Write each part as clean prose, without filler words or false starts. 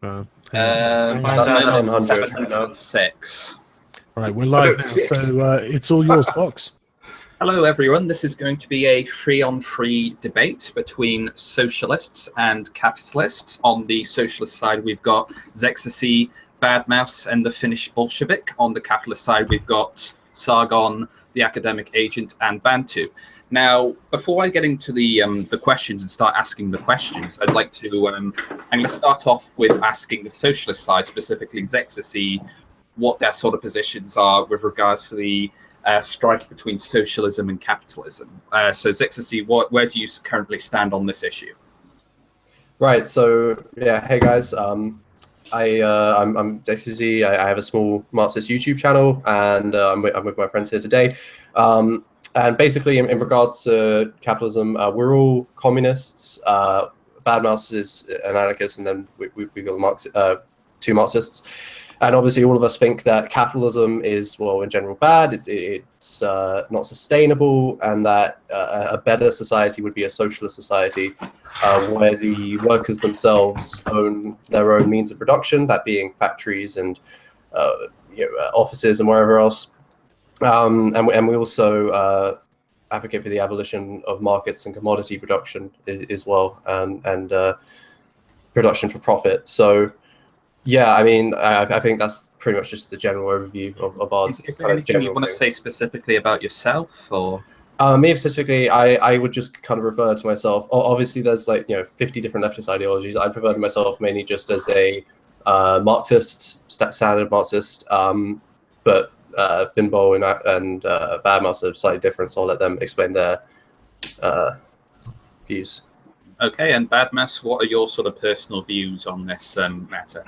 That's That's 700. 706. Right, we're live now, so it's all yours, Fox. Hello, everyone. This is going to be a free-on-free debate between socialists and capitalists. On the socialist side, we've got Zexacy, Bad Mouse, and the Finnish Bolshevik. On the capitalist side, we've got Sargon, the academic agent, and Bantu. Now, before I get into the questions and start asking the questions, I'd like to I'm going to start off with asking the socialist side, specifically Zexacy, what their sort of positions are with regards to the strife between socialism and capitalism. So, Zexacy, where do you currently stand on this issue? Right. So, yeah. Hey, guys. I'm Zexacy. I have a small Marxist YouTube channel, and I'm with my friends here today. And basically, in regards to capitalism, we're all communists. Bad Mouse is an anarchist, and then we got two Marxists. And obviously, all of us think that capitalism is, well, in general, bad. It's not sustainable, and that a better society would be a socialist society where the workers themselves own their own means of production, that being factories and offices and wherever else. And we also advocate for the abolition of markets and commodity production as well, and production for profit. So, yeah, I mean, I think that's pretty much just the general overview of our. Is there anything you want to say specifically about yourself, or? Me specifically, I would just kind of refer to myself. Obviously, there's 50 different leftist ideologies. I refer to myself mainly just as a Marxist, standard Marxist, but Binbo and Bad Mouse are slightly different, so I'll let them explain their views. Okay, and Bad Mouse, what are your sort of personal views on this matter?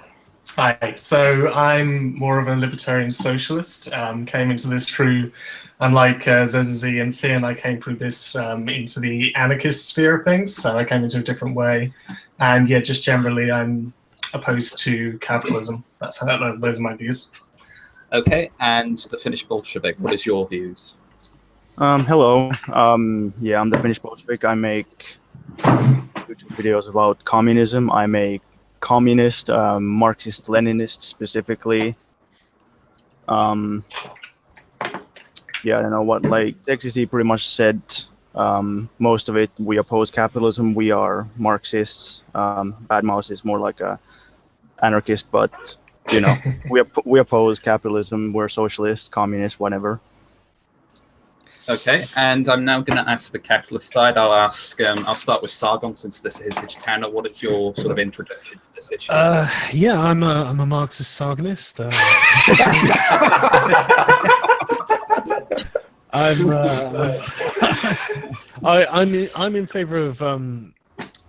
Hi, so I'm more of a libertarian socialist. Came into this through, unlike Zexacy and Finn, I came through this into the anarchist sphere of things, so I came into a different way. And yeah, just generally, I'm opposed to capitalism. Those are my views. Okay, and the Finnish Bolshevik, what is your views? Hello. Yeah, I'm the Finnish Bolshevik. I make YouTube videos about communism. I'm a communist, Marxist-Leninist specifically. Yeah, I don't know what, Zexacy pretty much said most of it. We oppose capitalism. We are Marxists. Bad Mouse is more like a anarchist, but we oppose capitalism. We're socialists, communists, whatever. Okay, and I'm now going to ask the capitalist side. I'll start with Sargon, since this is his channel. What is your sort of introduction to this issue? Yeah, I'm a Marxist Sargonist. I'm in favor of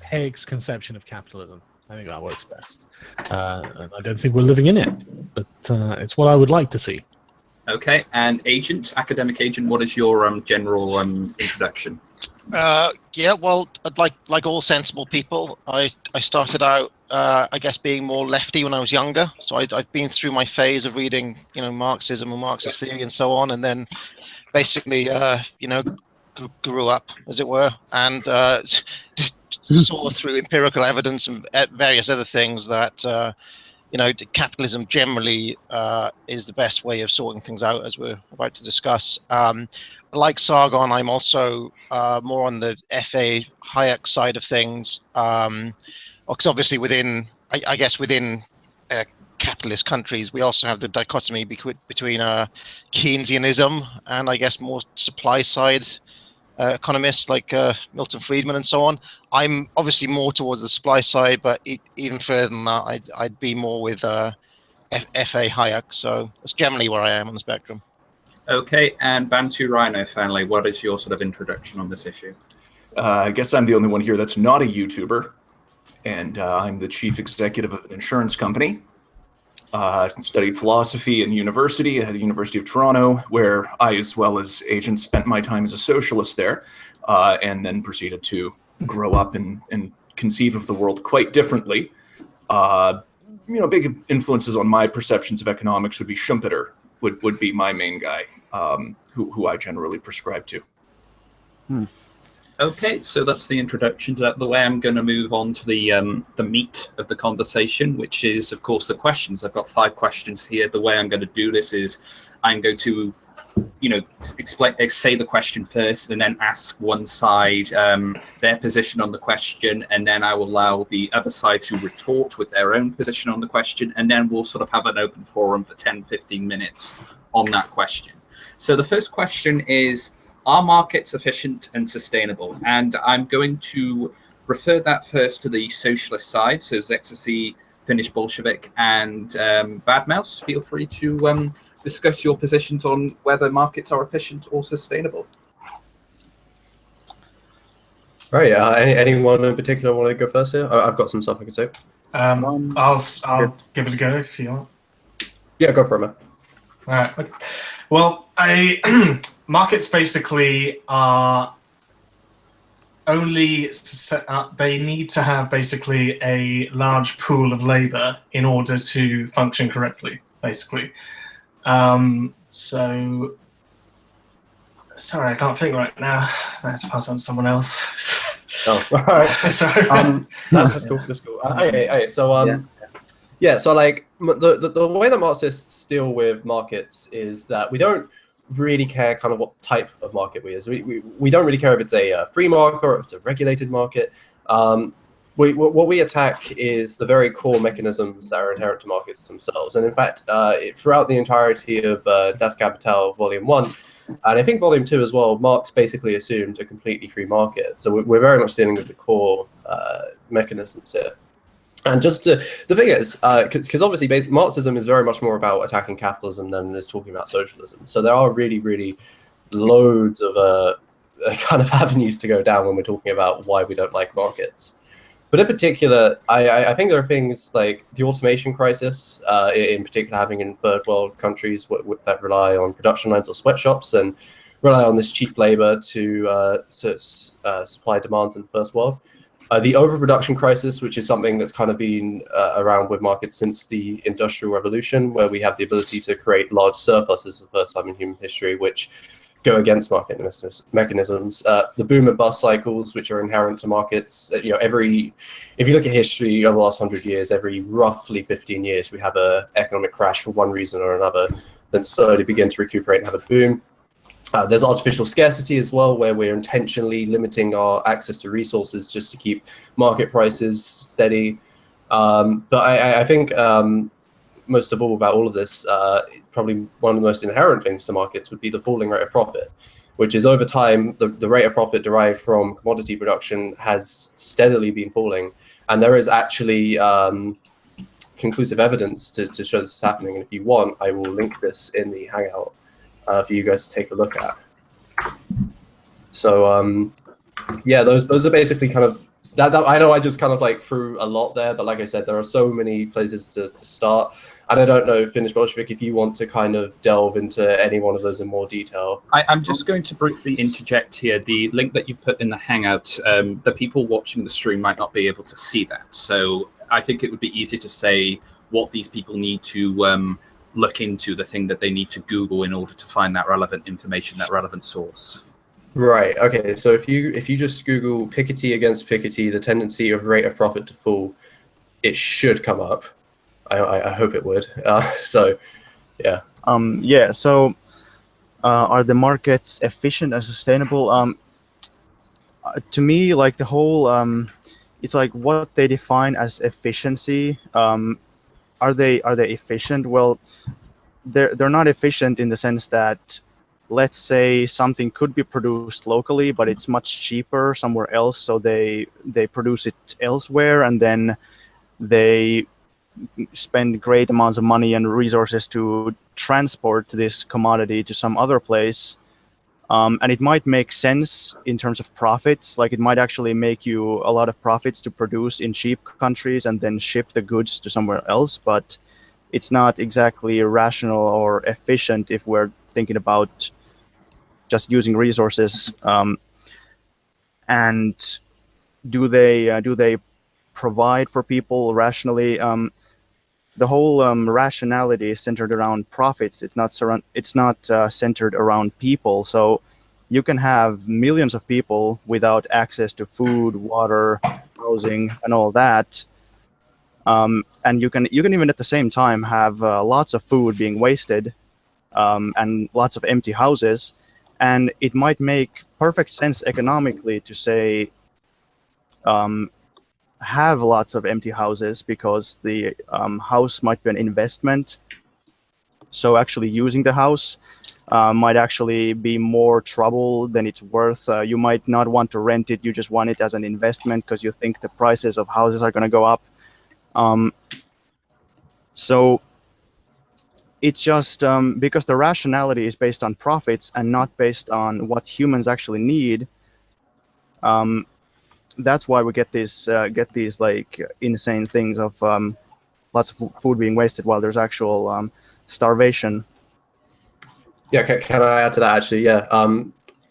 Haig's conception of capitalism. I think that works best. I don't think we're living in it, but it's what I would like to see. Okay, and academic agent, what is your general introduction? Yeah, well, like all sensible people, I started out, I guess, being more lefty when I was younger. So I've been through my phase of reading, Marxism and Marxist theory and so on, and then basically, grew up, as it were, and just saw through empirical evidence and various other things that. Capitalism generally is the best way of sorting things out, as we're about to discuss. Like Sargon, I'm also more on the F.A. Hayek side of things, because obviously within capitalist countries, we also have the dichotomy between Keynesianism and, I guess, more supply side economists like Milton Friedman and so on. I'm obviously more towards the supply side, but even further than that, I'd be more with F.A. Hayek. So that's generally where I am on the spectrum. Okay, and Bantu Rhino, finally, what is your sort of introduction on this issue? I guess I'm the only one here that's not a YouTuber, and I'm the chief executive of an insurance company. I studied philosophy in university at the University of Toronto, where I, as well as agents, spent my time as a socialist there, and then proceeded to grow up and conceive of the world quite differently. Big influences on my perceptions of economics would be Schumpeter, would be my main guy, who I generally prescribe to. Okay, so that's the introductions out of the way. I'm going to move on to the meat of the conversation, which is, of course, the questions. I've got 5 questions here. The way I'm going to do this is I'm going to, say the question first, and then ask one side their position on the question, and then I will allow the other side to retort with their own position on the question, and then we'll sort of have an open forum for 10-15 minutes on that question. So the first question is, are markets efficient and sustainable? And I'm going to refer that first to the socialist side. So Zexacy, Finnish Bolshevik, and Bad Mouse, feel free to discuss your positions on whether markets are efficient or sustainable. Right. Anyone in particular want to go first here? I've got some stuff I can say. I'll give it a go if you want. Yeah, go for it, man. All right. Okay. Well, markets basically are only set up. They need to have basically a large pool of labor in order to function correctly, basically. So, sorry, I can't think right now. I have to pass on to someone else. Oh, all right. Sorry. That's cool. That's cool. So like the way that Marxists deal with markets is that we don't really care kind of what type of market we is. We don't really care if it's a free market or if it's a regulated market. What we attack is the very core mechanisms that are inherent to markets themselves. And in fact, throughout the entirety of Das Kapital Volume 1, and I think Volume 2 as well, Marx basically assumed a completely free market. So we're very much dealing with the core mechanisms here. And the thing is, because obviously Marxism is very much more about attacking capitalism than it is talking about socialism. So there are really, really loads of kind of avenues to go down when we're talking about why we don't like markets. But in particular, I think there are things like the automation crisis, in particular having in third world countries that rely on production lines or sweatshops and rely on this cheap labor to supply demands in the first world. The overproduction crisis, which is something that's kind of been around with markets since the Industrial Revolution, where we have the ability to create large surpluses for the first time in human history, which go against market mechanisms. The boom and bust cycles, which are inherent to markets. If you look at history over the last 100 years, every roughly 15 years, we have an economic crash for one reason or another, then slowly begin to recuperate and have a boom. There's artificial scarcity as well, where we're intentionally limiting our access to resources just to keep market prices steady. But I think most of all about all of this, probably one of the most inherent things to markets would be the falling rate of profit, which is over time, the rate of profit derived from commodity production has steadily been falling. And there is actually conclusive evidence to show this is happening. And if you want, I will link this in the Hangout for you guys to take a look at. So yeah, those are basically kind of that. I know I just kind of like threw a lot there, but like I said, there are so many places to start. And I don't know, Finnish Bolshevik, if you want to kind of delve into any one of those in more detail. I'm just going to briefly interject here. The link that you put in the Hangout, the people watching the stream might not be able to see that. So I think it would be easy to say what these people need to look into, the thing that they need to Google in order to find that relevant information, that relevant source. Right. Okay. So if you just Google Piketty against Piketty, the tendency of rate of profit to fall, it should come up. I hope it would. So, yeah. Yeah. So, are the markets efficient and sustainable? To me, like the whole, it's like what they define as efficiency. Are they efficient? Well, they're not efficient in the sense that, let's say something could be produced locally, but it's much cheaper somewhere else, so they produce it elsewhere, and then they spend great amounts of money and resources to transport this commodity to some other place. And it might make sense in terms of profits, like it might actually make you a lot of profits to produce in cheap countries and then ship the goods to somewhere else, but it's not exactly rational or efficient if we're thinking about just using resources. And do they provide for people rationally? The whole rationality is centered around profits. It's not centered around people. So you can have millions of people without access to food, water, housing, and all that. And you can even at the same time have lots of food being wasted and lots of empty houses. And it might make perfect sense economically to say have lots of empty houses because the house might be an investment. So actually using the house might actually be more trouble than it's worth. You might not want to rent it. You just want it as an investment because you think the prices of houses are going to go up. So it's just because the rationality is based on profits and not based on what humans actually need. That's why we get these like insane things of lots of food being wasted while there's actual starvation. Yeah, can I add to that actually? Yeah,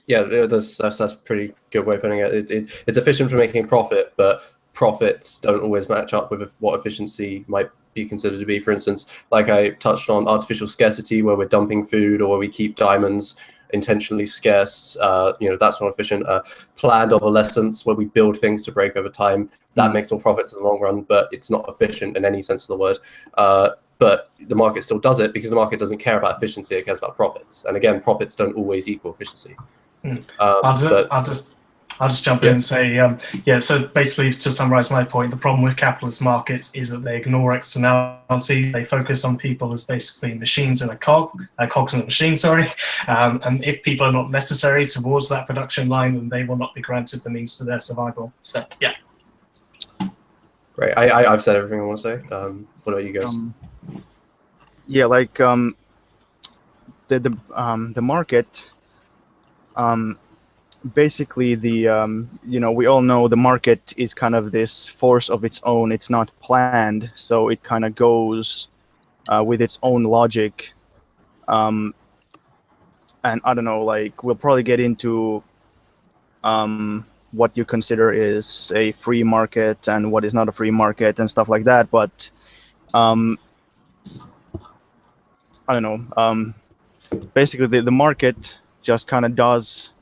that's a pretty good way of putting it. It's efficient for making profit, but profits don't always match up with what efficiency might be considered to be. For instance, like I touched on artificial scarcity, where we're dumping food or where we keep diamonds intentionally scarce. That's not efficient. Planned obsolescence, where we build things to break over time, that makes more profits in the long run, but it's not efficient in any sense of the word. But the market still does it because the market doesn't care about efficiency; it cares about profits. And again, profits don't always equal efficiency. I'll just jump in and say, so basically to summarize my point, the problem with capitalist markets is that they ignore externality. They focus on people as basically machines in a cogs in a machine, sorry. And if people are not necessary towards that production line, then they will not be granted the means to their survival. So, yeah. Great. I've said everything I want to say. What about you guys? Like the market, basically we all know the market is kind of this force of its own. It's not planned, so it kind of goes with its own logic. And I don't know, like we'll probably get into what you consider is a free market and what is not a free market and stuff like that. But I don't know. Basically, the market just kind of does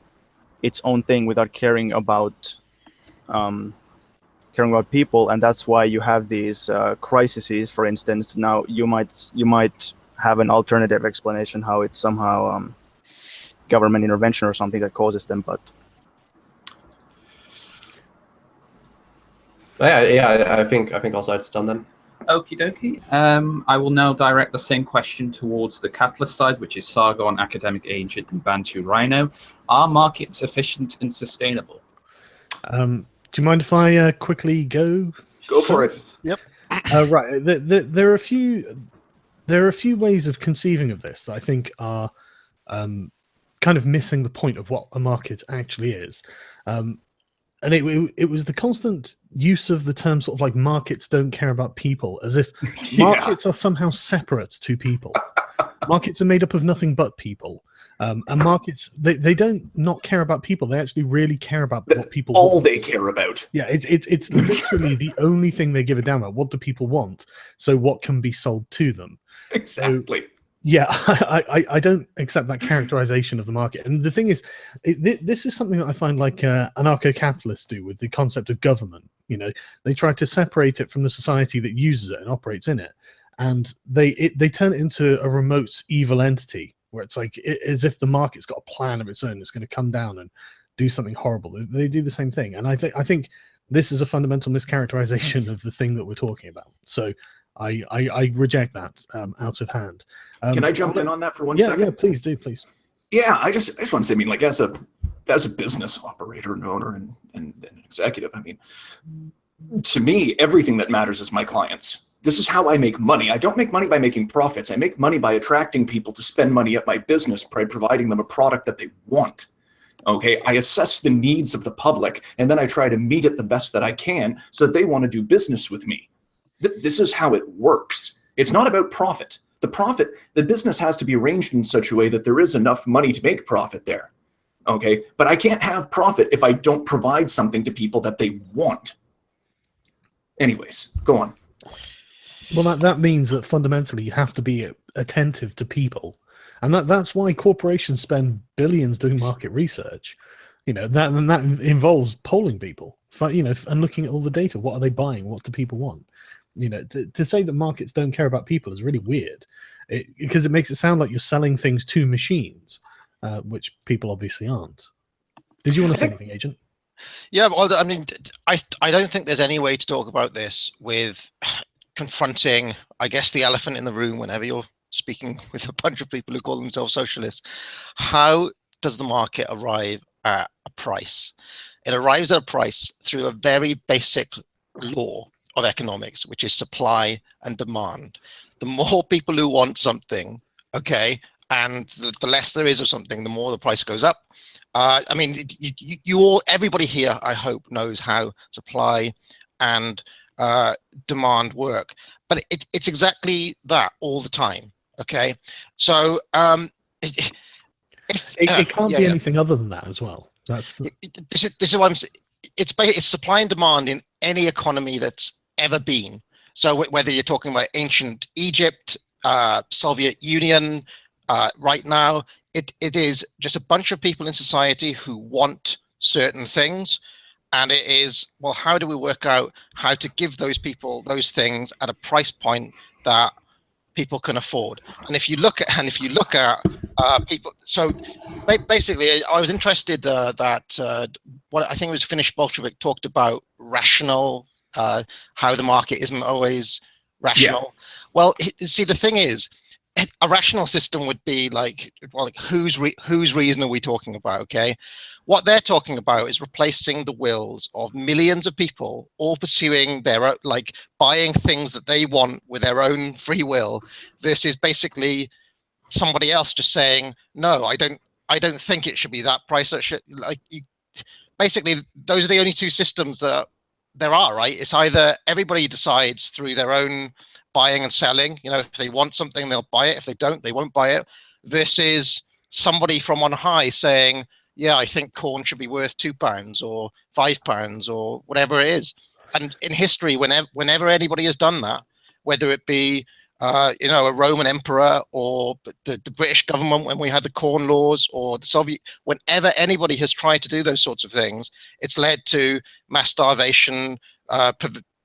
its own thing without caring about people, and that's why you have these crises. For instance, now you might have an alternative explanation how it's somehow government intervention or something that causes them, but. I think our side's done then. Okie dokie. I will now direct the same question towards the capitalist side, which is Sargon, Academic Agent, and Bantu Rhino. Are markets efficient and sustainable? Do you mind if I quickly go? Go for it. Yep. Right. There are a few ways of conceiving of this that I think are kind of missing the point of what a market actually is. And it was the constant use of the term sort of like markets don't care about people, as if markets are somehow separate to people. Markets are made up of nothing but people. And markets, they don't not care about people. They actually really care about what people all want. They care about. Yeah, it's literally the only thing they give a damn about. What do people want? So what can be sold to them? Exactly. So, yeah, I don't accept that characterization of the market. And the thing is, this is something that I find like anarcho-capitalists do with the concept of government. They try to separate it from the society that uses it and operates in it. And they turn it into a remote evil entity where it's like as if the market's got a plan of its own. It's going to come down and do something horrible. They do the same thing. And I think this is a fundamental mischaracterization of the thing that we're talking about. So I reject that out of hand. Can I jump in on that for one second? Yeah, please do, please. Yeah, I just want to say, I mean, like as a business operator and owner and an executive, I mean, to me, everything that matters is my clients. This is how I make money. I don't make money by making profits. I make money by attracting people to spend money at my business by providing them a product that they want. Okay, I assess the needs of the public, and then I try to meet it the best that I can so that they want to do business with me. This is how it works. It's not about profit. The business has to be arranged in such a way that there is enough money to make profit there. Okay, but I can't have profit if I don't provide something to people that they want. Anyways, go on. Well, that means that fundamentally you have to be attentive to people. And that's why corporations spend billions doing market research. You know, that involves polling people, you know, and looking at all the data. What are they buying? What do people want? You know, to say that markets don't care about people is really weird, because it makes it sound like you're selling things to machines, which people obviously aren't. Did you want to say anything, Agent? Yeah, well, I mean, I don't think there's any way to talk about this with confronting, I guess, the elephant in the room whenever you're speaking with a bunch of people who call themselves socialists. How does the market arrive at a price? It arrives at a price through a very basic law of economics, which is supply and demand. The more people who want something, okay, and the less there is of something, the more the price goes up. I mean, you all, everybody here, I hope, knows how supply and demand work, but it's exactly that all the time. Okay, so it can't be anything other than that as well. That's this is what I'm saying. It's supply and demand in any economy that's ever been. So whether you're talking about ancient Egypt, Soviet Union, right now, it is just a bunch of people in society who want certain things. And it is, well, how do we work out how to give those people those things at a price point that people can afford? And if you look at people, so basically, I was interested that what I think it was Finnish Bolshevik talked about rational, how the market isn't always rational. Yeah. Well, see, the thing is, a rational system would be like, well, like whose reason are we talking about? Okay, what they're talking about is replacing the wills of millions of people, all pursuing their, like, buying things that they want with their own free will, versus basically somebody else just saying, no, I don't think it should be that price. That should, like, basically, those are the only two systems that there are, right? It's either everybody decides through their own buying and selling, you know, if they want something, they'll buy it. If they don't, they won't buy it, versus somebody from on high saying, yeah, I think corn should be worth £2 or £5 or whatever it is. And in history, whenever anybody has done that, whether it be you know, a Roman emperor or the British government when we had the Corn Laws, or the Soviet, whenever anybody has tried to do those sorts of things, it's led to mass starvation,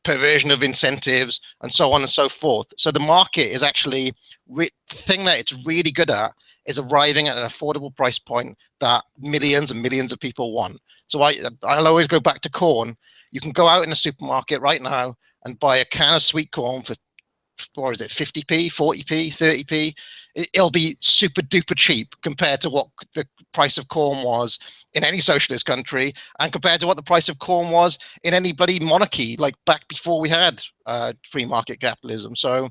perversion of incentives, and so on and so forth. So the market is actually, the thing that it's really good at is arriving at an affordable price point that millions and millions of people want. So I'll always go back to corn. You can go out in a supermarket right now and buy a can of sweet corn for, what is it, 50p, 40p, 30p. It'll be super duper cheap compared to what the price of corn was in any socialist country, and compared to what the price of corn was in any bloody monarchy, like back before we had free market capitalism. So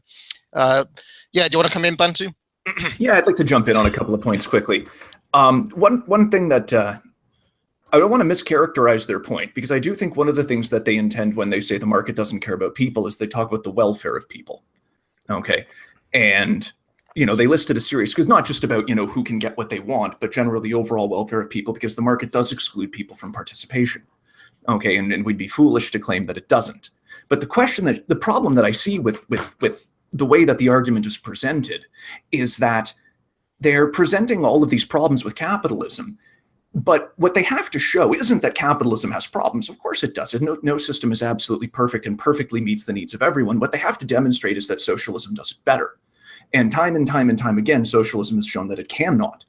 yeah, do you want to come in, Bantu? Yeah, I'd like to jump in on a couple of points quickly. One thing that I don't want to mischaracterize their point, because I do think one of the things that they intend when they say the market doesn't care about people is they talk about the welfare of people. Okay. And, you know, they listed a series, because not just about, you know, who can get what they want, but generally the overall welfare of people, because the market does exclude people from participation. Okay. And we'd be foolish to claim that it doesn't. But the problem that I see with the way that the argument is presented is that they're presenting all of these problems with capitalism. But what they have to show isn't that capitalism has problems. Of course it does. No system is absolutely perfect and perfectly meets the needs of everyone. What they have to demonstrate is that socialism does it better. And time again, socialism has shown that it cannot.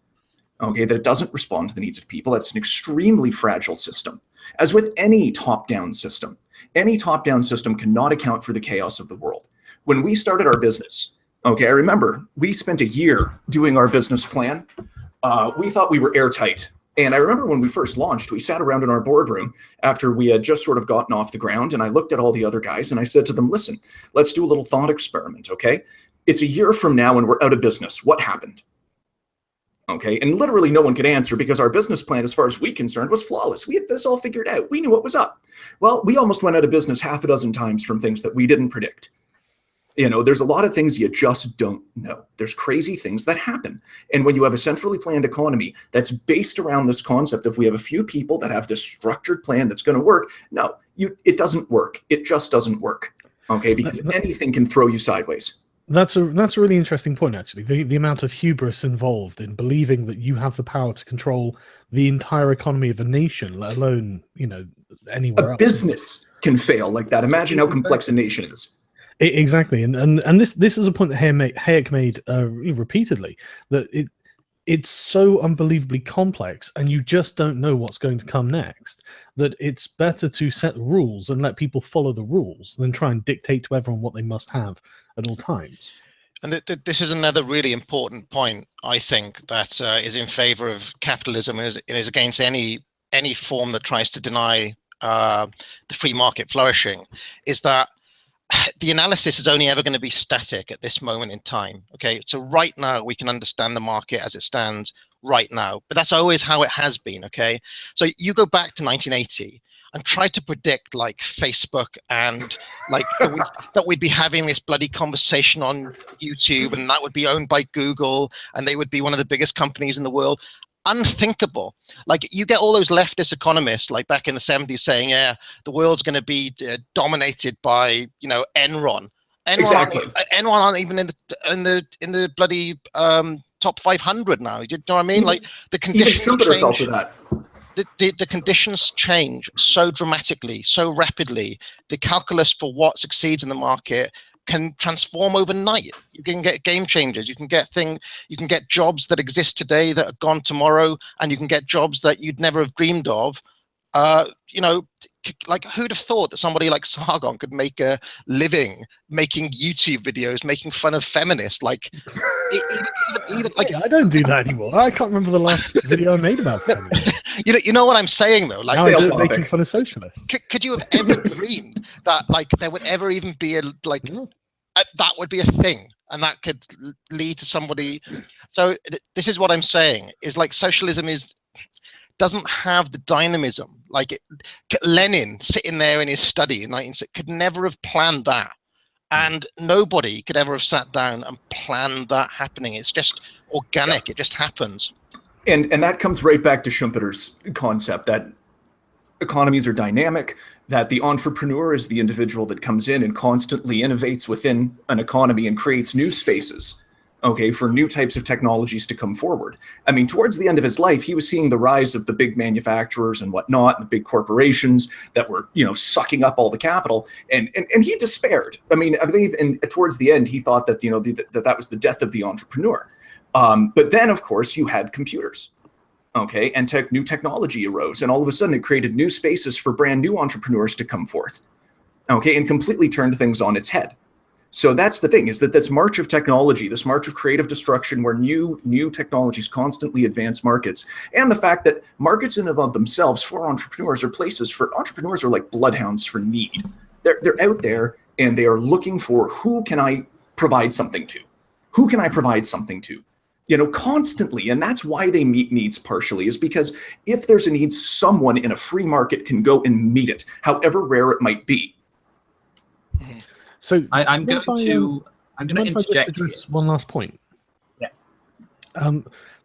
Okay, that it doesn't respond to the needs of people. That's an extremely fragile system. As with any top-down system cannot account for the chaos of the world. When we started our business, okay, I remember we spent a year doing our business plan. We thought we were airtight. And I remember when we first launched, we sat around in our boardroom after we had just sort of gotten off the ground, and I looked at all the other guys and I said to them, listen, let's do a little thought experiment, okay? It's a year from now and we're out of business. What happened? Okay, and literally no one could answer, because our business plan, as far as we concerned, was flawless. We had this all figured out. We knew what was up. Well, we almost went out of business half a dozen times from things that we didn't predict. You know, there's a lot of things you just don't know. There's crazy things that happen. And when you have a centrally planned economy that's based around this concept of we have a few people that have this structured plan that's going to work, no, it doesn't work. It just doesn't work. Okay, because anything can throw you sideways. That's a really interesting point, actually. The amount of hubris involved in believing that you have the power to control the entire economy of a nation, let alone, anywhere A else. business can fail like that. Imagine how complex a nation is. Exactly, and this is a point that Hayek made repeatedly, that it's so unbelievably complex, and you just don't know what's going to come next, that it's better to set rules and let people follow the rules than try and dictate to everyone what they must have at all times. And this is another really important point, I think, that is in favor of capitalism and is against any form that tries to deny the free market flourishing, is that the analysis is only ever going to be static at this moment in time. Okay, so right now we can understand the market as it stands right now, but that's always how it has been. Okay, so you go back to 1980 and try to predict like Facebook and like that we'd be having this bloody conversation on YouTube, and that would be owned by Google, and they would be one of the biggest companies in the world. Unthinkable. Like, you get all those leftist economists like back in the 70s saying, yeah, the world's going to be dominated by, Enron. Exactly. Enron aren't even in the bloody top 500 now. You know what I mean? Like, the conditions Schumpeter fell for that. The conditions change so dramatically, so rapidly. The calculus for what succeeds in the market can transform overnight. You can get game changers. You can get jobs that exist today that are gone tomorrow, and you can get jobs that you'd never have dreamed of. Like, who'd have thought that somebody like Sargon could make a living making YouTube videos, making fun of feminists? Like, even like, I don't do that anymore. I can't remember the last video I made about feminists. You know what I'm saying, though? Like, now I do it making fun of socialists. Could you have ever dreamed that like there would ever even be that would be a thing, and that could lead to somebody? So this is what I'm saying, is like socialism doesn't have the dynamism. Like, Lenin sitting there in his study in 1960 could never have planned that, and nobody could ever have sat down and planned that happening. It's just organic. It just happens. And that comes right back to Schumpeter's concept that economies are dynamic, that the entrepreneur is the individual that comes in and constantly innovates within an economy and creates new spaces, okay, for new types of technologies to come forward. I mean, towards the end of his life, he was seeing the rise of the big manufacturers and whatnot, and the big corporations that were, sucking up all the capital, and he despaired. I mean, I believe towards the end, he thought that, that was the death of the entrepreneur. But then, of course, you had computers, okay, and new technology arose, and all of a sudden it created new spaces for brand new entrepreneurs to come forth, okay, and completely turned things on its head. So that's the thing, is that this march of technology, this march of creative destruction, where new technologies constantly advance markets, and the fact that markets in and of themselves for entrepreneurs are places for entrepreneurs are like bloodhounds for need. They're out there and they are looking for, who can I provide something to? Who can I provide something to? Constantly. And that's why they meet needs partially, is because if there's a need, someone in a free market can go and meet it, however rare it might be. So I'm going to interject address one last point. Yeah.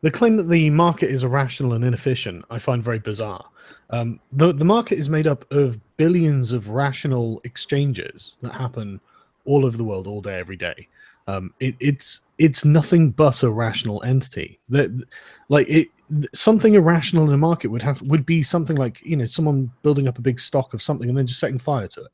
The claim that the market is irrational and inefficient, I find very bizarre. The market is made up of billions of rational exchanges that happen all over the world, all day, every day. It's nothing but a rational entity. Something irrational in a market would be something like, someone building up a big stock of something and then just setting fire to it.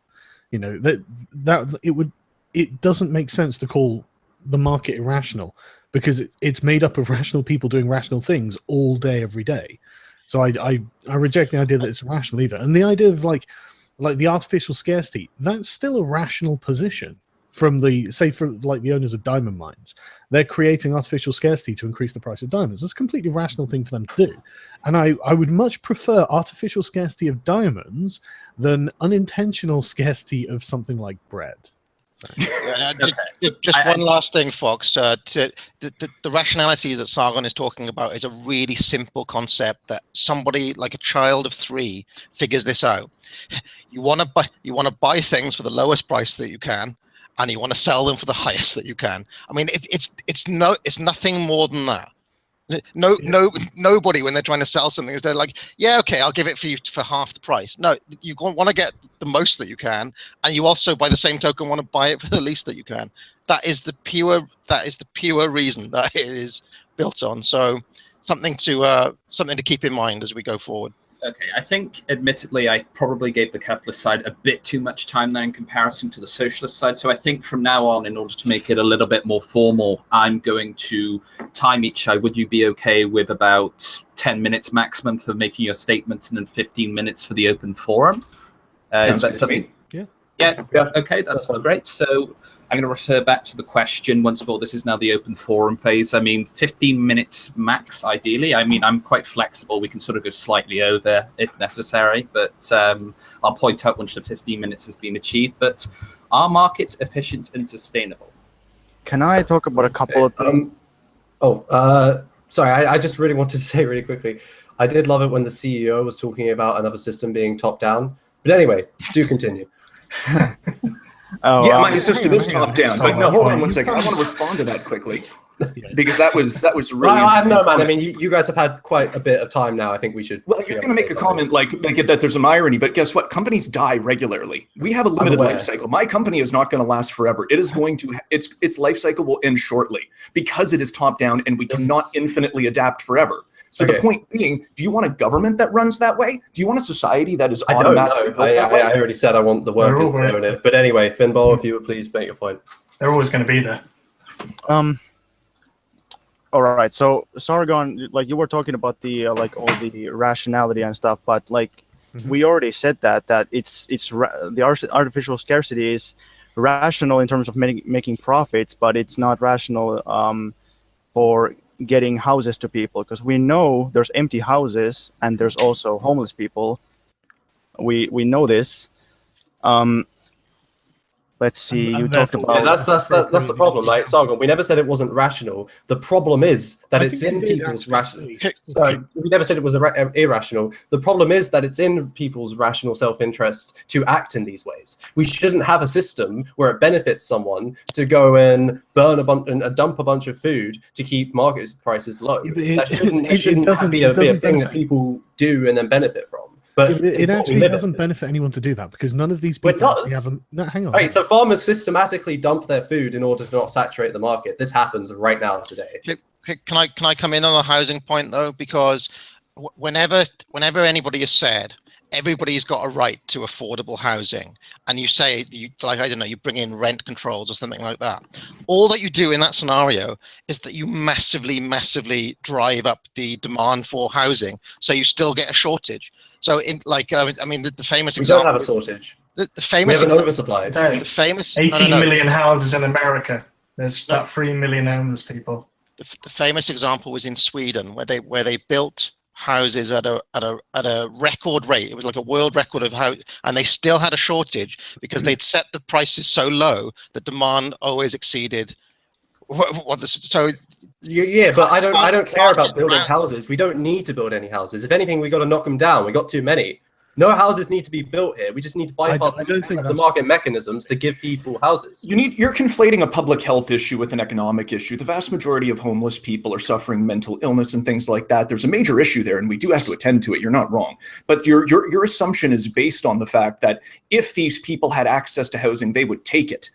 It doesn't make sense to call the market irrational, because it's made up of rational people doing rational things all day, every day. So I reject the idea that it's irrational either. And the idea of like the artificial scarcity, that's still a rational position. From the owners of diamond mines, they're creating artificial scarcity to increase the price of diamonds. It's a completely rational thing for them to do. And I would much prefer artificial scarcity of diamonds than unintentional scarcity of something like bread. Just one last thing, Fox. The rationality that Sargon is talking about is a really simple concept that somebody like a child of 3 figures this out. You want to buy things for the lowest price that you can, and you want to sell them for the highest that you can. I mean, it's nothing more than that. Nobody, when they're trying to sell something, is they're like, yeah, okay, I'll give it for you for half the price. No, you want to get the most that you can, and you also, by the same token, want to buy it for the least that you can. That is the pure reason that it is built on. So something to keep in mind as we go forward. Okay, I think, admittedly, I probably gave the capitalist side a bit too much time there in comparison to the socialist side. So I think from now on, in order to make it a little bit more formal, I'm going to time each side. Would you be okay with about 10 minutes maximum for making your statements and then 15 minutes for the open forum? Is that something? Yeah. Okay, that's great. So I'm going to refer back to the question once more. This is now the open forum phase. I mean, 15 minutes max, ideally. I mean, I'm quite flexible. We can sort of go slightly over if necessary, but I'll point out once the 15 minutes has been achieved. But are markets efficient and sustainable? Can I talk about a couple of things? Sorry, I just really wanted to say really quickly, I did love it when the CEO was talking about another system being top-down. But anyway, do continue. My system is top-down. But no, hold on 1 second. I want to respond to that quickly. Because that was really. I don't know, man. I mean, you guys have had quite a bit of time now. I think we should. Well, you're going to make a comment like that. There's some irony, but guess what? Companies die regularly. We have a limited life cycle. My company is not going to last forever. It is going to. Its life cycle will end shortly because it is top down, and we cannot infinitely adapt forever. So the point being, do you want a government that runs that way? Do you want a society that is automatic? I don't know. I already said I want the workers to own it. But anyway, Finball, if you would please make your point. They're always going to be there. All right. So Sargon, like you were talking about the like all the rationality and stuff, but like we already said that the artificial scarcity is rational in terms of making profits, but it's not rational for getting houses to people, because we know there's empty houses and there's also homeless people. We know this. Let's see. You talked about that's the problem. Like Sargon, we never said it wasn't rational. The problem is that it's in people's rational. We never said it was irrational. The problem is that it's in people's rational self-interest to act in these ways. We shouldn't have a system where it benefits someone to go and burn a bunch and dump a bunch of food to keep market prices low. That shouldn't be a thing that people do and then benefit from. But it actually doesn't benefit anyone to do that, because none of these people actually have a... No, hang on. Right, so farmers systematically dump their food in order to not saturate the market. This happens right now today. Can I come in on the housing point though? Because whenever anybody is said, everybody's got a right to affordable housing, and you say, I don't know, you bring in rent controls or something like that. All that you do in that scenario is that you massively drive up the demand for housing, so you still get a shortage. So, the famous example. We don't have a shortage. The famous. We have an oversupply. The famous. 18 million houses in America. There's about 3 million homeless people. The famous example was in Sweden, where they built houses at a record rate. It was like a world record of how, and they still had a shortage because they'd set the prices so low that demand always exceeded what the so. Yeah, but I don't care about building houses. We don't need to build any houses. If anything, we got to knock them down. We got too many. No houses need to be built here. We just need to bypass the market mechanisms to give people houses. You're conflating a public health issue with an economic issue. The vast majority of homeless people are suffering mental illness and things like that. There's a major issue there, and we do have to attend to it. You're not wrong. But your assumption is based on the fact that if these people had access to housing, they would take it.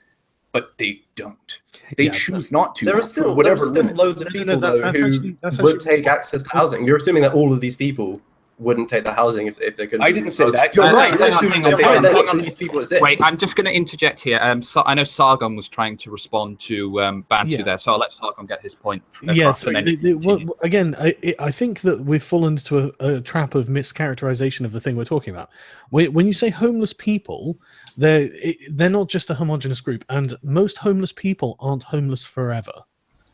But they don't. They choose not to. There are still loads of people who would take access to housing. You're assuming that all of these people wouldn't take the housing if they couldn't. I didn't say that. You're right. These people exist. Wait, I'm just going to interject here. I know Sargon was trying to respond to Bantu there, so I'll let Sargon get his point. Yes. Again, I think that we've fallen into a trap of mischaracterization of the thing we're talking about. When you say homeless people, they're not just a homogenous group, and most homeless people aren't homeless forever.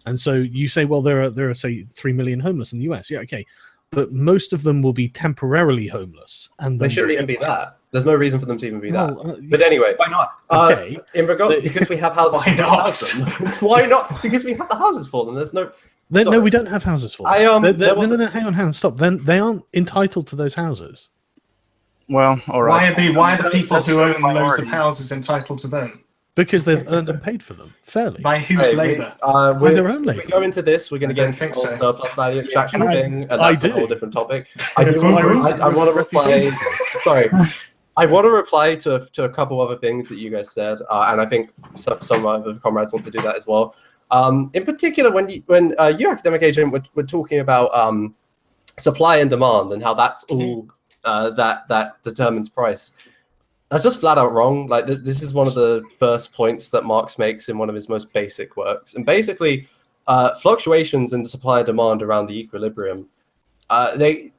And so you say, well, there are say 3 million homeless in the US. Yeah, okay. But most of them will be temporarily homeless, and they shouldn't even be that. There's no reason for them to even be that. But anyway, why not? Okay. In regard, because we have houses. Why not? Why not? Because we have the houses for them. There's no. No, we don't have houses for them. No, hang on, stop. Then they aren't entitled to those houses. Well, all right. Why are the people who own loads of houses entitled to them? Because they've earned and paid for them fairly. By whose labour? By their own If we labour. go into this, we're going to get into the think whole so. surplus value extraction I- thing, and I that's a do. whole different topic. It's I my want to reply. Sorry. I want to reply to a couple other things that you guys said, and I think some of my other comrades want to do that as well. In particular, when you academic agent were talking about supply and demand and how that's all that determines price. That's just flat out wrong. Like this is one of the first points that Marx makes in one of his most basic works. And basically, fluctuations in the supply and demand around the equilibrium, they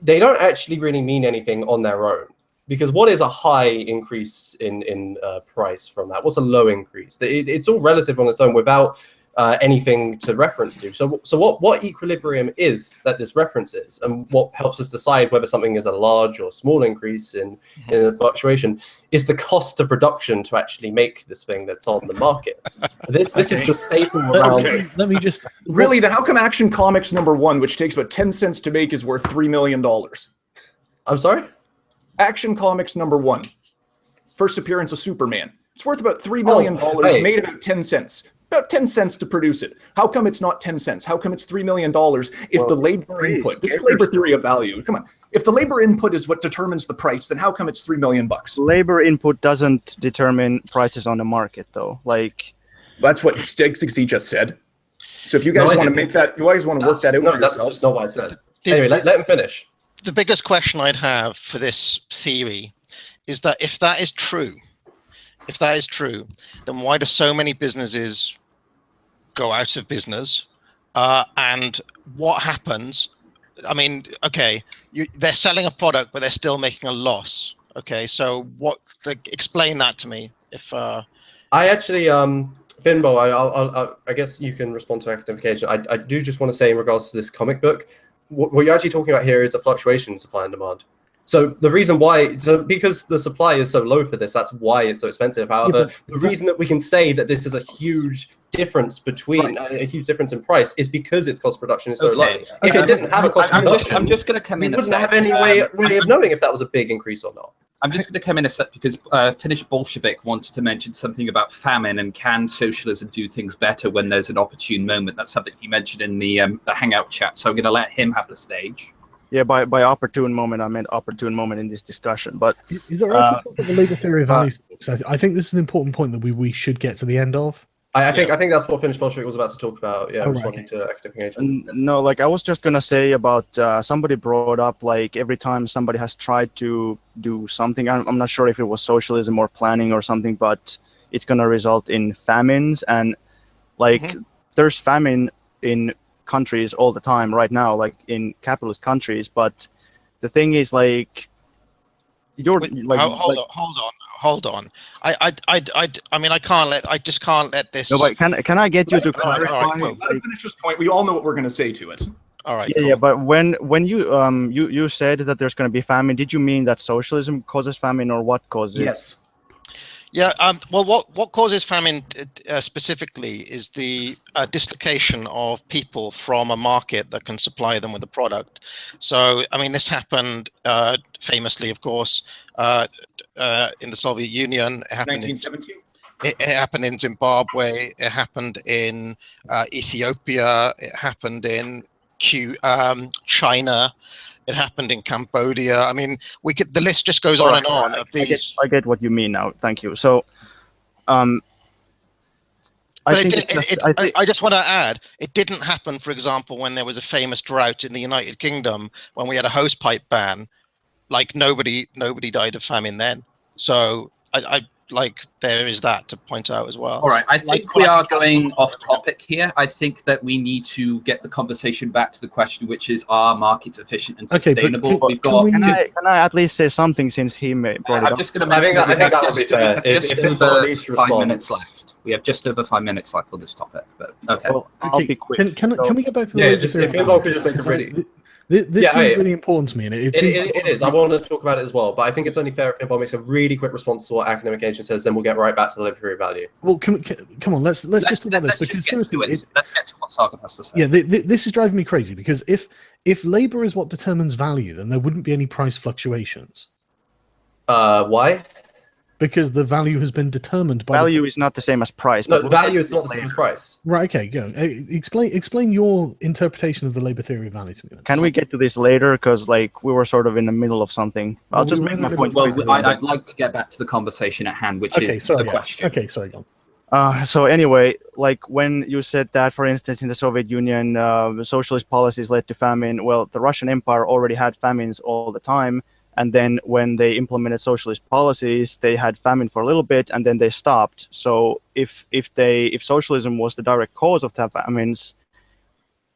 don't actually really mean anything on their own. Because what is a high increase in price from that? What's a low increase? It's all relative on its own without anything to reference to. So what equilibrium is that this references, and what helps us decide whether something is a large or small increase in the fluctuation is the cost of production to actually make this thing that's on the market. This is the staple around. Let me just Really, then how come Action Comics #1, which takes about 10 cents to make, is worth $3 million? I'm sorry? Action Comics #1, first appearance of Superman. It's worth about $3 million, hey. made about 10 cents. About 10 cents to produce it. How come it's not 10 cents? How come it's $3 million if the labor input, this is labor theory of value, come on. If the labor input is what determines the price, then how come it's $3 million? Labor input doesn't determine prices on the market, though. Like, that's what Stigsy just said. So if you guys want to make that, you guys want to work that out for that's yourselves. not what I said. Anyway, let him finish. The biggest question I'd have for this theory is that if that is true, then why do so many businesses go out of business? And what happens? I mean, okay, they're selling a product, but they're still making a loss. Okay, so what? Explain that to me. If I actually, Finbo, I guess you can respond to academification. I do just want to say in regards to this comic book, what you're actually talking about here is a fluctuation in supply and demand. So the reason why, because the supply is so low for this, that's why it's so expensive. However, the reason that we can say that this is a huge difference between a huge difference in price is because its cost of production is so low. If it didn't have a cost of production, I'm just going to come in. We wouldn't have any way of knowing if that was a big increase or not. I'm just going to come in a sec because Finnish Bolshevik wanted to mention something about famine and can socialism do things better when there's an opportune moment. That's something he mentioned in the Hangout chat. So I'm going to let him have the stage. yeah, by opportune moment, I meant opportune moment in this discussion. But is there also the labor theory of values? I think this is an important point that we should get to the end of. I think that's what Finnish Bolshevik was about to talk about. Yeah, responding to academic agent. no, like I was just gonna say about somebody brought up like every time somebody has tried to do something, I'm not sure if it was socialism or planning or something, but it's gonna result in famines, and like there's famine in countries all the time right now, like in capitalist countries. But the thing is, like, you're like, hold on. I mean, I just can't let this. no, but can I get you to clarify? All right, Let me finish this point. We all know what we're going to say to it. All right. Yeah, but when you said that there's going to be famine, did you mean that socialism causes famine, or what causes? Yes. Yeah. Well, what causes famine specifically is the dislocation of people from a market that can supply them with a product. So, I mean, this happened famously, of course, in the Soviet Union. It happened 1917. It happened in Zimbabwe. It happened in Ethiopia. It happened in China. It happened in Cambodia. I mean, the list just goes on and on of these. I get what you mean now. Thank you. So, I just want to add, it didn't happen, for example, when there was a famous drought in the United Kingdom, when we had a hosepipe ban. Like nobody died of famine then. So there is that to point out as well. All right, I think we are going off topic here. I think that we need to get the conversation back to the question, which is, are markets efficient and sustainable? Can I at least say something, since he brought it up? I'm just going to. I think that would be fair. Just over 5 minutes left. We have just over 5 minutes left on this topic. But okay, well, I'll be quick. Can we get back to the if Finbo could just make it ready. This is really important to me, and it is. I want to talk about it as well, but I think it's only fair if Finbo makes a really quick response to what academic agent says. Then we'll get right back to the liberatory value. Well, come on, let's just talk about this, because seriously, let's get to what Sargon has to say. Yeah, this is driving me crazy, because if labor is what determines value, then there wouldn't be any price fluctuations. Why? because the value has been determined by Value is not the same as price. No, but value is not the same as price. Right. Okay. Go. Explain your interpretation of the labor theory of value to me. Then. Can we get to this later? Because like we were sort of in the middle of something. I'll just make my point. Well, I'd like to get back to the conversation at hand, which is the question. Okay. Sorry. Go on. So anyway, like when you said that, for instance, in the Soviet Union, socialist policies led to famine. Well, the Russian Empire already had famines all the time. And then when they implemented socialist policies, they had famine for a little bit, and then they stopped. So if socialism was the direct cause of the famines,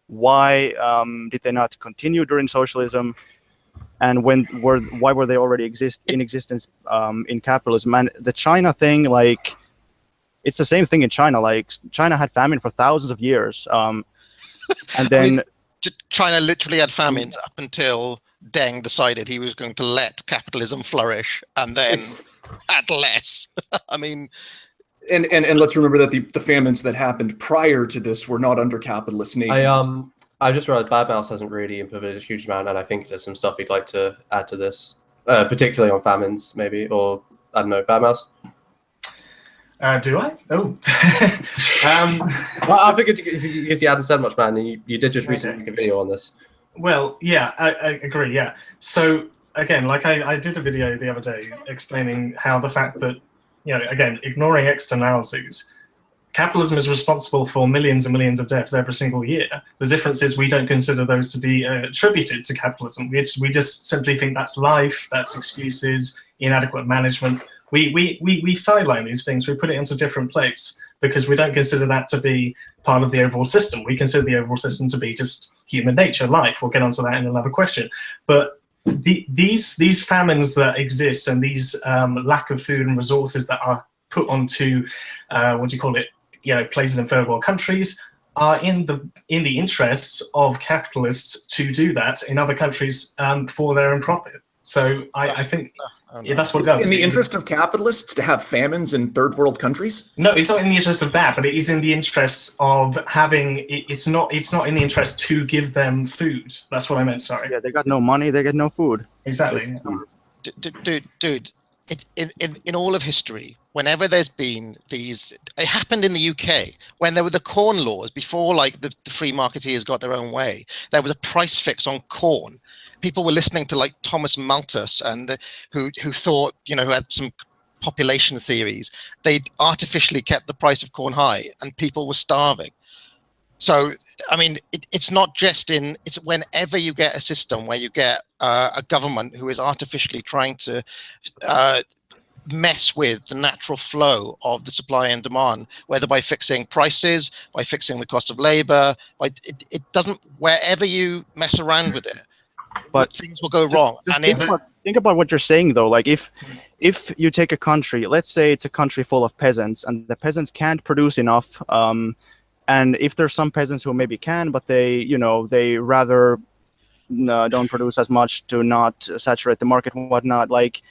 why did they not continue during socialism? And why were they already in existence in capitalism? And the China thing, like, it's the same thing in China. Like, China had famine for thousands of years, and then China literally had famines up until Deng decided he was going to let capitalism flourish, and then had less. I mean, and let's remember that the famines that happened prior to this were not under capitalist nations. I just realized Bad Mouse hasn't really implemented a huge amount, and I think there's some stuff he'd like to add to this, particularly on famines, maybe, or I don't know, Bad Mouse. Do I? Oh. Well, I figured because you hadn't said much, man, and you did just recently make a video on this. Well, yeah, I agree, yeah. So, again, like I did a video the other day explaining how the fact that, you know, again, ignoring externalities, capitalism is responsible for millions and millions of deaths every single year. The difference is we don't consider those to be attributed to capitalism. We just simply think that's life, that's excuses, inadequate management. We sideline these things, we put it into a different place because we don't consider that to be part of the overall system. We consider the overall system to be just human nature, life. We'll get onto that in another question. But these famines that exist and these lack of food and resources that are put onto, places in third world countries are in the interests of capitalists to do that in other countries for their own profit. So I think that's what it does. In the interest of capitalists to have famines in third world countries? No, it's not in the interest of that, but it is in the interest of having. It's not in the interest to give them food. That's what I meant. Sorry. Yeah, they got no money. They get no food. Exactly. Dude. In all of history, whenever there's been these, it happened in the UK when there were the corn laws before, like the free marketeers got their own way. There was a price fix on corn. People were listening to like Thomas Malthus and who thought, who had some population theories. They'd artificially kept the price of corn high, and people were starving. So, I mean, it's not just it's whenever you get a system where you get a government who is artificially trying to mess with the natural flow of the supply and demand, whether by fixing prices, by fixing the cost of labor, it doesn't, wherever you mess around with it, but things will go wrong. And think about what you're saying, though. Like if you take a country, let's say it's a country full of peasants, and the peasants can't produce enough, and if there's some peasants who maybe can, but they rather don't produce as much to not saturate the market and whatnot. Like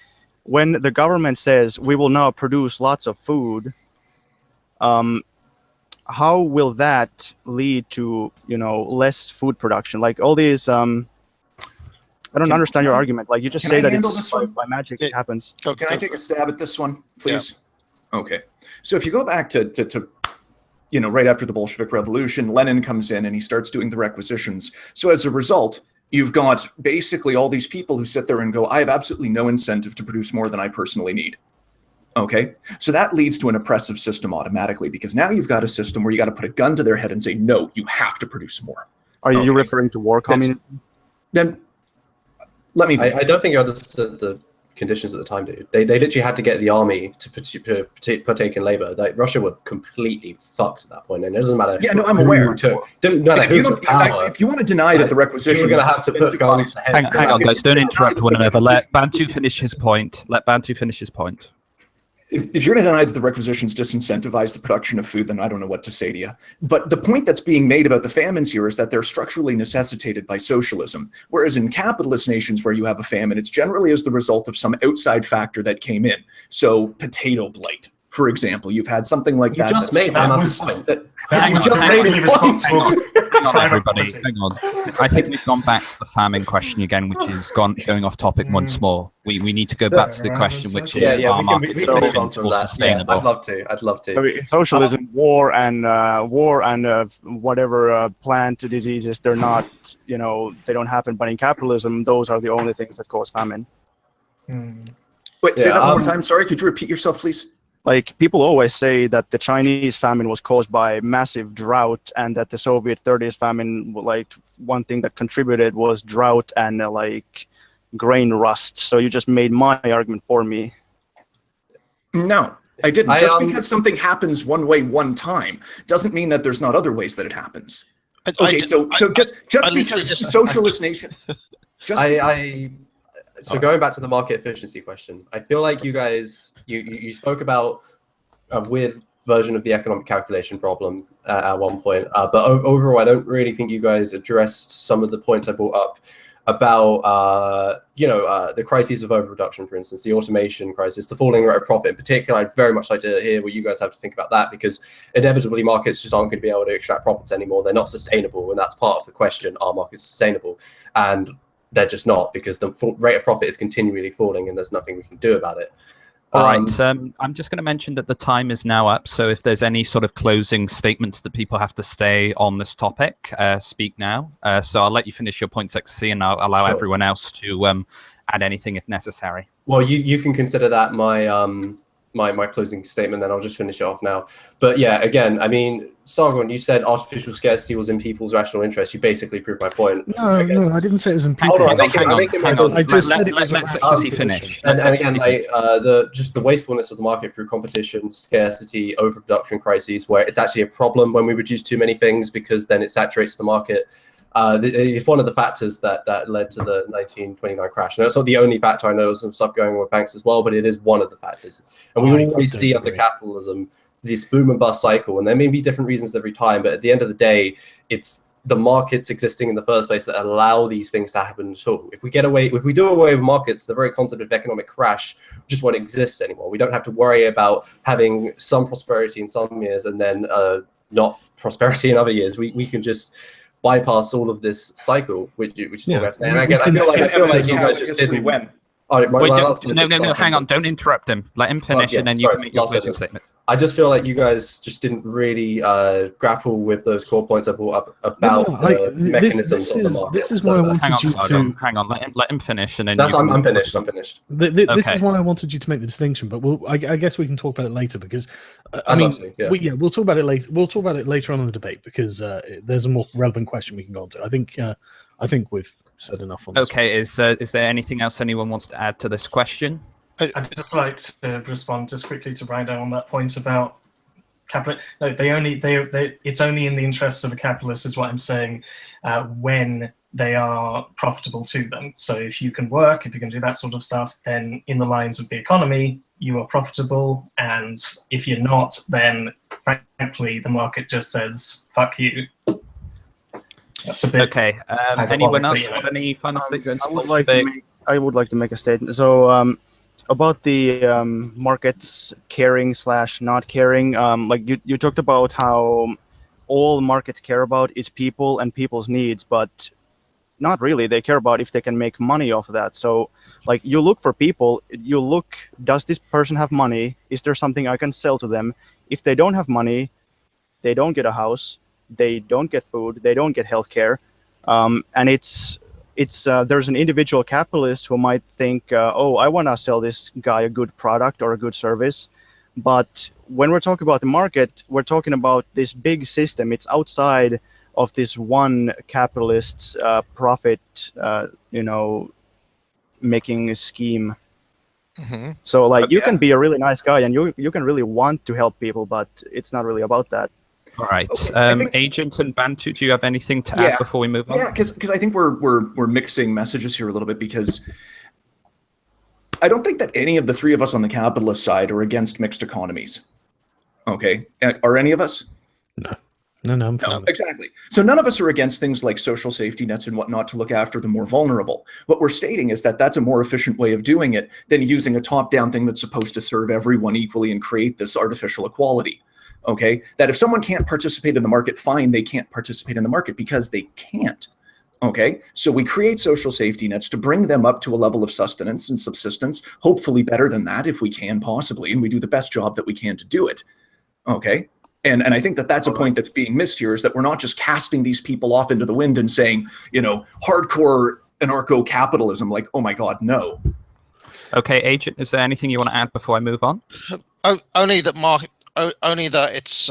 when the government says we will now produce lots of food, how will that lead to less food production? Like all these, I don't understand your argument. Like you just say that it's by magic it happens. Can I take a stab at this one, please? Yeah. Okay. So if you go back to right after the Bolshevik Revolution, Lenin comes in and he starts doing the requisitions. So as a result, you've got basically all these people who sit there and go, I have absolutely no incentive to produce more than I personally need. Okay, so that leads to an oppressive system automatically, because now you've got a system where you got to put a gun to their head and say, no, you have to produce more. Are you referring to war communism? Then let me. I don't think you understood the conditions at the time, dude. They literally had to get the army to partake in labor. Like Russia were completely fucked at that point, and it doesn't matter. Yeah, no, I'm aware. If you want to deny that the requisition, you're going to have to put guns ahead. Hang on, guys. Don't interrupt one another. Let Bantu finish his point. If you're going to deny that the requisitions disincentivize the production of food, then I don't know what to say to you. But the point that's being made about the famines here is that they're structurally necessitated by socialism. Whereas in capitalist nations where you have a famine, it's generally as the result of some outside factor that came in. So potato blight, for example, you've had something like that. You just made that point. Hang on, just hang on, really responsible. hang on, Private everybody. property. Hang on. I think we've gone back to the famine question again, which is going off topic once more. We need to go back to the question, which is, Yeah, are we markets can move on efficient from or that. sustainable? Yeah, I'd love to. So in socialism, war and whatever plant diseases, they're not, they don't happen. But in capitalism, those are the only things that cause famine. Wait, say that one more time. Sorry, could you repeat yourself, please? Like, people always say that the Chinese famine was caused by massive drought, and that the Soviet 30s famine, like, one thing that contributed was drought and like grain rust. So you just made my argument for me. No, I didn't. Just because something happens one way one time doesn't mean that there's not other ways that it happens. Okay, so just because socialist nations. So going back to the market efficiency question, I feel like you guys, you spoke about a weird version of the economic calculation problem at one point, but overall, I don't really think you guys addressed some of the points I brought up about, the crises of overproduction, for instance, the automation crisis, the falling rate of profit in particular. I'd very much like to hear what you guys have to think about that, because inevitably markets just aren't going to be able to extract profits anymore. They're not sustainable, and that's part of the question: are markets sustainable? And they're just not, because the rate of profit is continually falling, and there's nothing we can do about it. All right. I'm just going to mention that the time is now up. So if there's any sort of closing statements that people have to stay on this topic, speak now. So I'll let you finish your points, XC, and I'll allow everyone else to add anything if necessary. Well, you can consider that my closing statement, then I'll just finish it off now. But yeah, again, I mean, Sargon, you said artificial scarcity was in people's rational interest. You basically proved my point. No, I didn't say it was in people's. Hold on, Hang on. I just said it was let XC finish. And again, just the wastefulness of the market through competition, scarcity, overproduction crises, where it's actually a problem when we reduce too many things, because then it saturates the market. It's one of the factors that led to the 1929 crash. And it's not the only factor. I know there's some stuff going on with banks as well, but it is one of the factors. And we always see under capitalism this boom and bust cycle, and there may be different reasons every time, but at the end of the day, it's the markets existing in the first place that allow these things to happen at all. If we do away with markets, the very concept of economic crash just won't exist anymore. We don't have to worry about having some prosperity in some years and then not prosperity in other years. We can just bypass all of this cycle, which is what we have to. And again, I feel like you guys just didn't win. Wait, no, hang on. Don't interrupt him. Let him finish, and then you can make your closing statement. I just feel like you guys just didn't really grapple with those core points I brought up about the mechanisms of the market. This is why I wanted you to... Hang on, let him finish, and then I'm finished. This is why I wanted you to make the distinction, but I guess we can talk about it later, because we'll talk about it later. We'll talk about it later on in the debate, because there's a more relevant question we can go on to. I think we've said enough on this. Okay, is there anything else anyone wants to add to this question? I'd just like to respond just quickly to Brian on that point about capital. No, it's only in the interests of a capitalist, is what I'm saying, when they are profitable to them. So if you can work, if you can do that sort of stuff, then in the lines of the economy, you are profitable. And if you're not, then frankly, the market just says, fuck you. That's a bit okay. Anyone else have any final statements? I would like to make a statement. So about the markets caring / not caring, like you talked about how all markets care about is people and people's needs, but not really. They care about if they can make money off of that. So like, you look for people, you look, does this person have money? Is there something I can sell to them? If they don't have money, they don't get a house, they don't get food, they don't get healthcare. And there's an individual capitalist who might think, oh, I want to sell this guy a good product or a good service. But when we're talking about the market, we're talking about this big system. It's outside of this one capitalist's profit, making scheme. Mm-hmm. So like, you can be a really nice guy and you can really want to help people, but it's not really about that. All right, Agent and Bantu, do you have anything to add before we move on? Yeah, because I think we're mixing messages here a little bit, because I don't think that any of the three of us on the capitalist side are against mixed economies. Okay, are any of us? No, I'm fine. No, exactly. So none of us are against things like social safety nets and whatnot to look after the more vulnerable. What we're stating is that that's a more efficient way of doing it than using a top-down thing that's supposed to serve everyone equally and create this artificial equality. Okay, that if someone can't participate in the market, fine, they can't participate in the market because they can't. Okay, so we create social safety nets to bring them up to a level of sustenance and subsistence, hopefully better than that if we can possibly, and we do the best job that we can to do it. Okay, and I think that that's a point that's being missed here, is that we're not just casting these people off into the wind and saying, you know, hardcore anarcho-capitalism, like, oh my God, no. Okay, Agent, is there anything you want to add before I move on? Only that it's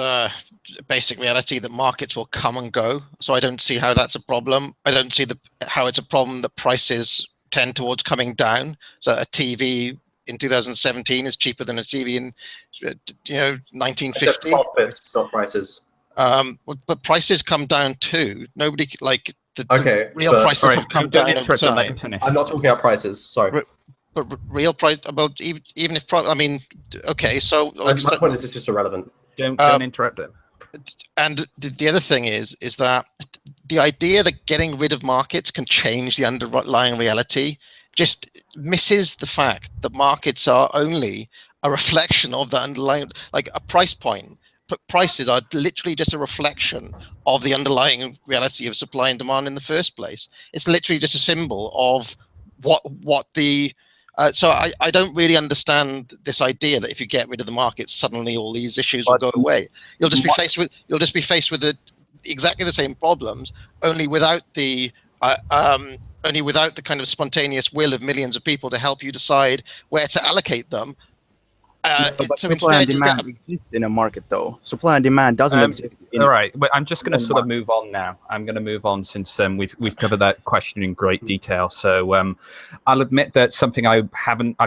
basic reality that markets will come and go. So I don't see how that's a problem. I don't see how it's a problem that prices tend towards coming down. So a TV in 2017 is cheaper than a TV in 1950. Profits, not prices. But prices come down too. Nobody the real but, prices have come down over time. I'm not talking about prices. Sorry. But real price, well, even if I mean, okay, so my point is, it's just irrelevant. Don't interrupt it. And the other thing is that the idea that getting rid of markets can change the underlying reality just misses the fact that markets are only a reflection of the underlying, like a price point. But prices are literally just a reflection of the underlying reality of supply and demand in the first place. It's literally just a symbol of what the so I don't really understand this idea that if you get rid of the markets, suddenly all these issues will go away. You'll just be faced with exactly the same problems, only without the kind of spontaneous will of millions of people to help you decide where to allocate them. But supply and demand exists in a market, though. Supply and demand doesn't exist. All right, but I'm just going to sort of move on now. I'm going to move on since we've covered that question in great detail. So I'll admit that something I've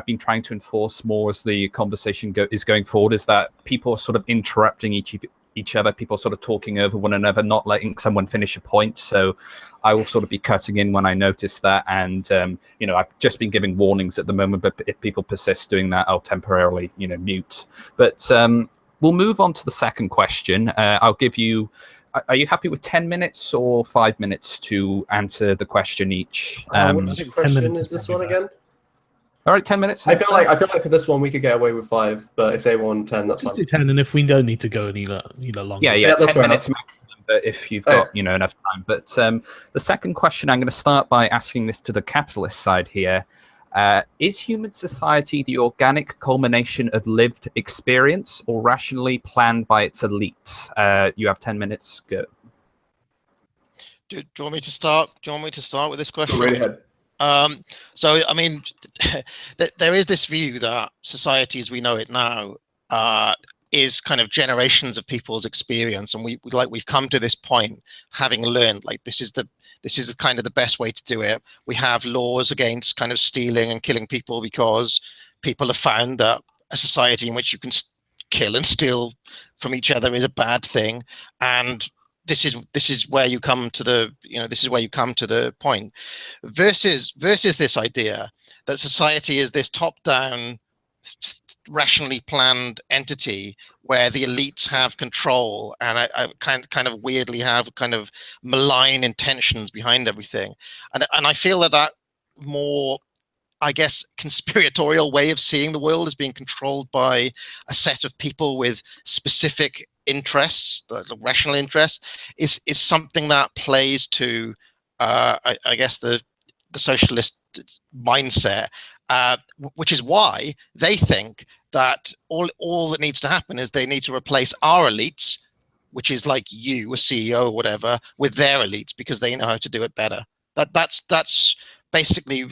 been trying to enforce more as the conversation is going forward is that people are sort of interrupting each other. People are sort of talking over one another, not letting someone finish a point. So I will sort of be cutting in when I notice that. And, I've just been giving warnings at the moment, but if people persist doing that, I'll temporarily, mute. But we'll move on to the second question. I'll give you, are you happy with 10 minutes or 5 minutes to answer the question each? What question is this one again? All right, 10 minutes. I feel like for this one we could get away with 5, but if they want 10, that's fine. Do 10, and if we don't need to go any longer. Yeah, 10 minutes maximum, but if you've got enough time. But the second question, I'm going to start by asking this to the capitalist side here. Is human society the organic culmination of lived experience or rationally planned by its elites? You have 10 minutes. Go. Do you want me to start? Do you want me to start with this question? Go right ahead. So, I mean, there is this view that society as we know it now is kind of generations of people's experience, and we've come to this point having learned like this is the kind of the best way to do it. We have laws against kind of stealing and killing people because people have found that a society in which you can kill and steal from each other is a bad thing, and this is where you come to the point versus this idea that society is this top-down rationally planned entity where the elites have control and I kind of weirdly have kind of malign intentions behind everything, and I feel that more, I guess, conspiratorial way of seeing the world as being controlled by a set of people with specific interests, the rational interests, is something that plays to I guess the socialist mindset, which is why they think that all that needs to happen is they need to replace our elites, which is like you, a CEO or whatever, with their elites because they know how to do it better. That's basically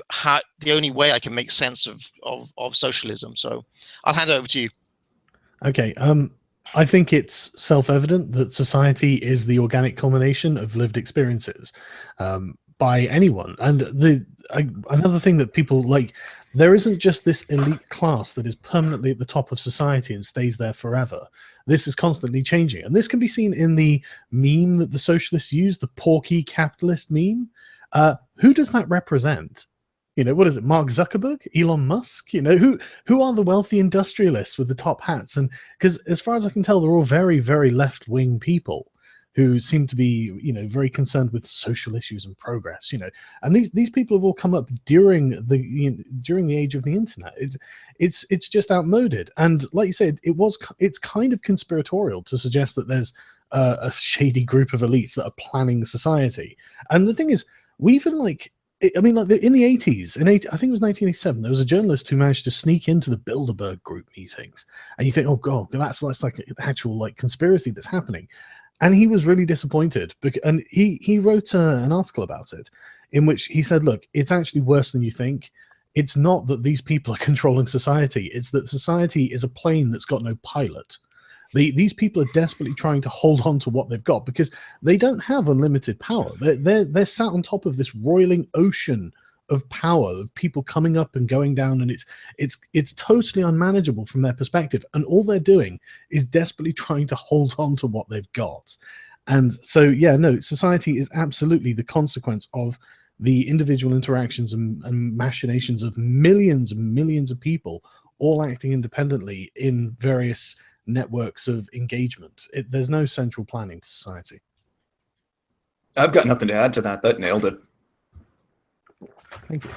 the only way I can make sense of socialism. So I'll hand it over to you. Okay. I think it's self-evident that society is the organic culmination of lived experiences by anyone. And another thing that people like, there isn't just this elite class that is permanently at the top of society and stays there forever. This is constantly changing. And this can be seen in the meme that the socialists use, the porky capitalist meme. Who does that represent? What is it? Mark Zuckerberg? Elon Musk? Who are the wealthy industrialists with the top hats? And because as far as I can tell, they're all very, very left-wing people. who seem to be, very concerned with social issues and progress, and these people have all come up during the age of the internet. It's just outmoded, and like you said, it's kind of conspiratorial to suggest that there's a shady group of elites that are planning society. And the thing is, we even in the 80s, I think it was 1987, there was a journalist who managed to sneak into the Bilderberg group meetings, and you think, oh god, that's like an actual conspiracy that's happening. And he was really disappointed, and he wrote an article about it in which he said, look, it's actually worse than you think. It's not that these people are controlling society, it's that society is a plane that's got no pilot. These people are desperately trying to hold on to what they've got because they don't have unlimited power. They're sat on top of this roiling ocean of power, of people coming up and going down, and it's totally unmanageable from their perspective. And all they're doing is desperately trying to hold on to what they've got. And so, yeah, no, society is absolutely the consequence of the individual interactions and machinations of millions and millions of people all acting independently in various networks of engagement. There's no central planning to society. I've got nothing to add to that. That nailed it. Thank you.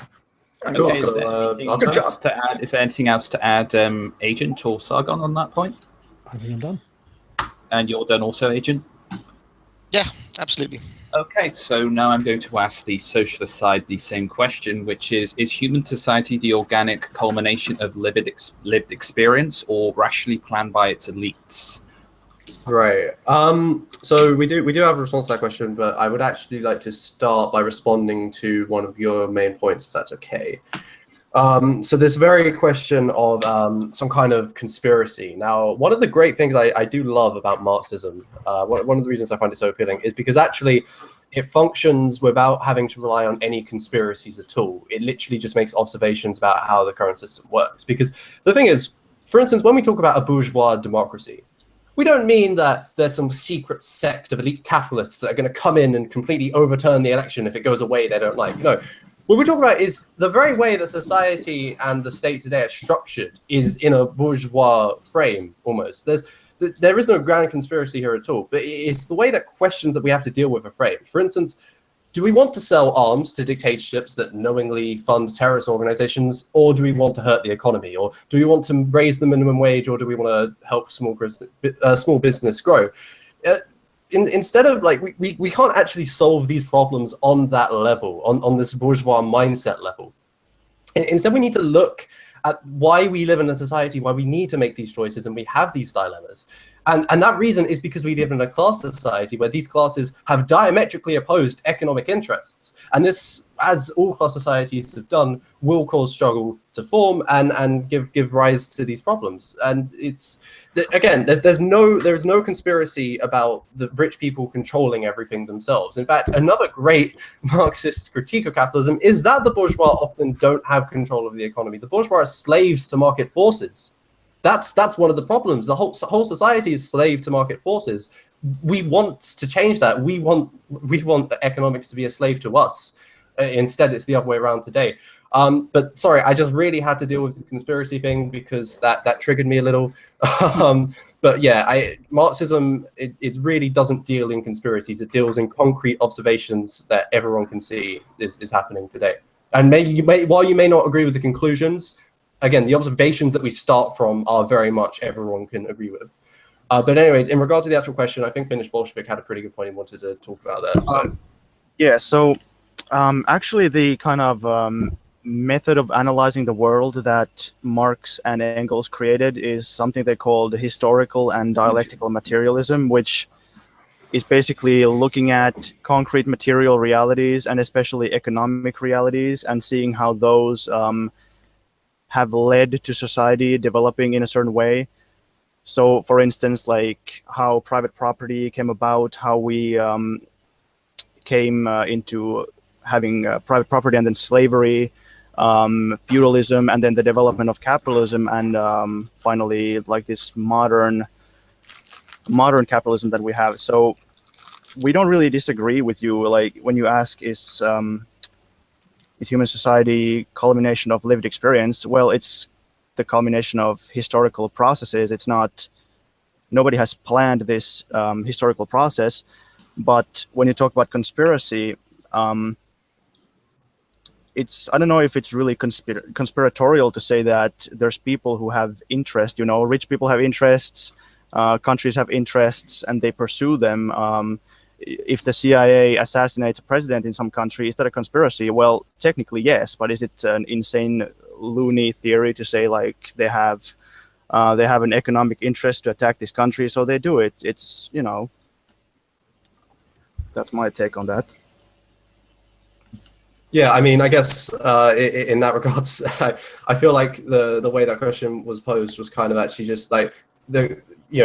Okay, Good job. Is there anything else to add, Agent or Sargon, on that point? I think I'm done. And you're done also, Agent? Yeah, absolutely. Okay, so now I'm going to ask the socialist side the same question, which is human society the organic culmination of lived experience or rationally planned by its elites? Right. So we do have a response to that question, but I would actually like to start by responding to one of your main points, if that's okay. So this very question of some kind of conspiracy. Now, one of the great things I do love about Marxism, one of the reasons I find it so appealing, is because actually it functions without having to rely on any conspiracies at all. It literally just makes observations about how the current system works. Because the thing is, for instance, when we talk about a bourgeois democracy, we don't mean that there's some secret sect of elite capitalists that are going to come in and completely overturn the election if it goes away they don't like. No. What we're talking about is the very way that society and the state today are structured is in a bourgeois frame, almost. There is no grand conspiracy here at all, but it's the way that questions that we have to deal with are framed. For instance, do we want to sell arms to dictatorships that knowingly fund terrorist organizations, or do we want to hurt the economy? Or do we want to raise the minimum wage, or do we want to help small business grow? Instead of we can't actually solve these problems on that level, on this bourgeois mindset level. Instead, we need to look at why we live in a society, why we need to make these choices, and we have these dilemmas. And that reason is because we live in a class society where these classes have diametrically opposed economic interests. And this, as all class societies have done, will cause struggle to form and give rise to these problems. And it's, again, there is no conspiracy about the rich people controlling everything themselves. In fact, another great Marxist critique of capitalism is that the bourgeois often don't have control of the economy. The bourgeois are slaves to market forces. That's one of the problems. The whole society is slave to market forces. We want to change that. We want the economics to be a slave to us. Instead, it's the other way around today. But sorry, I just really had to deal with the conspiracy thing because that triggered me a little. But yeah, Marxism, it really doesn't deal in conspiracies. It deals in concrete observations that everyone can see is happening today. And while you may not agree with the conclusions, again, the observations that we start from are very much everyone can agree with. But anyways, in regard to the actual question, I think Finnish Bolshevik had a pretty good point he wanted to talk about there. So. Yeah, so actually the kind of method of analyzing the world that Marx and Engels created is something they called historical and dialectical materialism, which is basically looking at concrete material realities and especially economic realities and seeing how those have led to society developing in a certain way. So, for instance, like how private property came about, how we came into having private property and then slavery, feudalism, and then the development of capitalism, and finally, like this modern capitalism that we have. So, we don't really disagree with you. Like when you ask, is human society culmination of lived experience? Well, it's the culmination of historical processes. It's not nobody has planned this historical process. But when you talk about conspiracy, it's, I don't know if it's really conspiratorial to say that there's people who have interest, you know, rich people have interests, countries have interests, and they pursue them. If the CIA assassinates a president in some country, is that a conspiracy? Well, technically, yes, but is it an insane, loony theory to say like they have an economic interest to attack this country, so they do it? It's, you know, that's my take on that. Yeah, I mean, I guess in that regards, I feel like the way that question was posed was kind of actually just like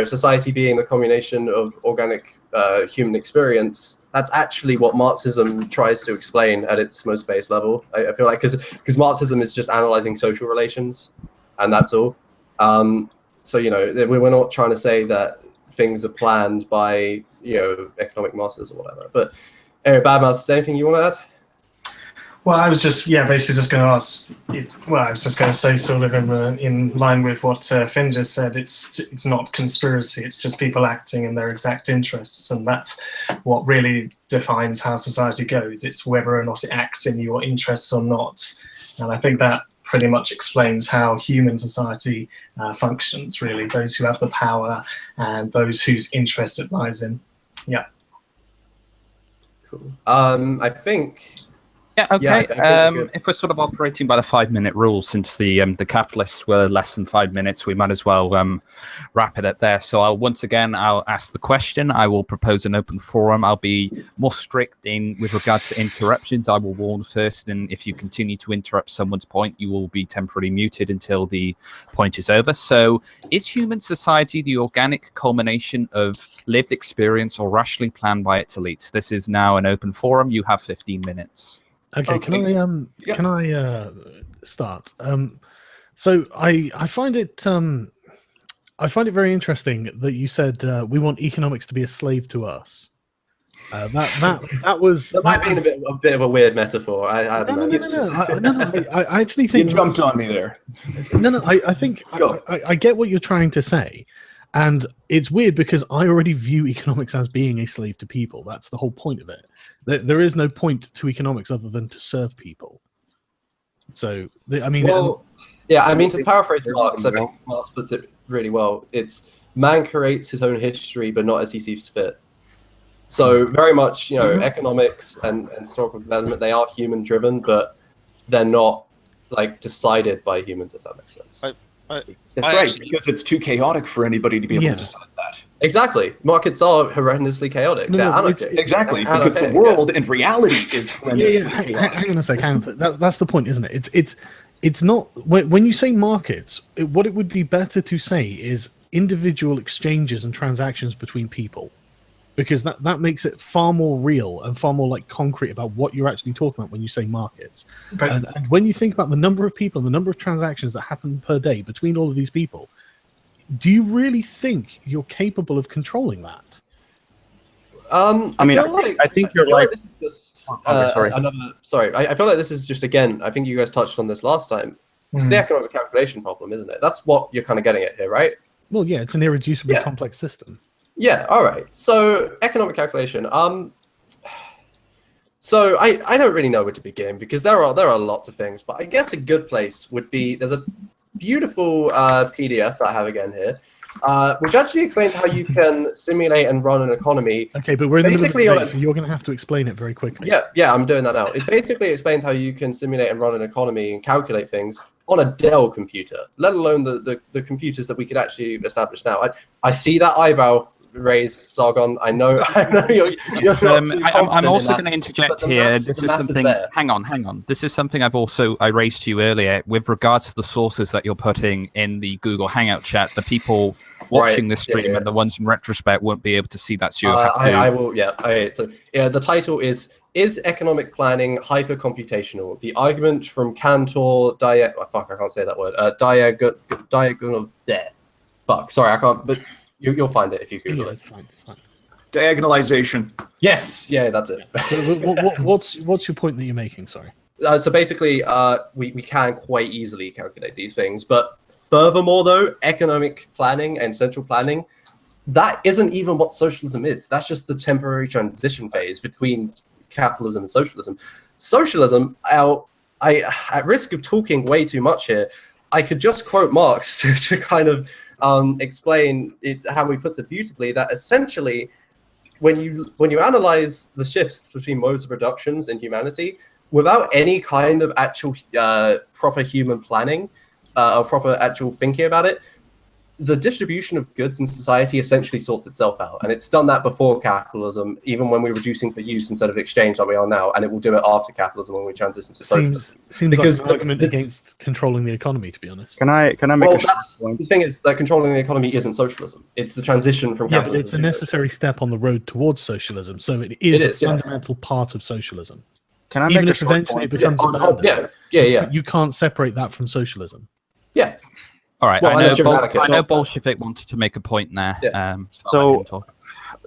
society being the combination of organic human experience. That's actually what Marxism tries to explain at its most base level. I feel like because Marxism is just analyzing social relations, and that's all. So we're not trying to say that things are planned by economic masters or whatever. But anyway, Bad Mouse, is there anything you want to add? Well, I was just, basically just going to ask, I was just going to say sort of in line with what Finn just said, it's not conspiracy, it's just people acting in their exact interests, and that's what really defines how society goes. It's whether or not it acts in your interests or not. And I think that pretty much explains how human society functions, really, those who have the power and those whose interest it lies in. Yeah. Cool. I think... Yeah, okay. If we're sort of operating by the 5-minute rule, since the capitalists were less than 5 minutes, we might as well wrap it up there. So I'll ask the question. I will propose an open forum. I'll be more strict with regards to interruptions. I will warn first, and if you continue to interrupt someone's point, you will be temporarily muted until the point is over. So, is human society the organic culmination of lived experience or rationally planned by its elites? This is now an open forum. You have 15 minutes. Okay, can I start? So I find it very interesting that you said we want economics to be a slave to us. That might be a bit of a weird metaphor. I don't know. I actually think you jumped on me there. No, I think I get what you're trying to say. And it's weird because I already view economics as being a slave to people. That's the whole point of it. There is no point to economics other than to serve people. So, to paraphrase Marx, I think Marx puts it really well. It's man creates his own history, but not as he sees fit. So very much, economics and historical development, they are human driven, but they're not like decided by humans, if that makes sense. That's right, because it's too chaotic for anybody to be able to decide that. Exactly. Markets are horrendously chaotic. Exactly, because the world and reality is horrendously chaotic. Hang on a second. That's the point, isn't it? It's not... When you say markets, what it would be better to say is individual exchanges and transactions between people. Because that makes it far more real and far more concrete about what you're actually talking about when you say markets. Right. And when you think about the number of people and the number of transactions that happen per day between all of these people, do you really think you're capable of controlling that? I think you're right. This is just, I feel like this is just, again, I think you guys touched on this last time. It's the economic calculation problem, isn't it? That's what you're kind of getting at here, right? Well, yeah, it's an irreducibly complex system. Yeah, all right. So economic calculation. So I don't really know where to begin because there are lots of things, but I guess a good place would be, there's a beautiful PDF that I have again here, which actually explains how you can simulate and run an economy. Okay, but we're in the middle of the debate, so you're going to have to explain it very quickly. Yeah, I'm doing that now. It basically explains how you can simulate and run an economy and calculate things on a Dell computer, let alone the computers that we could actually establish now. I see that eyebrow raise, Sargon. I know you're I'm also going to interject here. This is something. Hang on. This is something I raised to you earlier with regards to the sources that you're putting in the Google Hangout chat. The people watching this stream and the ones in retrospect won't be able to see that. So I will. Yeah. Okay. So the title is economic planning hypercomputational? The argument from Cantor I can't say that word. Diagonal. Fuck. Sorry, I can't. But you'll find it if you Google it. It's fine. Diagonalization. Yes, yeah, that's it. What's your point that you're making? Sorry. So basically, we can quite easily calculate these things, but furthermore, though, economic planning and central planning, that isn't even what socialism is. That's just the temporary transition phase between capitalism and socialism. Socialism, at risk of talking way too much here, I could just quote Marx to kind of explain how he puts it beautifully, that essentially when you analyze the shifts between modes of productions in humanity without any kind of actual proper human planning or proper actual thinking about it, the distribution of goods in society essentially sorts itself out. And it's done that before capitalism, even when we're reducing for use instead of exchange like we are now, and it will do it after capitalism when we transition to socialism. Seems because like an argument against controlling the economy, to be honest. Can I make a point? The thing is that controlling the economy isn't socialism. It's the transition from capitalism. Yeah, but it's a necessary step on the road towards socialism, so it is a fundamental part of socialism. Can I even make if eventually it becomes abandoned, you can't separate that from socialism. Yeah. All right, well, I know Bolshevik wanted to make a point there. Yeah. So,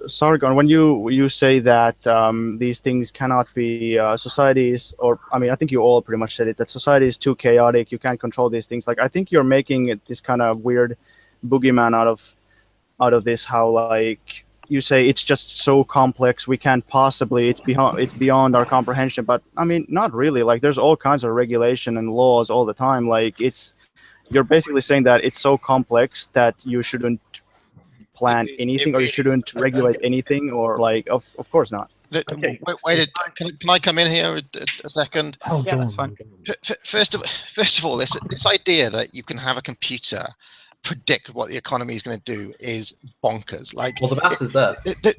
Sargon, when you say that these things cannot be societies, or I mean, I think you all pretty much said it, that society is too chaotic, you can't control these things. Like, I think you're making it this kind of weird boogeyman out of this. How, like, you say it's just so complex, we can't possibly, it's beyond our comprehension. But I mean, not really. Like, there's all kinds of regulation and laws all the time. Like, you're basically saying that it's so complex that you shouldn't plan anything, or you shouldn't regulate anything, or like, of course not. Okay. Wait, can I come in here a second? Oh, yeah, that's fine. First of all, this idea that you can have a computer predict what the economy is going to do is bonkers. Like, well, the maths is there. The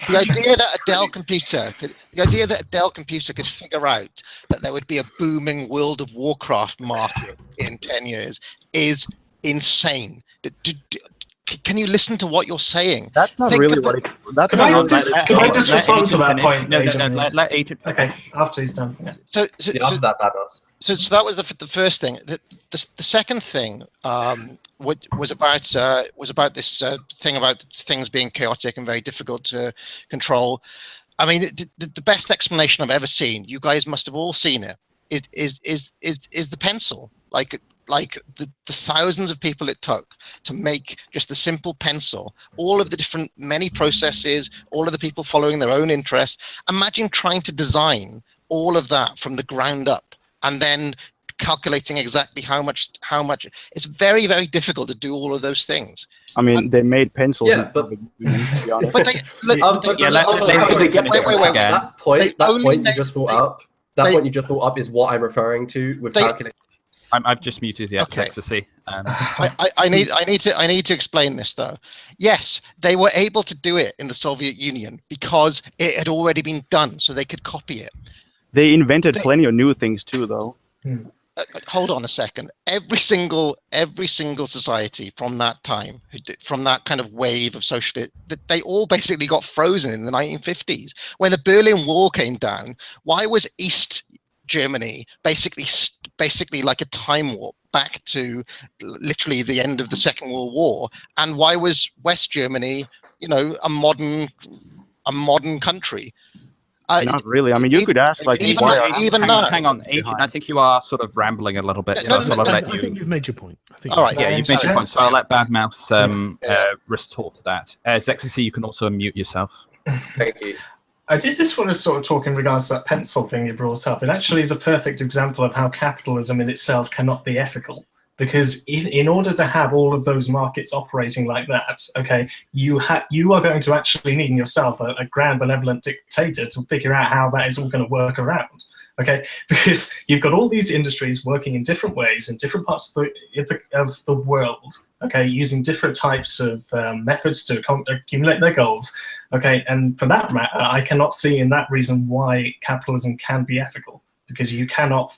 idea that a Dell computer could figure out that there would be a booming World of Warcraft market in 10 years is insane. Can you listen to what you're saying? That's not really what it. That's Can not. I just respond to that point? No, let Agent finish. Okay, after he's done. Yeah. So after that, Badmouse. So that was the first thing. The second thing was about this thing about things being chaotic and very difficult to control. I mean, the best explanation I've ever seen, you guys must have all seen it, is the pencil. Like the thousands of people it took to make just the simple pencil, all of the many processes, all of the people following their own interests. Imagine trying to design all of that from the ground up and then calculating exactly how much. It's very, very difficult to do all of those things. I mean, they made pencils. Yeah, but, to be honest. But that point you just brought up is what I'm referring to with calculating. I've just muted the ecstasy. I need to explain this though. Yes, they were able to do it in the Soviet Union because it had already been done, so they could copy it. They invented plenty of new things too, though. Hold on a second. Every single society from that time, from that kind of wave of socialism, they all basically got frozen in the 1950s. When the Berlin Wall came down, why was East Germany basically like a time warp back to literally the end of the Second World War? And why was West Germany, a modern country? Not really. I mean, you could ask, like, even now. Hang on, Agent. I think you are sort of rambling a little bit. I think you've made your point. All right. Yeah, you've made your point. So I'll let Badmouse retort to that. Zexacy, you can also unmute yourself. Thank you. I did just want to sort of talk in regards to that pencil thing you brought up. It actually is a perfect example of how capitalism in itself cannot be ethical. Because in order to have all of those markets operating like that, okay, you are going to actually need in yourself a grand benevolent dictator to figure out how that is all going to work around. Okay, because you've got all these industries working in different ways in different parts of the world, okay, using different types of methods to accumulate their goals, okay, and for that matter, I cannot see in that reason why capitalism can be ethical, because you cannot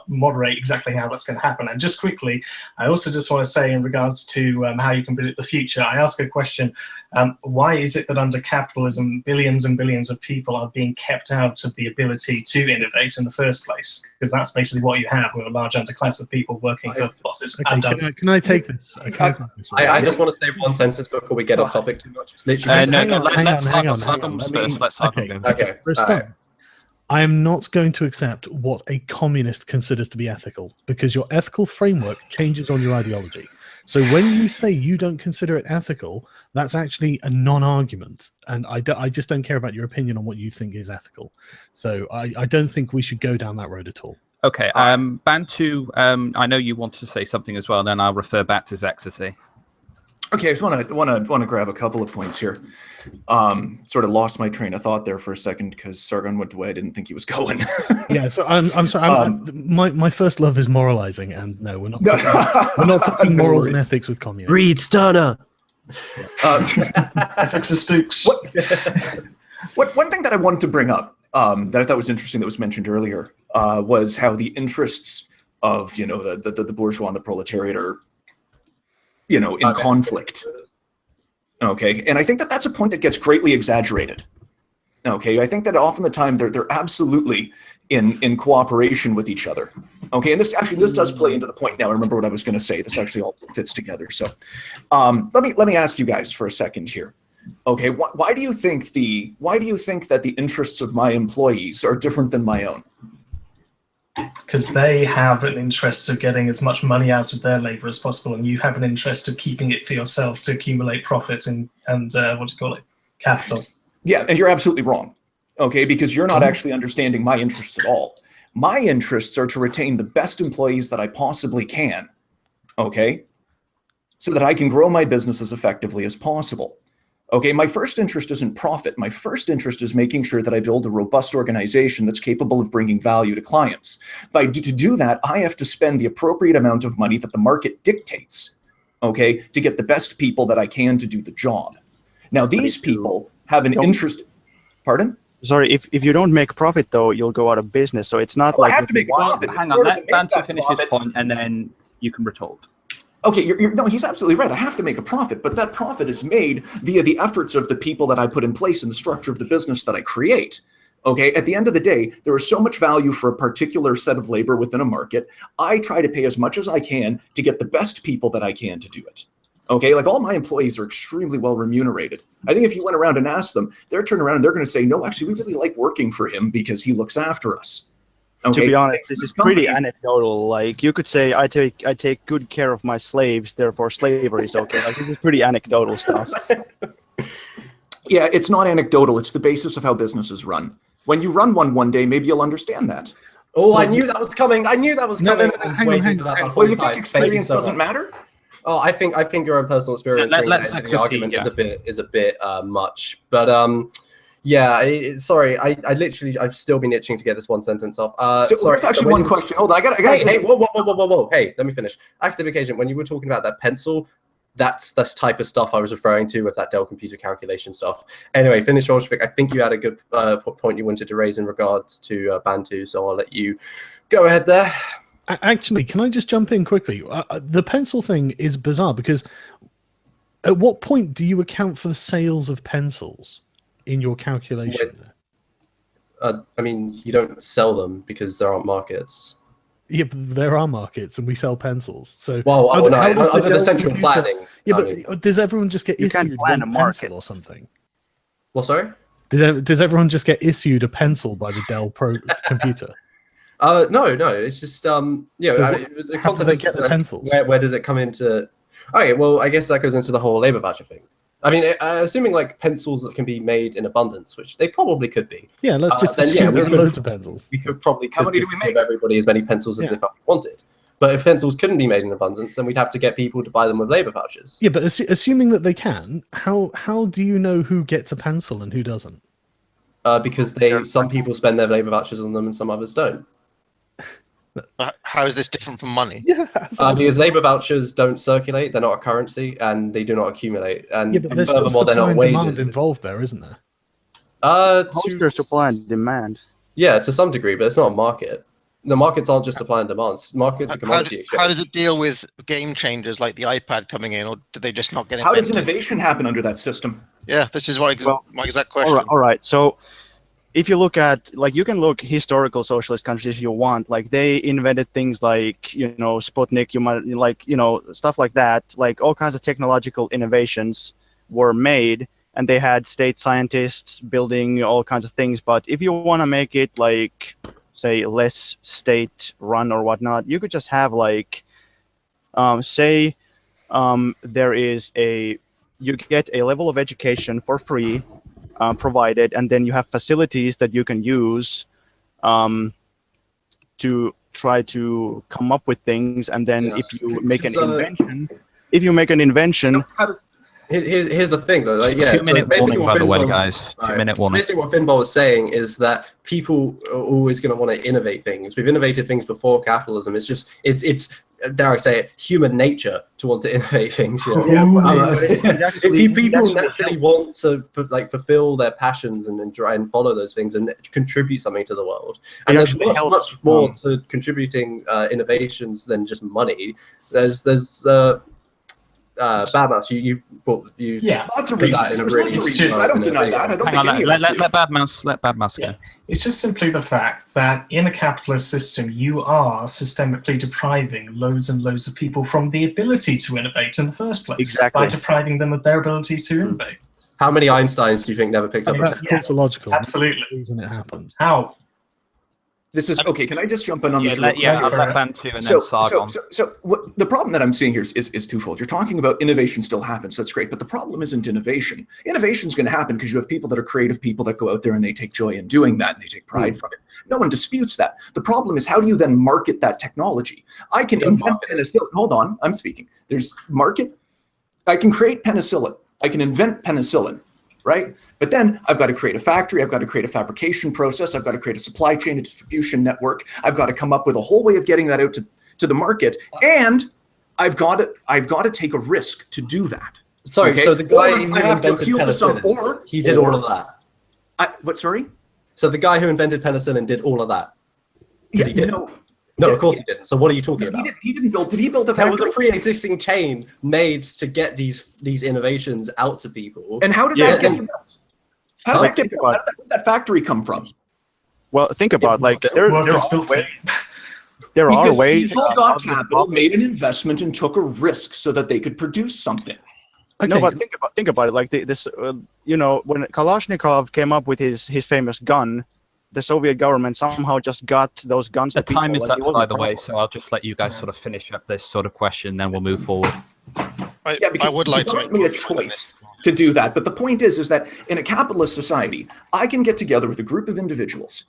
moderate exactly how that's going to happen. And just quickly, I also just want to say in regards to how you can predict the future, I ask a question, why is it that under capitalism, billions and billions of people are being kept out of the ability to innovate in the first place? Because that's basically what you have with a large underclass of people working for bosses. Okay, can I take this? I just want to say one sentence before we get off topic too much. It's literally let's Sargon first. Let's Sargon go. Okay. I am not going to accept what a communist considers to be ethical, because your ethical framework changes on your ideology. So when you say you don't consider it ethical, that's actually a non-argument, and I just don't care about your opinion on what you think is ethical. So I don't think we should go down that road at all. Okay, Bantu, I know you want to say something as well, and then I'll refer back to Zexacy. Okay, I just want to grab a couple of points here. Sort of lost my train of thought there for a second because Sargon went away. I didn't think he was going. Yeah, so I'm sorry. My first love is moralizing, and no, we're not. We're not talking No morals and worries. ethics with communists. Breed Sturner. Ethics of spooks. One thing that I wanted to bring up that I thought was interesting that was mentioned earlier was how the interests of the bourgeois and the proletariat are in conflict. Okay, and I think that that's a point that gets greatly exaggerated. Okay, I think that often the time they're absolutely in cooperation with each other. Okay, and this does play into the point now. I remember what I was going to say. This actually all fits together. So, let me ask you guys for a second here. Okay, why do you think that the interests of my employees are different than my own? Because they have an interest of getting as much money out of their labor as possible, and you have an interest of keeping it for yourself to accumulate profit and capital. Yeah, and you're absolutely wrong. Okay, because you're not actually understanding my interests at all. My interests are to retain the best employees that I possibly can. Okay, so that I can grow my business as effectively as possible. Okay, my first interest isn't profit. My first interest is making sure that I build a robust organization that's capable of bringing value to clients. To do that, I have to spend the appropriate amount of money that the market dictates, okay, to get the best people that I can to do the job. Now, these people have an interest. Pardon? Sorry, if you don't make profit, though, you'll go out of business. So it's not like... I have to make a profit. Hang on, let Bantu finish his point, and then you can retort. Okay, no, he's absolutely right. I have to make a profit, but that profit is made via the efforts of the people that I put in place in the structure of the business that I create. Okay, at the end of the day, there is so much value for a particular set of labor within a market. I try to pay as much as I can to get the best people that I can to do it. Okay, like all my employees are extremely well remunerated. I think if you went around and asked them, they're turning around and they're going to say, no, actually, we really like working for him because he looks after us. Okay. To be honest, this is pretty anecdotal. Like you could say, I take good care of my slaves, therefore slavery is okay. Like this is pretty anecdotal stuff. Yeah, it's not anecdotal. It's the basis of how businesses run. When you run one day, maybe you'll understand that. Oh, I knew that was coming. I knew that was coming. I was waiting for that the whole you time. think experience doesn't matter? Oh, I think your own personal experience the argument is a bit much. But yeah, sorry, I've still been itching to get this one sentence off. Sorry, there's actually one question. Hold on, I got. Hey, whoa! Hey, let me finish. Active occasion. When you were talking about that pencil, that's the type of stuff I was referring to with that Dell computer calculation stuff. Anyway, finish, Olshvik. I think you had a good point you wanted to raise in regards to Bantu, so I'll let you go ahead there. Actually, can I just jump in quickly? The pencil thing is bizarre because at what point do you account for the sales of pencils in your calculation? I mean, you don't sell them because there aren't markets. Yeah, but there are markets, and we sell pencils. So, under the central planning. Yeah, but does everyone just get issued a pencil or something? Well, sorry. Does everyone just get issued a pencil by the Dell Pro computer? No. It's just yeah. So the how do they get the pencils? Where does it come into? Okay, well, I guess that goes into the whole labor voucher thing. I mean, assuming like pencils that can be made in abundance, which they probably could be. Yeah, let's just assume there are loads of pencils. We could give everybody as many pencils as they wanted. But if pencils couldn't be made in abundance, then we'd have to get people to buy them with labor vouchers. Yeah, but assuming that they can, how do you know who gets a pencil and who doesn't? Because some people spend their labor vouchers on them and some others don't. How is this different from money? Yeah, because labor vouchers don't circulate; they're not a currency, and they do not accumulate. And but furthermore, they're not wages. Demand involved there, isn't there? How's there supply and demand? Yeah, to some degree, but it's not a market. The markets aren't just supply and demand. Markets are commodity exchange. How does it deal with game changers like the iPad coming in, or do they just not get invented? How does innovation happen under that system? Yeah, this is my exact question. All right. So if you look at, like, you can look historical socialist countries if you want. Like, they invented things like, Sputnik, stuff like that. Like, all kinds of technological innovations were made, and they had state scientists building all kinds of things. But if you want to make it, like, say, less state-run or whatnot, you could just have, like, say, there is you get a level of education for free provided, and then you have facilities that you can use to try to come up with things, and then if you make an invention, Here's the thing, though. Like, yeah, 2 minute warning, by the way, Finball's- guys. 2 minute so warning. basically, what Finball was saying is that people are always going to want to innovate things. We've innovated things before capitalism. It's just it's dare I say it, human nature to want to innovate things. You know? If people naturally want to fulfill their passions and try and follow those things and contribute something to the world, and there's much more to contributing innovations than just money. There's Bad Mouse, you lots of reasons. I don't deny that. I don't think any of us do. Let Bad Mouse go. It's just simply the fact that in a capitalist system, you are systemically depriving loads and loads of people from the ability to innovate in the first place. By depriving them of their ability to innovate. How many Einsteins do you think never picked up? That's tautological. Absolutely. The reason it happened. How? This is okay. Can I just jump in on this? I'll let Ban too, and then Sargon. So the problem that I'm seeing here is twofold. You're talking about innovation still happens. That's great, but the problem isn't innovation. Innovation is going to happen because you have people that are creative people that go out there and they take joy in doing that and they take pride from it. No one disputes that. The problem is, how do you then market that technology? I can invent penicillin. Hold on, I'm speaking. There's market. I can create penicillin. I can invent penicillin, right? But then I've got to create a factory. I've got to create a fabrication process. I've got to create a supply chain, a distribution network. I've got to come up with a whole way of getting that out to the market. And I've got to take a risk to do that. Sorry, okay? So the guy who invented penicillin, he did all of that. What? Sorry? So the guy who invented penicillin did all of that. Yeah, he did. No, of course he didn't. So what are you talking about? He didn't build. Did he build a factory? There was a pre-existing chain made to get these innovations out to people. And how did that get built? How did that get built? Where did that factory come from? Well, think about there are ways. People got capital, made an investment, and took a risk so that they could produce something. Okay. No, but think about it. Like this, when Kalashnikov came up with his famous gun, the Soviet government somehow just got those guns. The time is up, by the way, so I'll just let you guys sort of finish up this sort of question, then we'll move forward. I would like to make a choice to do that. But the point is that in a capitalist society, I can get together with a group of individuals,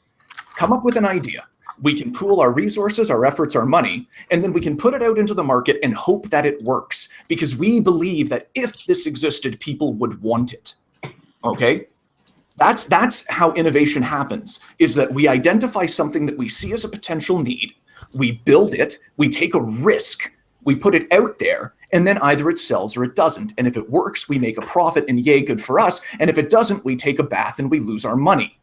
come up with an idea. We can pool our resources, our efforts, our money, and then we can put it out into the market and hope that it works, because we believe that if this existed, people would want it. Okay? That's how innovation happens, is that we identify something that we see as a potential need, we build it, we take a risk, we put it out there, and then either it sells or it doesn't. And if it works, we make a profit, and yay, good for us. And if it doesn't, we take a bath and we lose our money.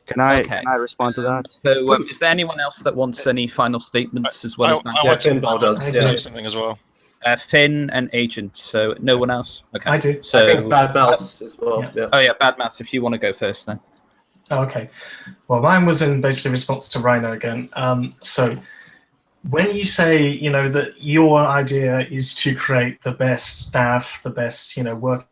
Can I respond to that? So is there anyone else that wants any final statements as well as that? Yeah, Finball does. I do something as well. Finn and Agent, so no one else? Okay. I do. So, I think Bad Mouse as well. Yeah. Oh yeah, Bad Mouse, if you want to go first then. Okay. Well, mine was in basically response to Rhino again. So when you say, that your idea is to create the best staff, the best, working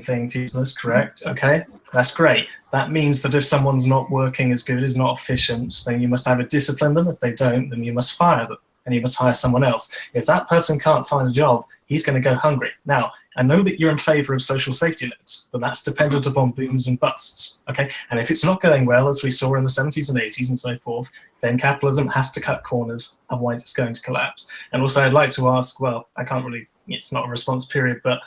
thing for business, correct? Okay, that's great. That means that if someone's not working as good, is not efficient, then you must either discipline them. If they don't, then you must fire them, and you must hire someone else. If that person can't find a job, he's going to go hungry. Now, I know that you're in favor of social safety nets, but that's dependent upon booms and busts, okay? And if it's not going well, as we saw in the 70s and 80s and so forth, then capitalism has to cut corners, otherwise it's going to collapse. And also I'd like to ask, well, I can't really, it's not a response period, but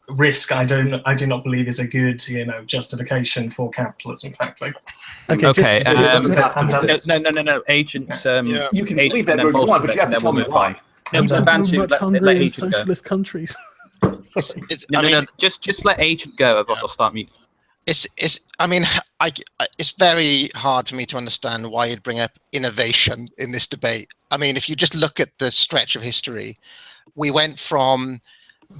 risk, I do not believe is a good, justification for capitalism, frankly. Okay. No. Agent. You can believe that where you want, but you have to tell me why. No, Bantu, let Agent go. Socialist countries. No. Just let Agent go. I'll start muting. It's very hard for me to understand why you'd bring up innovation in this debate. I mean, if you just look at the stretch of history, we went from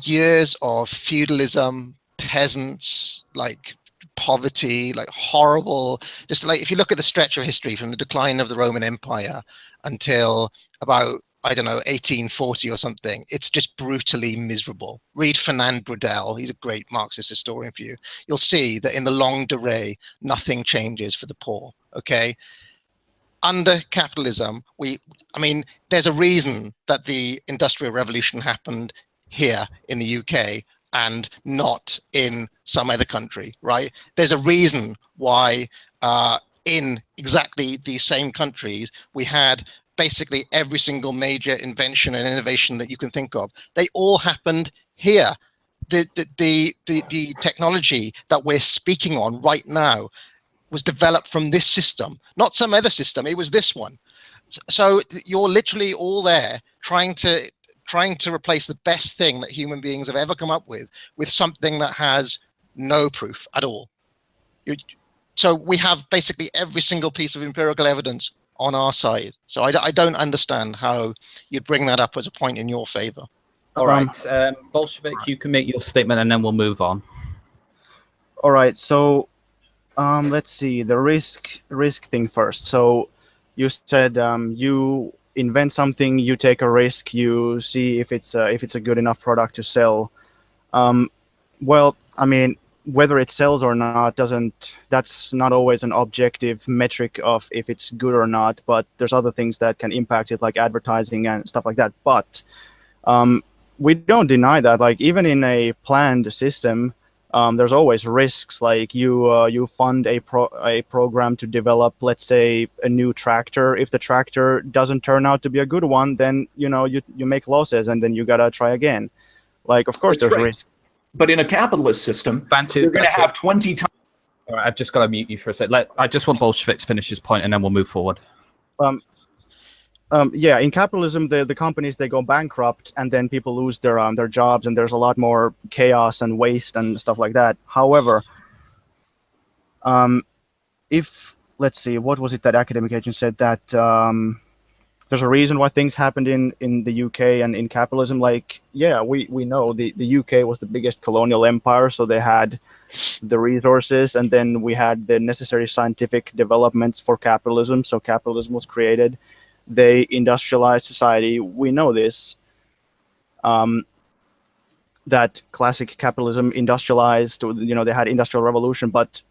years of feudalism, peasants, like poverty, like horrible, just like if you look at the stretch of history from the decline of the Roman Empire until about, 1840 or something, it's just brutally miserable. Read Fernand Braudel, he's a great Marxist historian for you. You'll see that in the longue durée, nothing changes for the poor, okay? Under capitalism, there's a reason that the Industrial Revolution happened here in the UK and not in some other country, right? There's a reason why in exactly these same countries we had basically every single major invention and innovation that you can think of. They all happened here. The technology that we're speaking on right now was developed from this system, not some other system. It was this one. So you're literally all there trying to replace the best thing that human beings have ever come up with something that has no proof at all. So we have basically every single piece of empirical evidence on our side. So I don't understand how you'd bring that up as a point in your favor. All right, Bolshevik, you can make your statement and then we'll move on. All right, so let's see, the risk thing first. So you said you invent something, you take a risk, you see if it's a good enough product to sell. Well, I mean, whether it sells or not that's not always an objective metric of if it's good or not, but there's other things that can impact it, like advertising and stuff like that. But we don't deny that, like, even in a planned system, there's always risks. Like you fund a program to develop, let's say, a new tractor. If the tractor doesn't turn out to be a good one, then you make losses and then you gotta try again. Like, of course, there's risk. But in a capitalist system, you're going to have 20 times. All right, I've just got to mute you for a sec. I just want Bolshevik to finish his point, and then we'll move forward. Yeah, in capitalism, the companies, they go bankrupt, and then people lose their jobs, and there's a lot more chaos and waste and stuff like that. However, if, let's see, what was it that academic agent said, that there's a reason why things happened in the UK and in capitalism. Like, yeah, we know the UK was the biggest colonial empire, so they had the resources, and then we had the necessary scientific developments for capitalism, so capitalism was created. They industrialized society. We know this, that classic capitalism industrialized, they had industrial revolution, but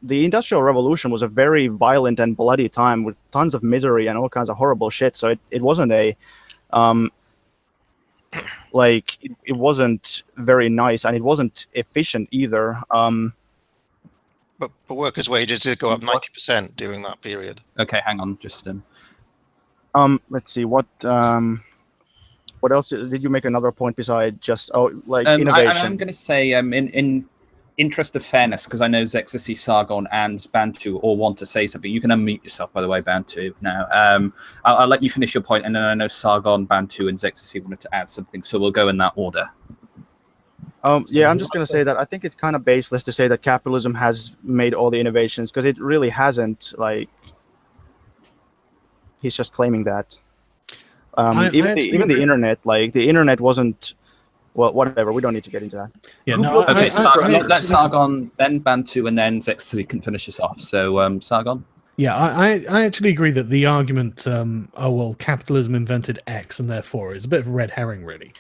the Industrial Revolution was a very violent and bloody time with tons of misery and all kinds of horrible shit. So it wasn't a, it wasn't very nice, and it wasn't efficient either. But workers' wages did go up 90% during that period. Okay, hang on, Justin. Let's see, what else did you make another point beside just innovation? I'm going to say in interest of fairness, because I know Zexacy, Sargon, and Bantu all want to say something. You can unmute yourself, by the way, Bantu. Now, I'll let you finish your point, and then I know Sargon, Bantu, and Zexacy wanted to add something, so we'll go in that order. Yeah, I'm just going to say that I think it's kind of baseless to say that capitalism has made all the innovations, because it really hasn't. Like, he's just claiming that. Even the internet, like, the internet wasn't. Well, whatever. We don't need to get into that. Yeah. Okay, let's Sargon, then Bantu, and then Zexacy can finish us off. So, Sargon. Yeah, I actually agree that the argument, oh well, capitalism invented X and therefore is a bit of a red herring, really.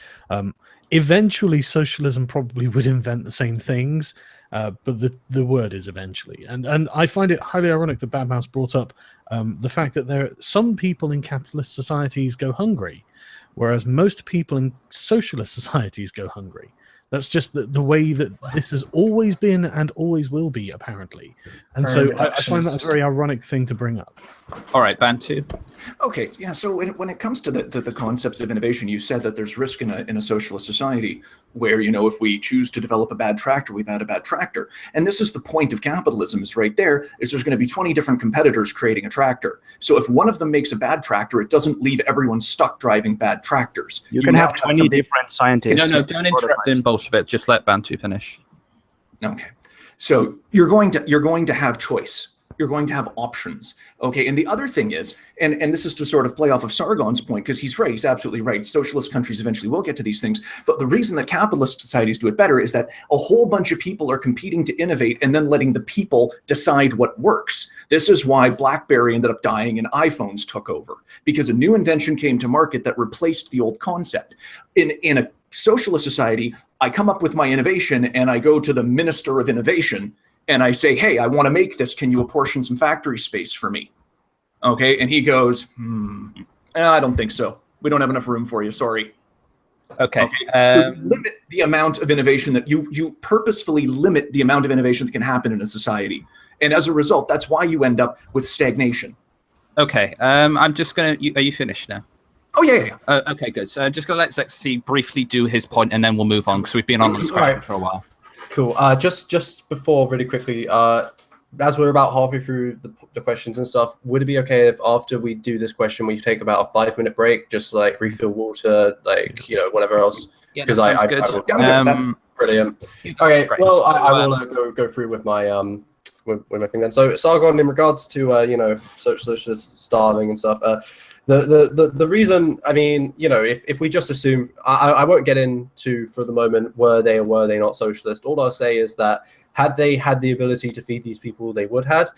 Eventually, socialism probably would invent the same things, but the word is eventually. And I find it highly ironic that Bad Mouse brought up the fact that some people in capitalist societies go hungry, whereas most people in socialist societies go hungry. That's just the way that this has always been and always will be, apparently. And so I find that a very ironic thing to bring up. All right, Bantu. Okay, yeah, so when it comes to the concepts of innovation, you said that there's risk in a socialist society where, if we choose to develop a bad tractor, we've had a bad tractor. And this is the point of capitalism, is right there, is there's going to be 20 different competitors creating a tractor. So if one of them makes a bad tractor, it doesn't leave everyone stuck driving bad tractors. You can have 20 different scientists. No, don't interrupt in Bolshevik. Just let Bantu finish. Okay. So you're going to have choice. You're going to have options. Okay. And the other thing is, and this is to sort of play off of Sargon's point, because he's right. He's absolutely right. Socialist countries eventually will get to these things. But the reason that capitalist societies do it better is that a whole bunch of people are competing to innovate and then letting the people decide what works. This is why BlackBerry ended up dying and iPhones took over, because a new invention came to market that replaced the old concept. In a socialist society, I come up with my innovation and I go to the Minister of Innovation and I say, hey, I want to make this. Can you apportion some factory space for me? Okay. And he goes, I don't think so. We don't have enough room for you. Sorry. Okay. So you limit the amount of innovation that you purposefully limit the amount of innovation that can happen in a society. And as a result, that's why you end up with stagnation. Okay. I'm just going to... Are you finished now? Oh, yeah. Okay, good. So I'm just going to let Zexy briefly do his point, and then we'll move on, because we've been on this question for a while. Cool. Just before, really quickly, as we're about halfway through the questions and stuff, would it be okay if after we do this question, we take about a 5-minute break, just like refill water, like, you know, whatever else? Yeah, Because that sounds good. Brilliant. Yeah, Okay, great. well, So, I will go through with my with my thing then. So Sargon, in regards to you know, socialists starving and stuff, the reason, I mean, you know, if we just assume, I won't get into for the moment were they or were they not socialist. All I'll say is that had they had the ability to feed these people, they would have.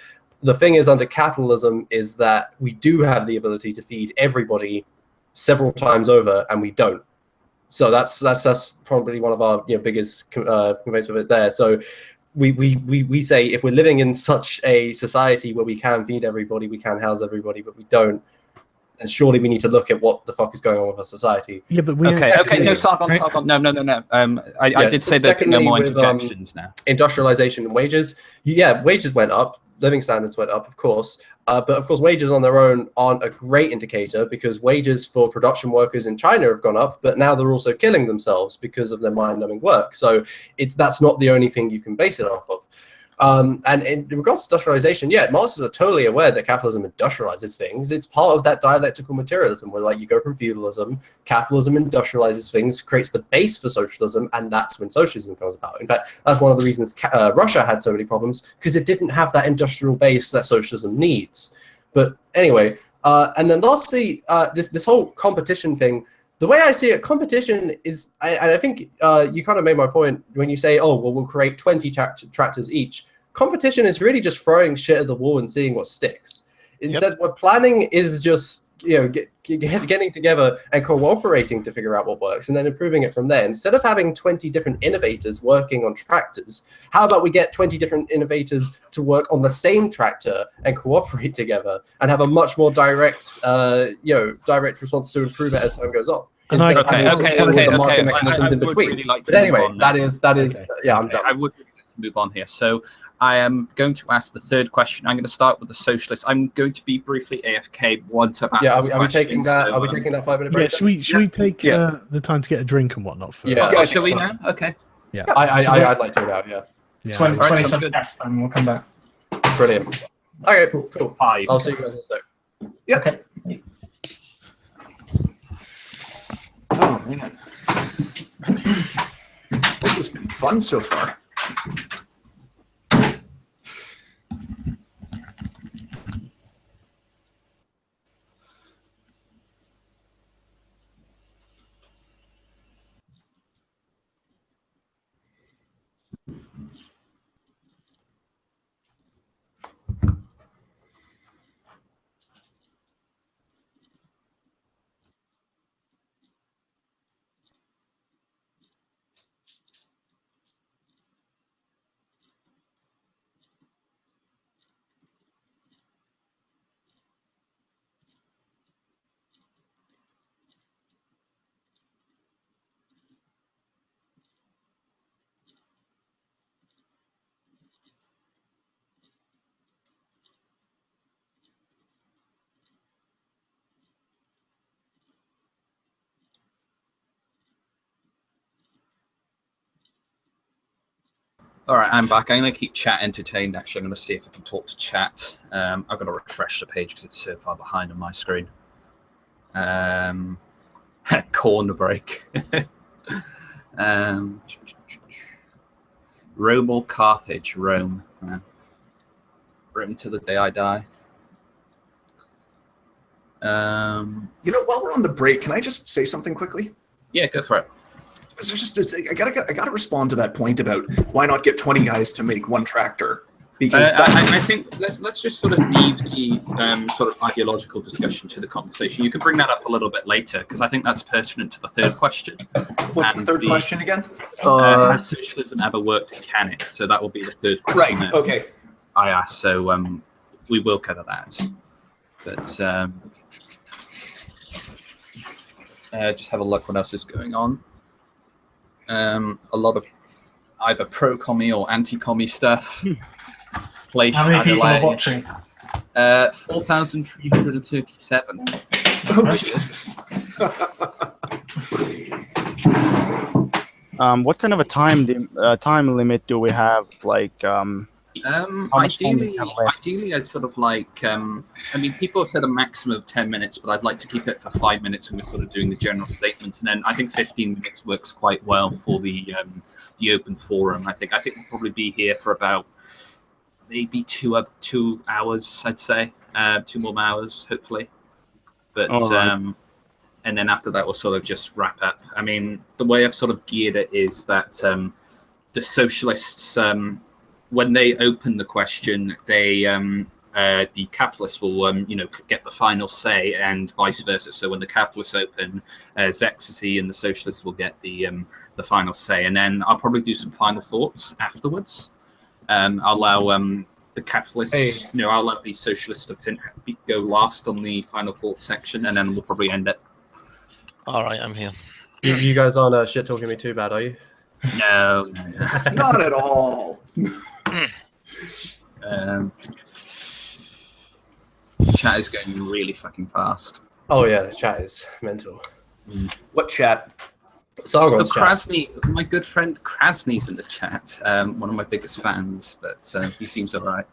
The thing is, under capitalism, is that we do have the ability to feed everybody several times over, and we don't. So that's probably one of our, you know, biggest complaints with it there. So we say, if we're living in such a society where we can feed everybody, we can house everybody, but we don't, and surely we need to look at what the fuck is going on with our society. Yeah, but we okay, no, Sargon. No. I did say that no more interjections now. Industrialization and wages. Yeah, wages went up. Living standards went up, of course. But of course, wages on their own aren't a great indicator, because wages for production workers in China have gone up, but now they're also killing themselves because of their mind-numbing work. So that's not the only thing you can base it off of. And in regards to industrialization, yeah, Marxists are totally aware that capitalism industrializes things. It's part of that dialectical materialism where, like, you go from feudalism, capitalism industrializes things, creates the base for socialism, and that's when socialism comes about. In fact, that's one of the reasons Russia had so many problems, because it didn't have that industrial base that socialism needs. But anyway, and then lastly, this whole competition thing. The way I see it, competition is, and I think you kind of made my point when you say, oh, well, we'll create 20 tractors each. Competition is really just throwing shit at the wall and seeing what sticks. Instead, what planning is just, you know, getting together and cooperating to figure out what works and then improving it from there. Instead of having 20 different innovators working on tractors, how about we get 20 different innovators to work on the same tractor and cooperate together and have a much more direct, direct response to improve it as time goes on. Okay. Mechanisms in between. Really like to but anyway, on that is yeah, I'm done. I would like to move on here. So I am going to ask the third question. I'm going to start with the socialists. I'm going to be briefly AFK once I've asked this question. Are we taking that? Are we taking that 5-minute break? Yeah, should we take the time to get a drink and whatnot first? Yeah, shall we now? Okay. Yeah, I'd like to go out. Yeah. 27 yes, then we'll come back. Brilliant. Okay, cool. 5. I'll see you guys in a sec. Yeah. Okay. Oh, man. This has been fun so far. All right, I'm back. I'm going to keep chat entertained. Actually, I'm going to see if I can talk to chat. I've got to refresh the page because it's so far behind on my screen. Corner break. Rome or Carthage? Rome. Rome till the day I die. You know, while we're on the break, can I just say something quickly? Yeah, go for it. I gotta respond to that point about why not get 20 guys to make one tractor. Because I think let's just sort of leave the sort of ideological discussion to the conversation. You can bring that up a little bit later because I think that's pertinent to the third question. What's the third question again? Has socialism ever worked and can it? So that will be the third question. Right. Okay. I asked. So we will cover that. But Just have a look what else is going on. A lot of either pro-commie or anti-commie stuff. Play How many people are watching? 4,337. Oh, Jesus. What kind of a time limit do we have? Like, much time do we have left? Ideally, I'd sort of like. I mean, people have said a maximum of 10 minutes, but I'd like to keep it for 5 minutes when we're sort of doing the general statement, and then I think 15 minutes works quite well for the open forum. I think we'll probably be here for about maybe 2 hours. I'd say 2 more hours, hopefully. But and then after that, we'll sort of just wrap up. I mean, the way I've sort of geared it is that the socialists, when they open the question, they the capitalists will get the final say, and vice versa. So when the capitalists open, Zexy and the socialists will get the final say, and then I'll probably do some final thoughts afterwards. I'll allow the capitalists, I'll allow the socialists to go last on the final thought section, and then we'll probably end it. All right, I'm here. You guys aren't shit talking me too bad, are you? No. Not at all. Chat is going really fucking fast. Oh yeah, the chat is mental. What chat? Sargon's chat. Krasny, my good friend Krasny's in the chat. One of my biggest fans, but he seems alright.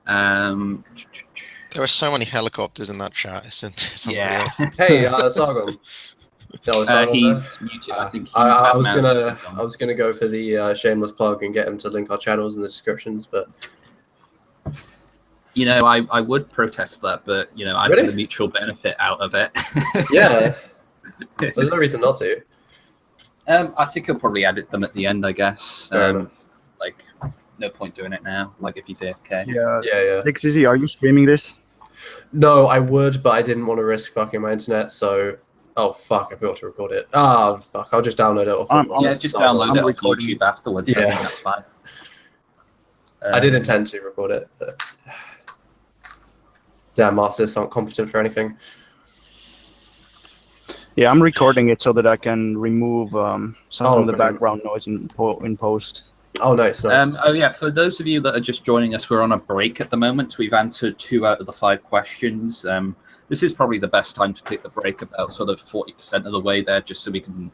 There are so many helicopters in that chat. It's Yeah. Hey, Sargon. No, Sargon he's muted. I think I was gonna go for the shameless plug and get him to link our channels in the descriptions, but I would protest that, but I get the mutual benefit out of it. Yeah, there's no reason not to. I think he'll probably edit them at the end, I guess. Fair enough. Like, no point doing it now. Like if he's AFK. Yeah. Dixie, are you streaming this? No, I would, but I didn't want to risk fucking my internet, so. Oh fuck! I forgot to record it. Oh fuck! I'll just download it off. Just download it off YouTube afterwards. Yeah, I think that's fine. I did intend to record it, but damn, masters aren't competent for anything. Yeah, I'm recording it so that I can remove some of the brilliant. background noise in post. Oh, nice. For those of you that are just joining us, we're on a break at the moment. We've answered 2 out of the 5 questions. This is probably the best time to take the break, about sort of 40% of the way there, just so we can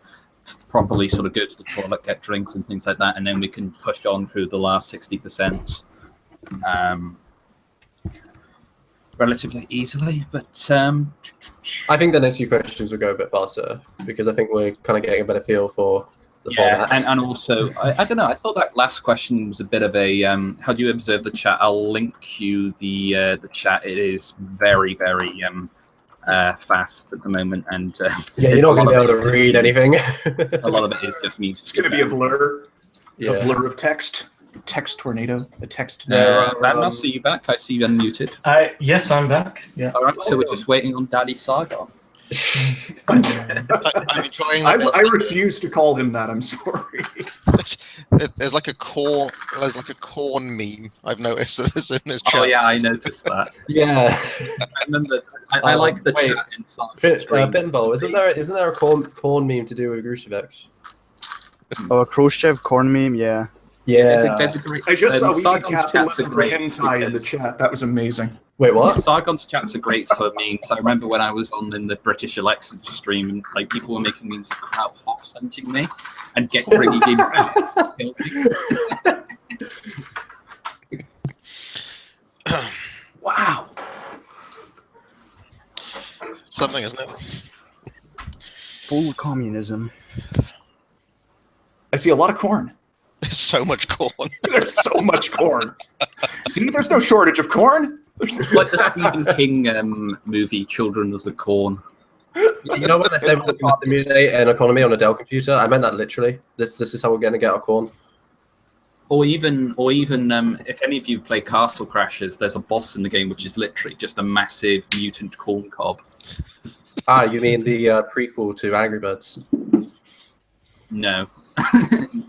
properly sort of go to the toilet, get drinks and things like that, and then we can push on through the last 60% relatively easily. But I think the next few questions will go a bit faster, because I think we're kind of getting a better feel for the format. And also, I don't know, I thought that last question was a bit of a, how do you observe the chat? I'll link you the chat. It is very, very fast at the moment. And you're not going to be able to read anything. A lot of it is just me. It's going to be a blur. Yeah. A blur of text. Text tornado. A text. Radmouse, are you back? I see you unmuted. Yes, I'm back. Yeah. All right, so we're just waiting on Daddy Sargon. I'm enjoying. I refuse to call him that. I'm sorry. There's like a corn meme. I've noticed in this chat. Oh yeah, I noticed that. Yeah. I remember. I like the chat inside. Binbo, isn't there a corn meme to do with Grushevich? Oh, a Khrushchev corn meme, yeah. Yeah. I just saw we Sargon's had chats are Capitalism for great hentai in the chat. That was amazing. Wait, what? Sargon's chats are great for memes. I remember when I was in the British election stream, and like people were making memes of crowd fox hunting me and bringing in Wow. Something, isn't it? Full communism. I see a lot of corn. There's so much corn. There's so much corn. See, there's no shortage of corn. It's like the Stephen King movie, Children of the Corn. You know when they say we can stimulate an economy on a Dell computer? I meant that literally. This is how we're going to get our corn. Or even if any of you play Castle Crashers, there's a boss in the game which is literally just a massive mutant corn cob. Ah, you mean the prequel to Angry Birds? No.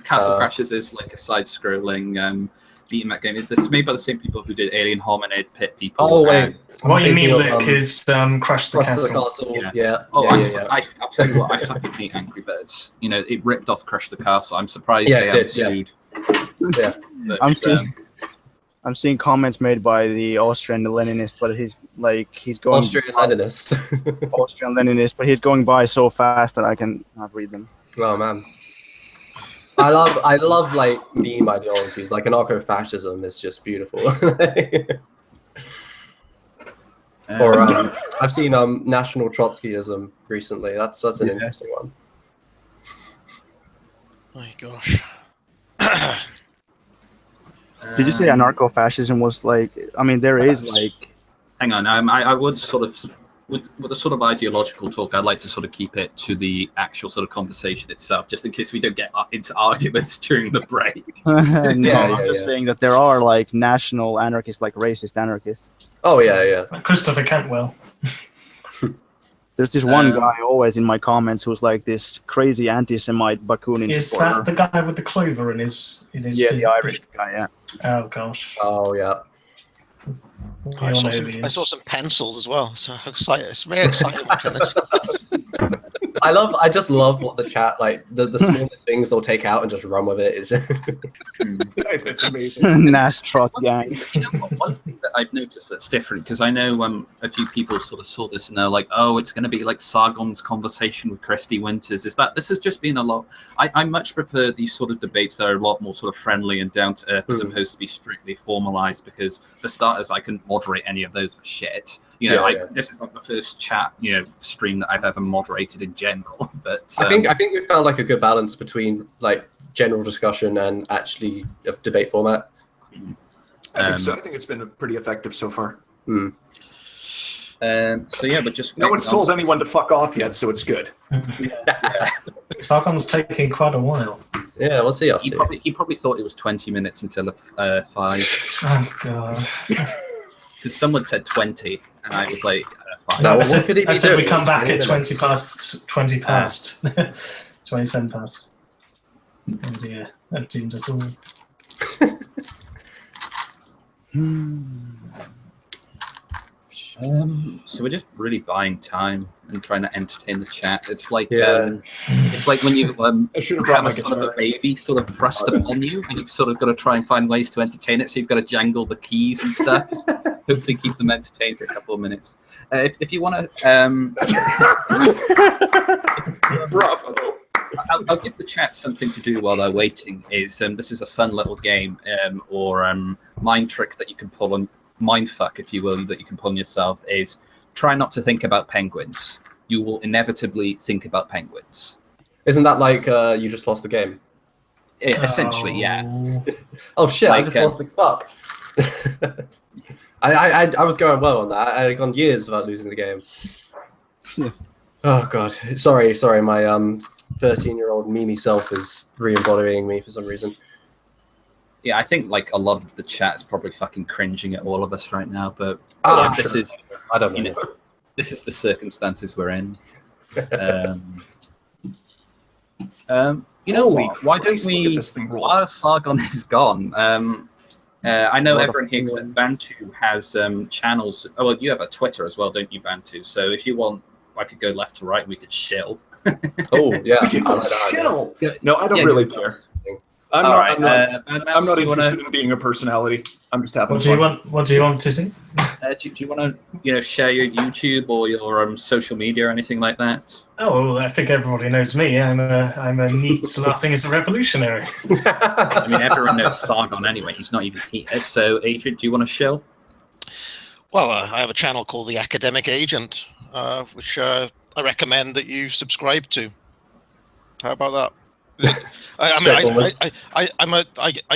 Castle Crashers is like a side-scrolling beating that game. It's made by the same people who did Alien Hominid, Pit People. Oh wait, What you mean, thinking of, Luke, is Crush the Crush the Castle. Castle. Yeah. Yeah. Oh, yeah. I'll tell you what, I fucking hate Angry Birds. You know, it ripped off Crush the Castle. I'm surprised Yeah, they it haven't did, sued. Yeah. But, I'm seeing comments made by the Austrian Leninist, but he's going Austrian Leninist. Austrian Leninist, but he's going by so fast that I can not read them. Oh man. I love like meme ideologies, like anarcho-fascism is just beautiful. Or I've seen National Trotskyism recently. That's an interesting one. My gosh. Did you say anarcho-fascism was like? I mean, there is like. Hang on, I would sort of with the sort of ideological talk, I'd like to sort of keep it to the actual sort of conversation itself, just in case we don't get into arguments during the break. I'm just saying that there are like national anarchists, like racist anarchists. Oh yeah. Like Christopher Cantwell. There's this one guy always in my comments who's like this crazy anti-Semite Bakunin Is supporter. that the guy with the clover in his Yeah, the Irish guy, yeah. Oh gosh. Oh yeah. I saw some pencils as well, so excited. It's very exciting watching this. I just love what the chat, like the smallest things they'll take out and just run with it. It's amazing. Nas Trot gang. You know what, one thing that I've noticed that's different, because I know a few people sort of saw this and they're like, oh, it's going to be like Sargon's conversation with Christy Winters, is that this has just been a lot. I much prefer these sort of debates that are a lot more sort of friendly and down to earth as opposed to be strictly formalized, because for starters, I couldn't moderate any of those for shit. You know, this is like the first chat, stream that I've ever moderated in general. But I think we found like a good balance between like general discussion and actually a debate format. I think so. I think it's been pretty effective so far. So yeah, but just no one's told anyone to fuck off yet, so it's good. Sargon's taking quite a while. Yeah, we'll see. He probably thought it was 20 minutes until 5. Oh god. Because someone said 20, and I was like, 5. No, I what said, could he be I said doing? we come back at 20 20 past. 27 past. Oh dear, that doomed us all. So we're just really buying time and trying to entertain the chat. It's like it's like when you have a sort of a baby sort of thrust upon you, and you've sort of got to try and find ways to entertain it. So you've got to jangle the keys and stuff. Hopefully, keep them entertained for a couple of minutes. If you want to, Bravo. I'll give the chat something to do while they're waiting. This is a fun little game or mind trick that you can pull on. Mindfuck, if you will, that you can pull on yourself is try not to think about penguins. You will inevitably think about penguins. Isn't that like you just lost the game? Essentially, yeah. Oh shit! Like, I just lost the fuck. I was going well on that. I had gone years without losing the game. Oh god, sorry. My 13-year-old Mimi self is re-embodying me for some reason. Yeah, I think like a lot of the chat is probably fucking cringing at all of us right now, but this is I don't know. This is the circumstances we're in. You know what? Why don't we? While Sargon is gone, I know everyone here except Bantu has channels. Oh, well, you have a Twitter as well, don't you, Bantu? So if you want, I could go left to right. We could shill. Oh yeah, Chill. No, I don't really care. I'm not interested in being a personality. I'm just having fun. What do you want to do? Do you want to share your YouTube or your social media or anything like that? Oh, I think everybody knows me. I'm a neat laughing as a revolutionary. I mean, everyone knows Sargon anyway. He's not even here. So, Agent, do you want to shill? Well, I have a channel called The Academic Agent, which I recommend that you subscribe to. How about that? I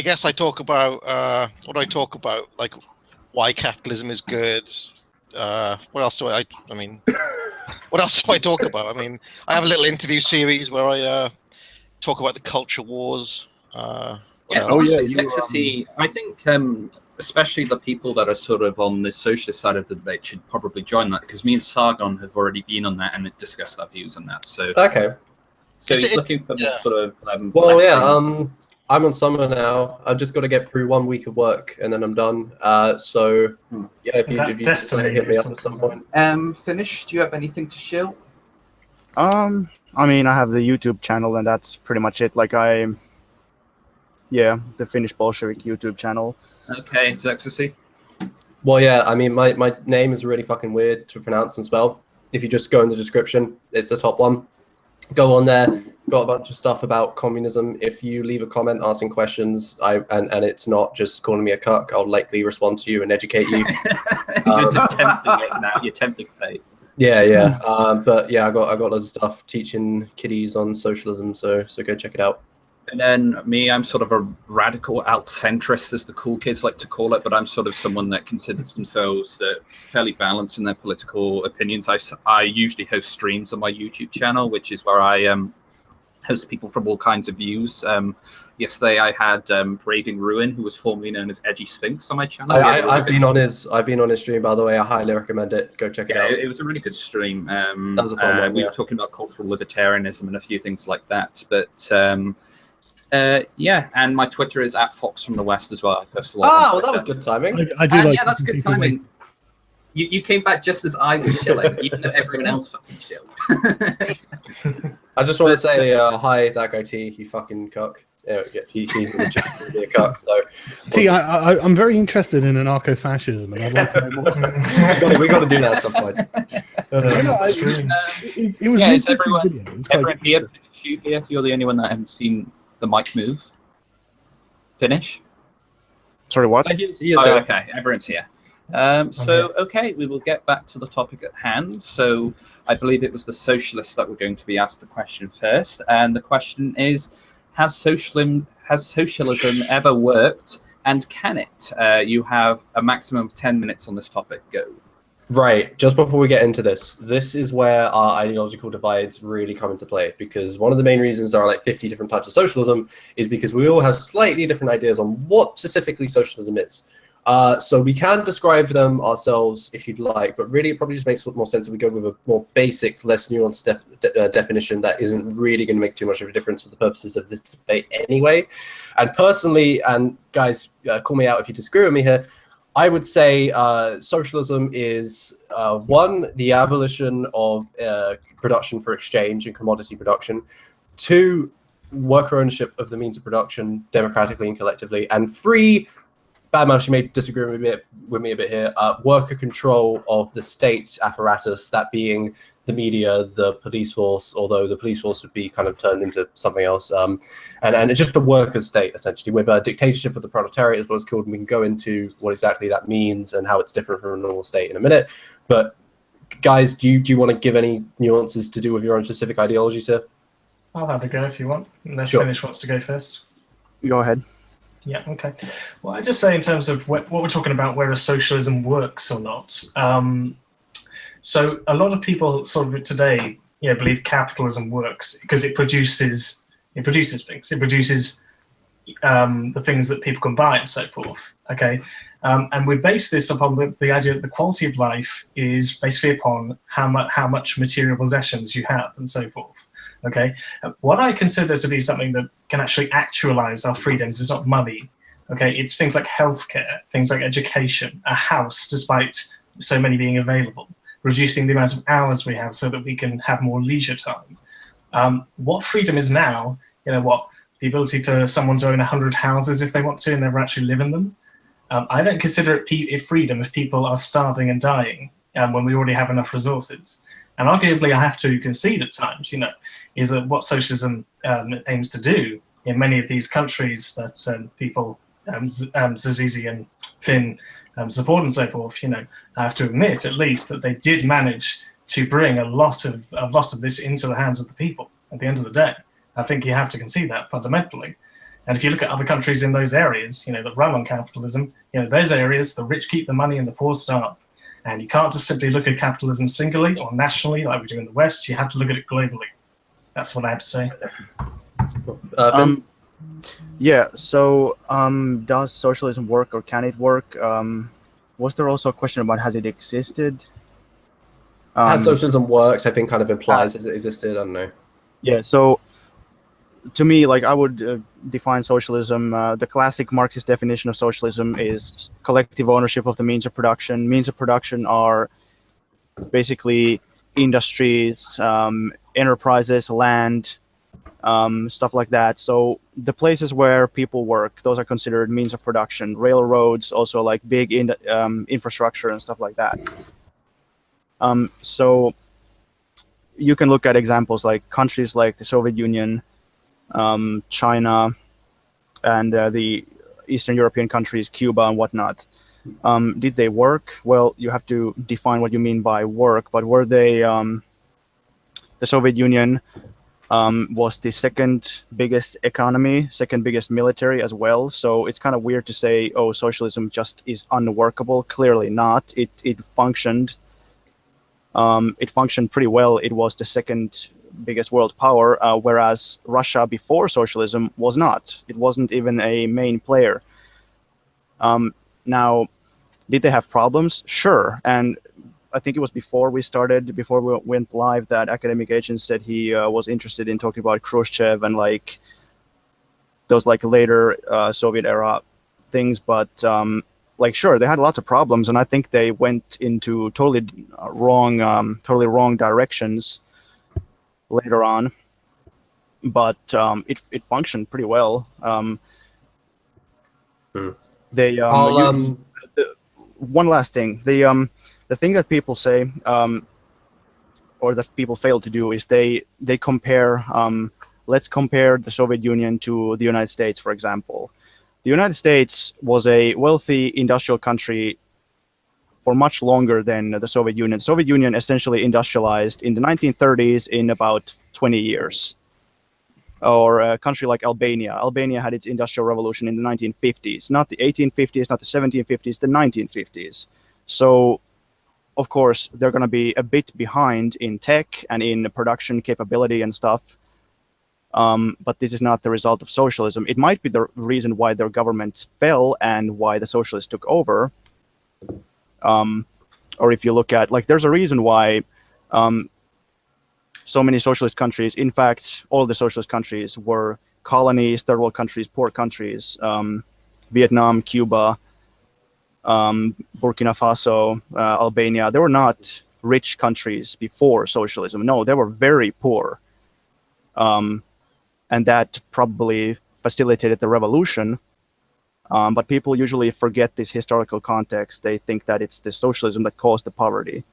guess I talk about what do I talk about? Like why capitalism is good. What else do I mean? What else do I talk about? I mean, I have a little interview series where I talk about the culture wars. It's nice to see. I think especially the people that are sort of on the socialist side of the debate should probably join that, because me and Sargon have already been on that and discussed our views on that. So okay. So he's looking for sort of. I'm on summer now. I've just got to get through 1 week of work and then I'm done. So yeah, if you hit me up at some point. Finish. Do you have anything to share? I mean, I have the YouTube channel, and that's pretty much it. Like the Finnish Bolshevik YouTube channel. Okay, Zexacy. Well, yeah, I mean, my name is really fucking weird to pronounce and spell. If you just go in the description, it's the top one. Go on there. Got a bunch of stuff about communism. If you leave a comment asking questions, and it's not just calling me a cuck, I'll likely respond to you and educate you. You're just tempting it now. You're tempting fate. Yeah. But yeah, I got loads of stuff teaching kiddies on socialism, so go check it out. And then me, I'm sort of a radical out-centrist, as the cool kids like to call it, but I'm sort of someone that considers themselves fairly balanced in their political opinions. I usually host streams on my YouTube channel, which is where I host people from all kinds of views. Yesterday I had Braving Ruin, who was formerly known as Edgy Sphinx, on my channel. I've been on his stream, by the way. I highly recommend it. Go check it out. It was a really good stream. That was a fun one, we were talking about cultural libertarianism and a few things like that. But yeah, and my Twitter is @FoxFromTheWest as well. I post a lot. Well, that was good timing. I do like yeah, that's good timing. You came back just as I was chilling, even though everyone else fucking chilled. I just want to say hi, that guy T. You fucking cuck. Yeah, he's in the chat to be a cuck. So T, I'm very interested in anarcho-fascism, and I'd like to know more. we got to do that at some point. It was it's everyone here. Finish you here. You're the only one that I haven't seen the mic move. Finish. Sorry, what? He is okay, everyone's here. Okay, we will get back to the topic at hand. So I believe it was the socialists that were going to be asked the question first, and the question is: Has socialism ever worked, and can it? You have a maximum of 10 minutes on this topic. Go. Right. Just before we get into this is where our ideological divides really come into play, because one of the main reasons there are like 50 different types of socialism is because we all have slightly different ideas on what specifically socialism is. So we can describe them ourselves if you'd like, but really it probably just makes more sense if we go with a more basic, less nuanced definition that isn't really going to make too much of a difference for the purposes of this debate anyway. And personally, and guys, call me out if you disagree with me here, I would say socialism is, one, the abolition of production for exchange and commodity production, two, worker ownership of the means of production democratically and collectively, and three, Badmouse, you may disagree with me a bit here, worker control of the state apparatus, that being the media, the police force, although the police force would be kind of turned into something else, and it's just a worker state, essentially, with a dictatorship of the proletariat, as what it's called, and we can go into what exactly that means and how it's different from a normal state in a minute. But guys, do you want to give any nuances to do with your own specific ideologies here? I'll have a go if you want, unless Sure. Finish wants to go first. Go ahead. Yeah, okay. Well, I just say in terms of what we're talking about, whether socialism works or not. So a lot of people sort of today, believe capitalism works because it produces things. It produces the things that people can buy and so forth. Okay, and we base this upon the idea that the quality of life is basically upon how much material possessions you have and so forth. Okay, what I consider to be something that can actually actualize our freedoms is not money. Okay, it's things like healthcare, things like education, a house, despite so many being available, reducing the amount of hours we have so that we can have more leisure time. What freedom is now, the ability for someone to own 100 houses if they want to and never actually live in them. I don't consider it freedom if people are starving and dying when we already have enough resources. And arguably, I have to concede at times, is that what socialism aims to do in many of these countries that people, Zazizi and Finn, support and so forth, I have to admit at least that they did manage to bring a lot of this into the hands of the people at the end of the day. I think you have to concede that fundamentally. And if you look at other countries in those areas, that run on capitalism, those areas, the rich keep the money and the poor starve. And you can't just simply look at capitalism singly or nationally like we do in the West. You have to look at it globally. That's what I have to say. Yeah, so does socialism work or can it work? Was there also a question about has it existed? Has socialism worked, I think kind of implies has it existed, I don't know. Yeah, so to me, like I would define socialism. The classic Marxist definition of socialism is collective ownership of the means of production. Means of production are basically industries, enterprises, land, stuff like that. So the places where people work, those are considered means of production. Railroads, also like big infrastructure and stuff like that. So you can look at examples like countries like the Soviet Union, China, and the Eastern European countries, Cuba and whatnot. Did they work? Well, you have to define what you mean by work, but were they, the Soviet Union was the second biggest economy, second biggest military as well. So it's kind of weird to say, oh, socialism just is unworkable. Clearly not. It functioned. It functioned pretty well. It was the second biggest world power, whereas Russia before socialism was not. It wasn't even a main player. Now, did they have problems? Sure. And I think it was before we went live, that academic agent said he was interested in talking about Khrushchev and like those like later Soviet era things. But like, sure, they had lots of problems, and I think they went into totally wrong directions later on. But it functioned pretty well. They one last thing. The thing that people say, or that people fail to do, is they compare. Let's compare the Soviet Union to the United States, for example. The United States was a wealthy industrial country for much longer than the Soviet Union. The Soviet Union essentially industrialized in the 1930s in about 20 years. Or a country like Albania. Albania had its industrial revolution in the 1950s, not the 1850s, not the 1750s, the 1950s. So, of course, they're going to be a bit behind in tech and in production capability and stuff. But this is not the result of socialism. It might be the reason why their government fell and why the socialists took over. Or if you look at, like, there's a reason why so many socialist countries, in fact, all the socialist countries were colonies, third world countries, poor countries. Vietnam, Cuba, Burkina Faso, Albania. They were not rich countries before socialism. No, they were very poor. And that probably facilitated the revolution. But people usually forget this historical context. They think that it's the socialism that caused the poverty.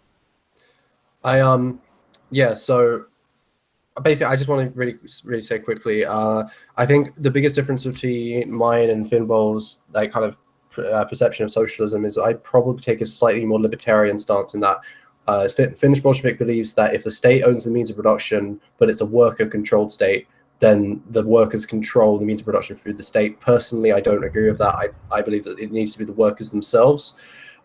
Yeah, so basically, I just want to really say quickly, I think the biggest difference between mine and Finbol's like kind of perception of socialism is I'd probably take a slightly more libertarian stance in that Finnish Bolshevik believes that if the state owns the means of production, but it's a worker-controlled state, then the workers control the means of production through the state. Personally, I don't agree with that. I believe that it needs to be the workers themselves.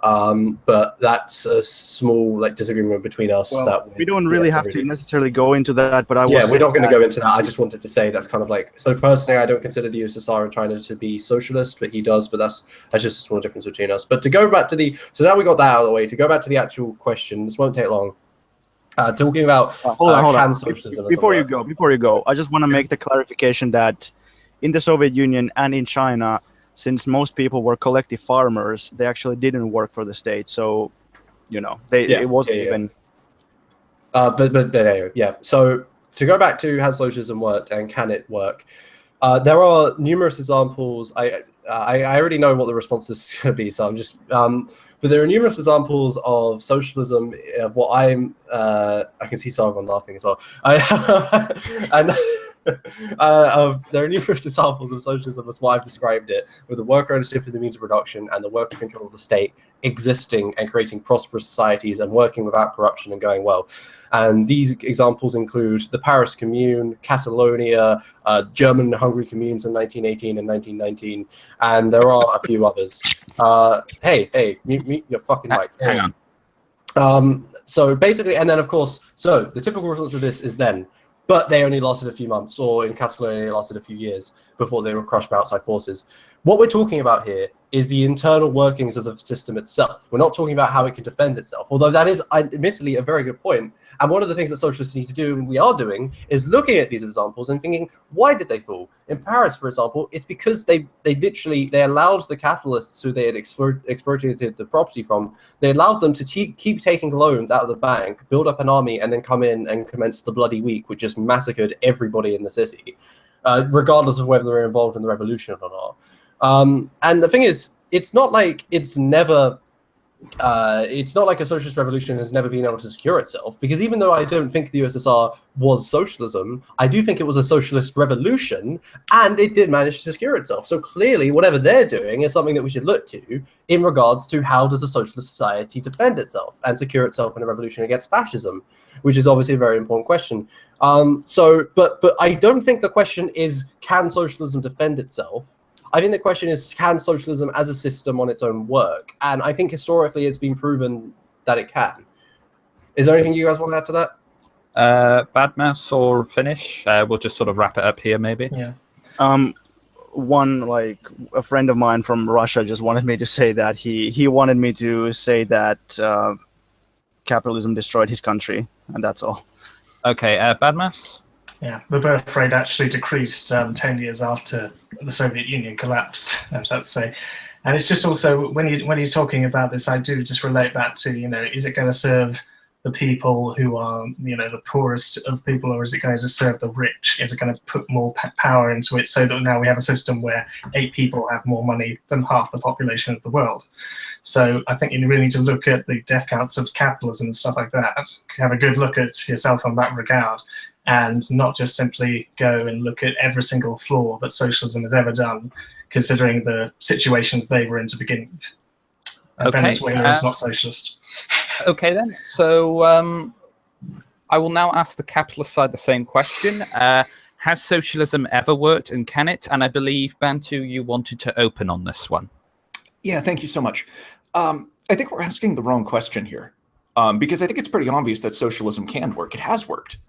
But that's a small like disagreement between us. Well, that we don't really have to necessarily go into that, but we're not going to go into that. I just wanted to say that's kind of like, so personally, I don't consider the USSR and China to be socialist, but he does. But that's just a small difference between us. But to go back to so now we got that out of the way. To go back to the actual question, this won't take long. Talking about hold on. Socialism. Before you go, I just want to make the clarification that in the Soviet Union and in China, since most people were collective farmers, they actually didn't work for the state. So, it wasn't even. But anyway, yeah. So to go back to has socialism worked and can it work? There are numerous examples. I already know what the response is going to be, so I'm just. But there are numerous examples of socialism of what I'm. I can see Sargon laughing as well. There are numerous examples of socialism as what I've described it, with the worker ownership of the means of production and the worker control of the state existing and creating prosperous societies and working without corruption and going well. And these examples include the Paris Commune, Catalonia, German and Hungary communes in 1918 and 1919, and there are a few others. Hey, mute your fucking mic. Hang on. So basically, and then of course, so the typical response to this is then, but they only lasted a few months, or in Catalonia, it lasted a few years before they were crushed by outside forces. What we're talking about here is the internal workings of the system itself. We're not talking about how it can defend itself, although that is admittedly a very good point. And one of the things that socialists need to do, and we are doing, is looking at these examples and thinking, why did they fall? In Paris, for example, it's because they allowed the capitalists who they had expropriated the property from, they allowed them to keep taking loans out of the bank, build up an army, and then come in and commence the Bloody Week, which just massacred everybody in the city, regardless of whether they're involved in the revolution or not. And the thing is, it's not like a socialist revolution has never been able to secure itself, because even though I don't think the USSR was socialism, I do think it was a socialist revolution, and it did manage to secure itself. So clearly, whatever they're doing is something that we should look to in regards to how does a socialist society defend itself and secure itself in a revolution against fascism, which is obviously a very important question. But I don't think the question is, can socialism defend itself? I think the question is, can socialism as a system on its own work? And I think historically it's been proven that it can. Is there anything you guys want to add to that? Bad Mouse or finish? We'll just sort of wrap it up here, maybe. Yeah. A friend of mine from Russia just wanted me to say that he wanted me to say that capitalism destroyed his country, and that's all. Okay, Bad Mouse? Yeah, the birth rate actually decreased 10 years after the Soviet Union collapsed, I have to say. And it's just also, when you're talking about this, I do just relate back to, is it going to serve the people who are, the poorest of people, or is it going to just serve the rich? Is it going to put more power into it so that now we have a system where 8 people have more money than half the population of the world? So I think you really need to look at the death counts of capitalism and stuff like that, have a good look at yourself on that regard, and not just simply go and look at every single flaw that socialism has ever done, considering the situations they were in to begin with. Okay, Venezuela is not socialist. Okay then, so I will now ask the capitalist side the same question. Has socialism ever worked, and can it? And I believe, Bantu, you wanted to open on this one. Yeah, thank you so much. I think we're asking the wrong question here, because I think it's pretty obvious that socialism can work. It has worked.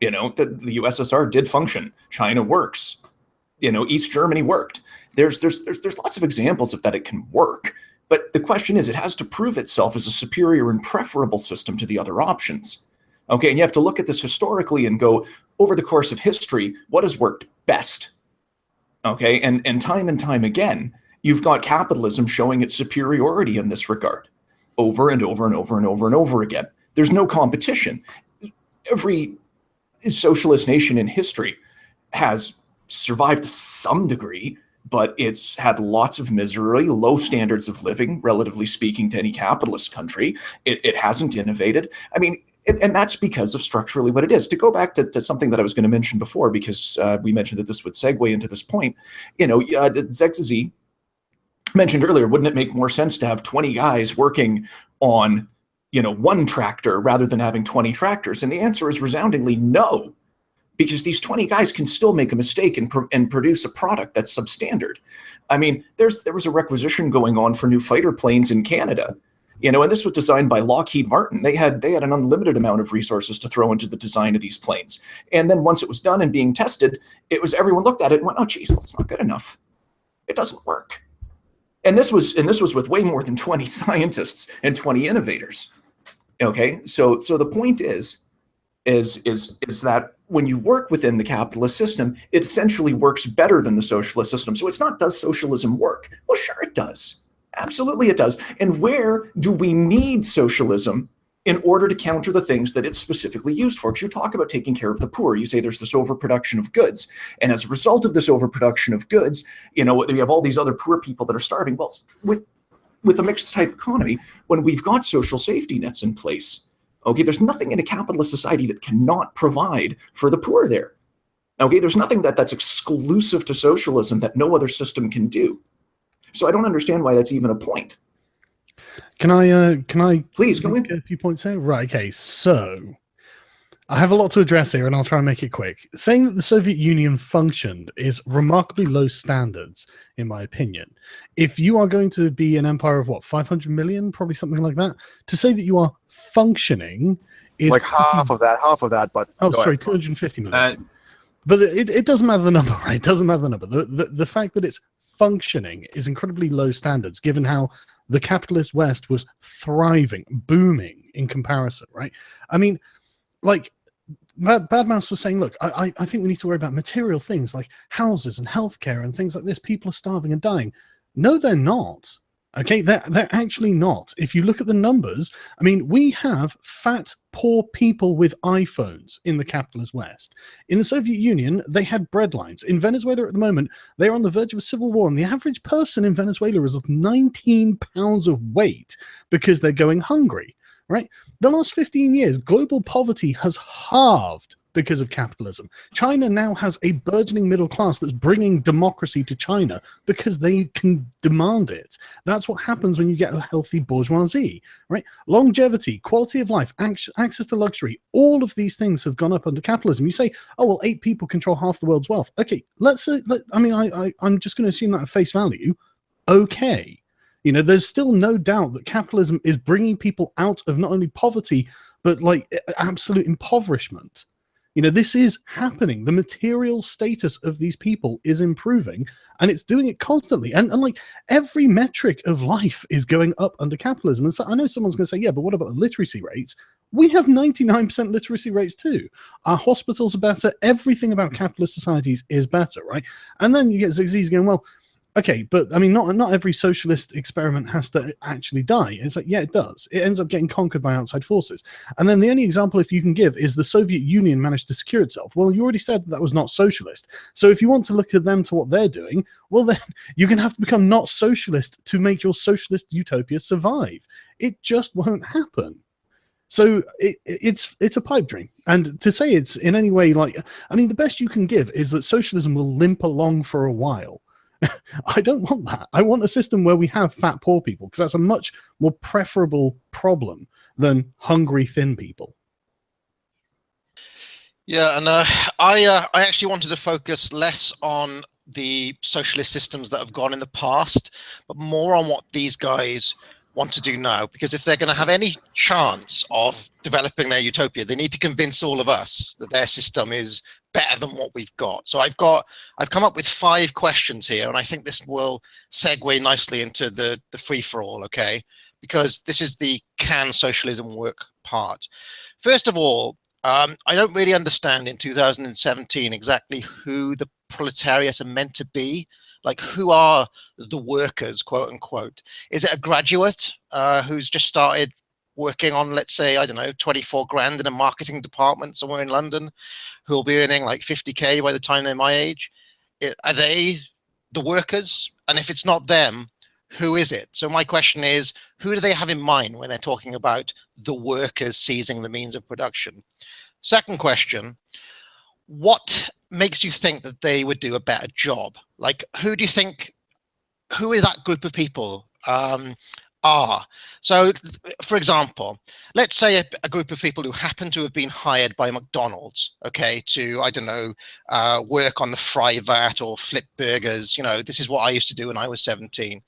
The USSR did function. China works. East Germany worked. There's lots of examples of that it can work. But the question is, it has to prove itself as a superior and preferable system to the other options. Okay, and you have to look at this historically and go, over the course of history, what has worked best? Okay, and time again, you've got capitalism showing its superiority in this regard, over and over and over and over and over again. There's no competition. Every socialist nation in history has survived to some degree, but it's had lots of misery, low standards of living, relatively speaking, to any capitalist country. It hasn't innovated. I mean, and that's because of structurally what it is. To go back to something that I was going to mention before, because we mentioned that this would segue into this point, Zegzazi mentioned earlier, wouldn't it make more sense to have 20 guys working on one tractor rather than having 20 tractors? And the answer is resoundingly no, because these 20 guys can still make a mistake and produce a product that's substandard. I mean, there was a requisition going on for new fighter planes in Canada, and this was designed by Lockheed Martin. They had an unlimited amount of resources to throw into the design of these planes. And then once it was done and being tested, everyone looked at it and went, oh, geez, well, it's not good enough. It doesn't work. And this was with way more than 20 scientists and 20 innovators. Okay, so the point is that when you work within the capitalist system, it essentially works better than the socialist system. So it's not, does socialism work? Well, sure it does. Absolutely it does. And where do we need socialism in order to counter the things that it's specifically used for? Because you talk about taking care of the poor. You say there's this overproduction of goods. And as a result of this overproduction of goods, we have all these other poor people that are starving. Well, with a mixed type economy, when we've got social safety nets in place, okay, there's nothing in a capitalist society that cannot provide for the poor there. Okay, there's nothing that's exclusive to socialism that no other system can do. So I don't understand why that's even a point. Can I please go in? A few points here? Right, okay, so I have a lot to address here, and I'll try and make it quick. Saying that the Soviet Union functioned is remarkably low standards, in my opinion. If you are going to be an empire of, 500 million? Probably something like that. To say that you are functioning is... Like half of that, but... Oh, sorry, 250 million. But it doesn't matter the number, right? It doesn't matter the number. The fact that it's functioning is incredibly low standards, given how the capitalist West was thriving, booming in comparison, right? I mean, like, Bad Mouse was saying, look, I think we need to worry about material things like houses and healthcare and things like this. People are starving and dying. No, they're not. Okay, they're actually not. If you look at the numbers, I mean, we have fat, poor people with iPhones in the capitalist West. In the Soviet Union, they had breadlines. In Venezuela at the moment, they're on the verge of a civil war, and the average person in Venezuela is 19 pounds of weight because they're going hungry, right? The last 15 years, global poverty has halved because of capitalism. China now has a burgeoning middle class that's bringing democracy to China because they can demand it. That's what happens when you get a healthy bourgeoisie, right? Longevity, quality of life, access to luxury, all of these things have gone up under capitalism. You say, oh, well, 8 people control half the world's wealth. Okay, I'm just going to assume that at face value. Okay. You know, there's still no doubt that capitalism is bringing people out of not only poverty, but like absolute impoverishment. You know, this is happening. The material status of these people is improving, and it's doing it constantly. And like every metric of life is going up under capitalism. And so I know someone's going to say, yeah, but what about the literacy rates? We have 99% literacy rates too. Our hospitals are better. Everything about capitalist societies is better, right? And then you get Ziggy's going, well, okay, but I mean, not every socialist experiment has to actually die. It's like, yeah, it does. It ends up getting conquered by outside forces. And then the only example, if you can give, is the Soviet Union managed to secure itself. Well, you already said that was not socialist. So if you want to look at them to what they're doing, well, then you're going to have to become not socialist to make your socialist utopia survive. It just won't happen. So it's a pipe dream. And to say it's in any way like, I mean, the best you can give is that socialism will limp along for a while. I don't want that. I want a system where we have fat, poor people, because that's a much more preferable problem than hungry, thin people. Yeah, and I actually wanted to focus less on the socialist systems that have gone in the past, but more on what these guys want to do now. Because if they're going to have any chance of developing their utopia, they need to convince all of us that their system is better than what we've got. So I've come up with 5 questions here, and I think this will segue nicely into the free-for-all, okay? Because this is the can socialism work part. First of all, I don't really understand in 2017 exactly who the proletariat are meant to be. Like, who are the workers, quote unquote? Is it a graduate who's just started working on, let's say, I don't know, 24 grand in a marketing department somewhere in London, who will be earning like 50K by the time they're my age? Are they the workers? And if it's not them, who is it? So my question is, who do they have in mind when they're talking about the workers seizing the means of production? Second question, what makes you think that they would do a better job? Like, who do you think, who is that group of people are? So, for example, let's say a group of people who happen to have been hired by McDonald's, okay, to, I don't know, work on the fry vat or flip burgers. You know, this is what I used to do when I was 17.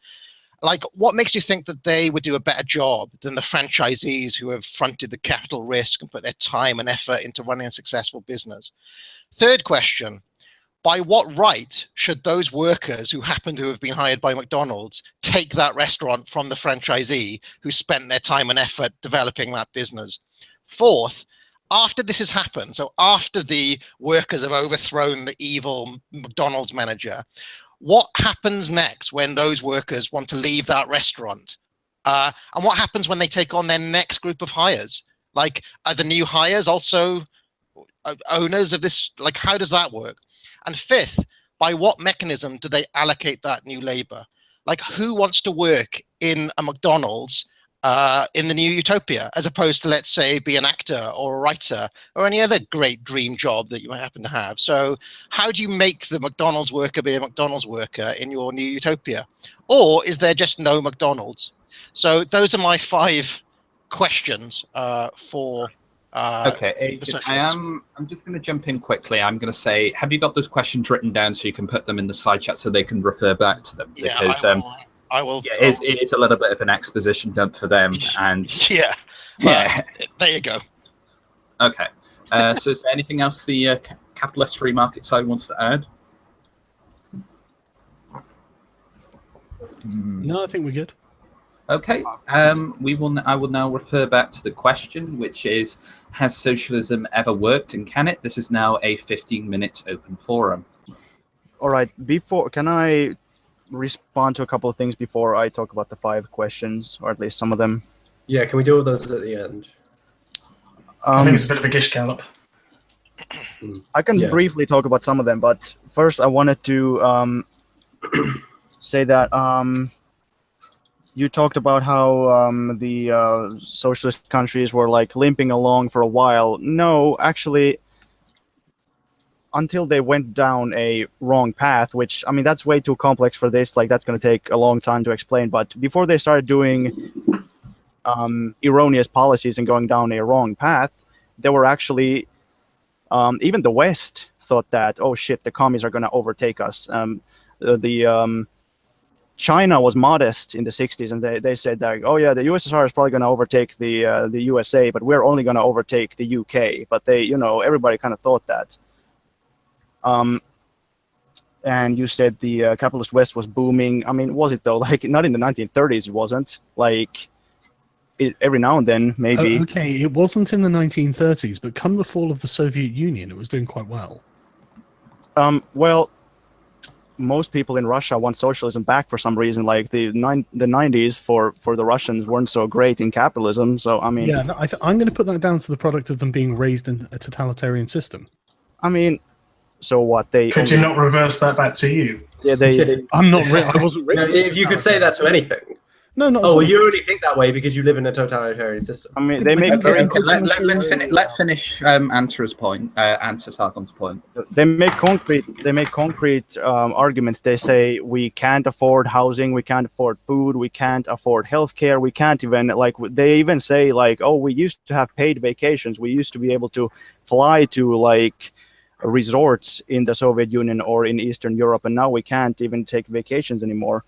Like, what makes you think that they would do a better job than the franchisees who have fronted the capital risk and put their time and effort into running a successful business? Third question, by what right should those workers who happen to have been hired by McDonald's take that restaurant from the franchisee who spent their time and effort developing that business? Fourth, after this has happened, so after the workers have overthrown the evil McDonald's manager, what happens next when those workers want to leave that restaurant? And what happens when they take on their next group of hires? Like, are the new hires also owners of this? Like, how does that work? And fifth, by what mechanism do they allocate that new labor? Like, who wants to work in a McDonald's in the new utopia, as opposed to, let's say, be an actor or a writer or any other great dream job that you might happen to have? So how do you make the McDonald's worker be a McDonald's worker in your new utopia? Or is there just no McDonald's? So those are my 5 questions for okay, I'm just going to jump in quickly. I'm going to say, have you got those questions written down so you can put them in the side chat so they can refer back to them? Yeah, because I will. Yeah, it is a little bit of an exposition dump for them, and yeah. There you go. Okay. So, is there anything else the capitalist free market side wants to add? No, I think we're good. Okay. I will now refer back to the question, which is: has socialism ever worked, and can it? This is now a 15-minute open forum. All right. Can I respond to a couple of things before I talk about the 5 questions, or at least some of them? Yeah, can we deal with those at the end? I think it's a bit of a gish gallop. I can briefly talk about some of them, but first I wanted to say that you talked about how the socialist countries were like limping along for a while. No, actually, until they went down a wrong path, which, I mean, that's way too complex for this. Like, that's going to take a long time to explain. But before they started doing erroneous policies and going down a wrong path, they were actually, even the West thought that, oh shit, the commies are going to overtake us. China was modest in the 60s, and they said that, oh yeah, the USSR is probably going to overtake the USA, but we're only going to overtake the UK. But they, everybody kind of thought that. And you said the capitalist West was booming. I mean, was it though? Like, not in the 1930s, it wasn't. Like, every now and then, maybe. Okay, it wasn't in the 1930s, but come the fall of the Soviet Union, it was doing quite well. Well, most people in Russia want socialism back for some reason. Like, the 90s for the Russians weren't so great in capitalism. So, I mean... Yeah, no, I'm going to put that down to the product of them being raised in a totalitarian system. I mean... So what they could you not reverse that back to you? Yeah, I'm not. I wasn't. If you could say that to anything. No, not. Oh, well, you only think that way because you live in a totalitarian system. I mean, they make very. Let finish answer Sargon's point. They make concrete arguments. They say we can't afford housing, we can't afford food, we can't afford healthcare, we can't even They even say oh, we used to have paid vacations. We used to be able to fly to resorts in the Soviet Union or in Eastern Europe, and now we can't even take vacations anymore.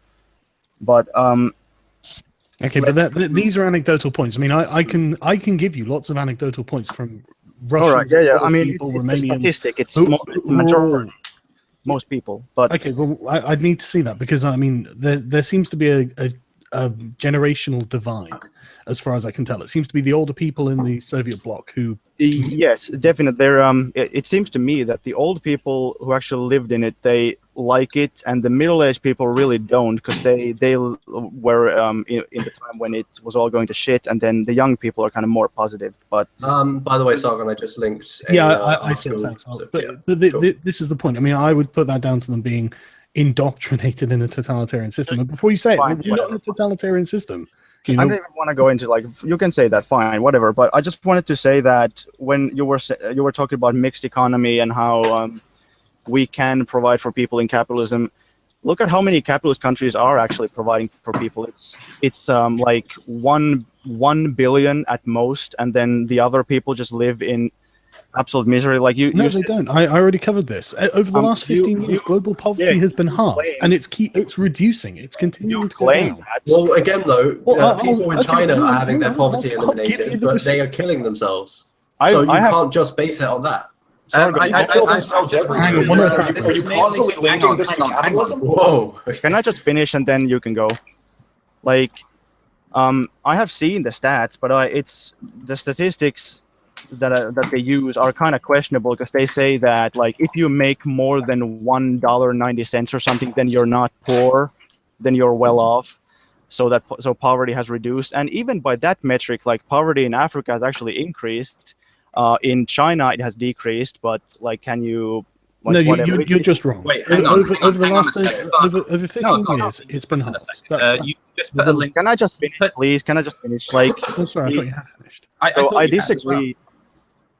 But okay, but these are anecdotal points. I mean, I can give you lots of anecdotal points from Russians. All right, yeah. I mean, people, it's a statistic. It's the majority, most people. But okay, well, I'd need to see that because I mean, there seems to be a generational divide, as far as I can tell. It seems to be the older people in the Soviet bloc who. Yes, definitely. It seems to me that the old people who actually lived in it, they like it, and the middle-aged people really don't, because they were in the time when it was all going to shit, and then the young people are kind of more positive. But by the way, Sargon, I just linked. I saw that. But this is the point. I mean, I would put that down to them being indoctrinated in a totalitarian system. And before you say we're not in a totalitarian system. I don't even want to go into you can say that, fine, whatever. But I just wanted to say that when you were talking about mixed economy and how we can provide for people in capitalism, look at how many capitalist countries are actually providing for people. It's like 1 billion at most, and then the other people just live in absolute misery. No, they don't. I already covered this. Over the last 15 years, global poverty has been halved, and it's reducing. It's continuing to go down. Well, again, though, people in China are having their poverty eliminated, but they are killing themselves. So you can't just base it on that. Whoa! Can I just finish and then you can go? I have seen the stats, but it's the statistics that they use are kind of questionable, because they say that if you make more than $1.90 or something, then you're not poor, then you're well off. So poverty has reduced, and even by that metric, poverty in Africa has actually increased. In China, it has decreased. But can you? No, you're just wrong. Wait, hang on. Over 15 years, it's been halved. You just put a link. Can I just finish, please? Can I just finish? I'm sorry, I thought you had finished. I disagree.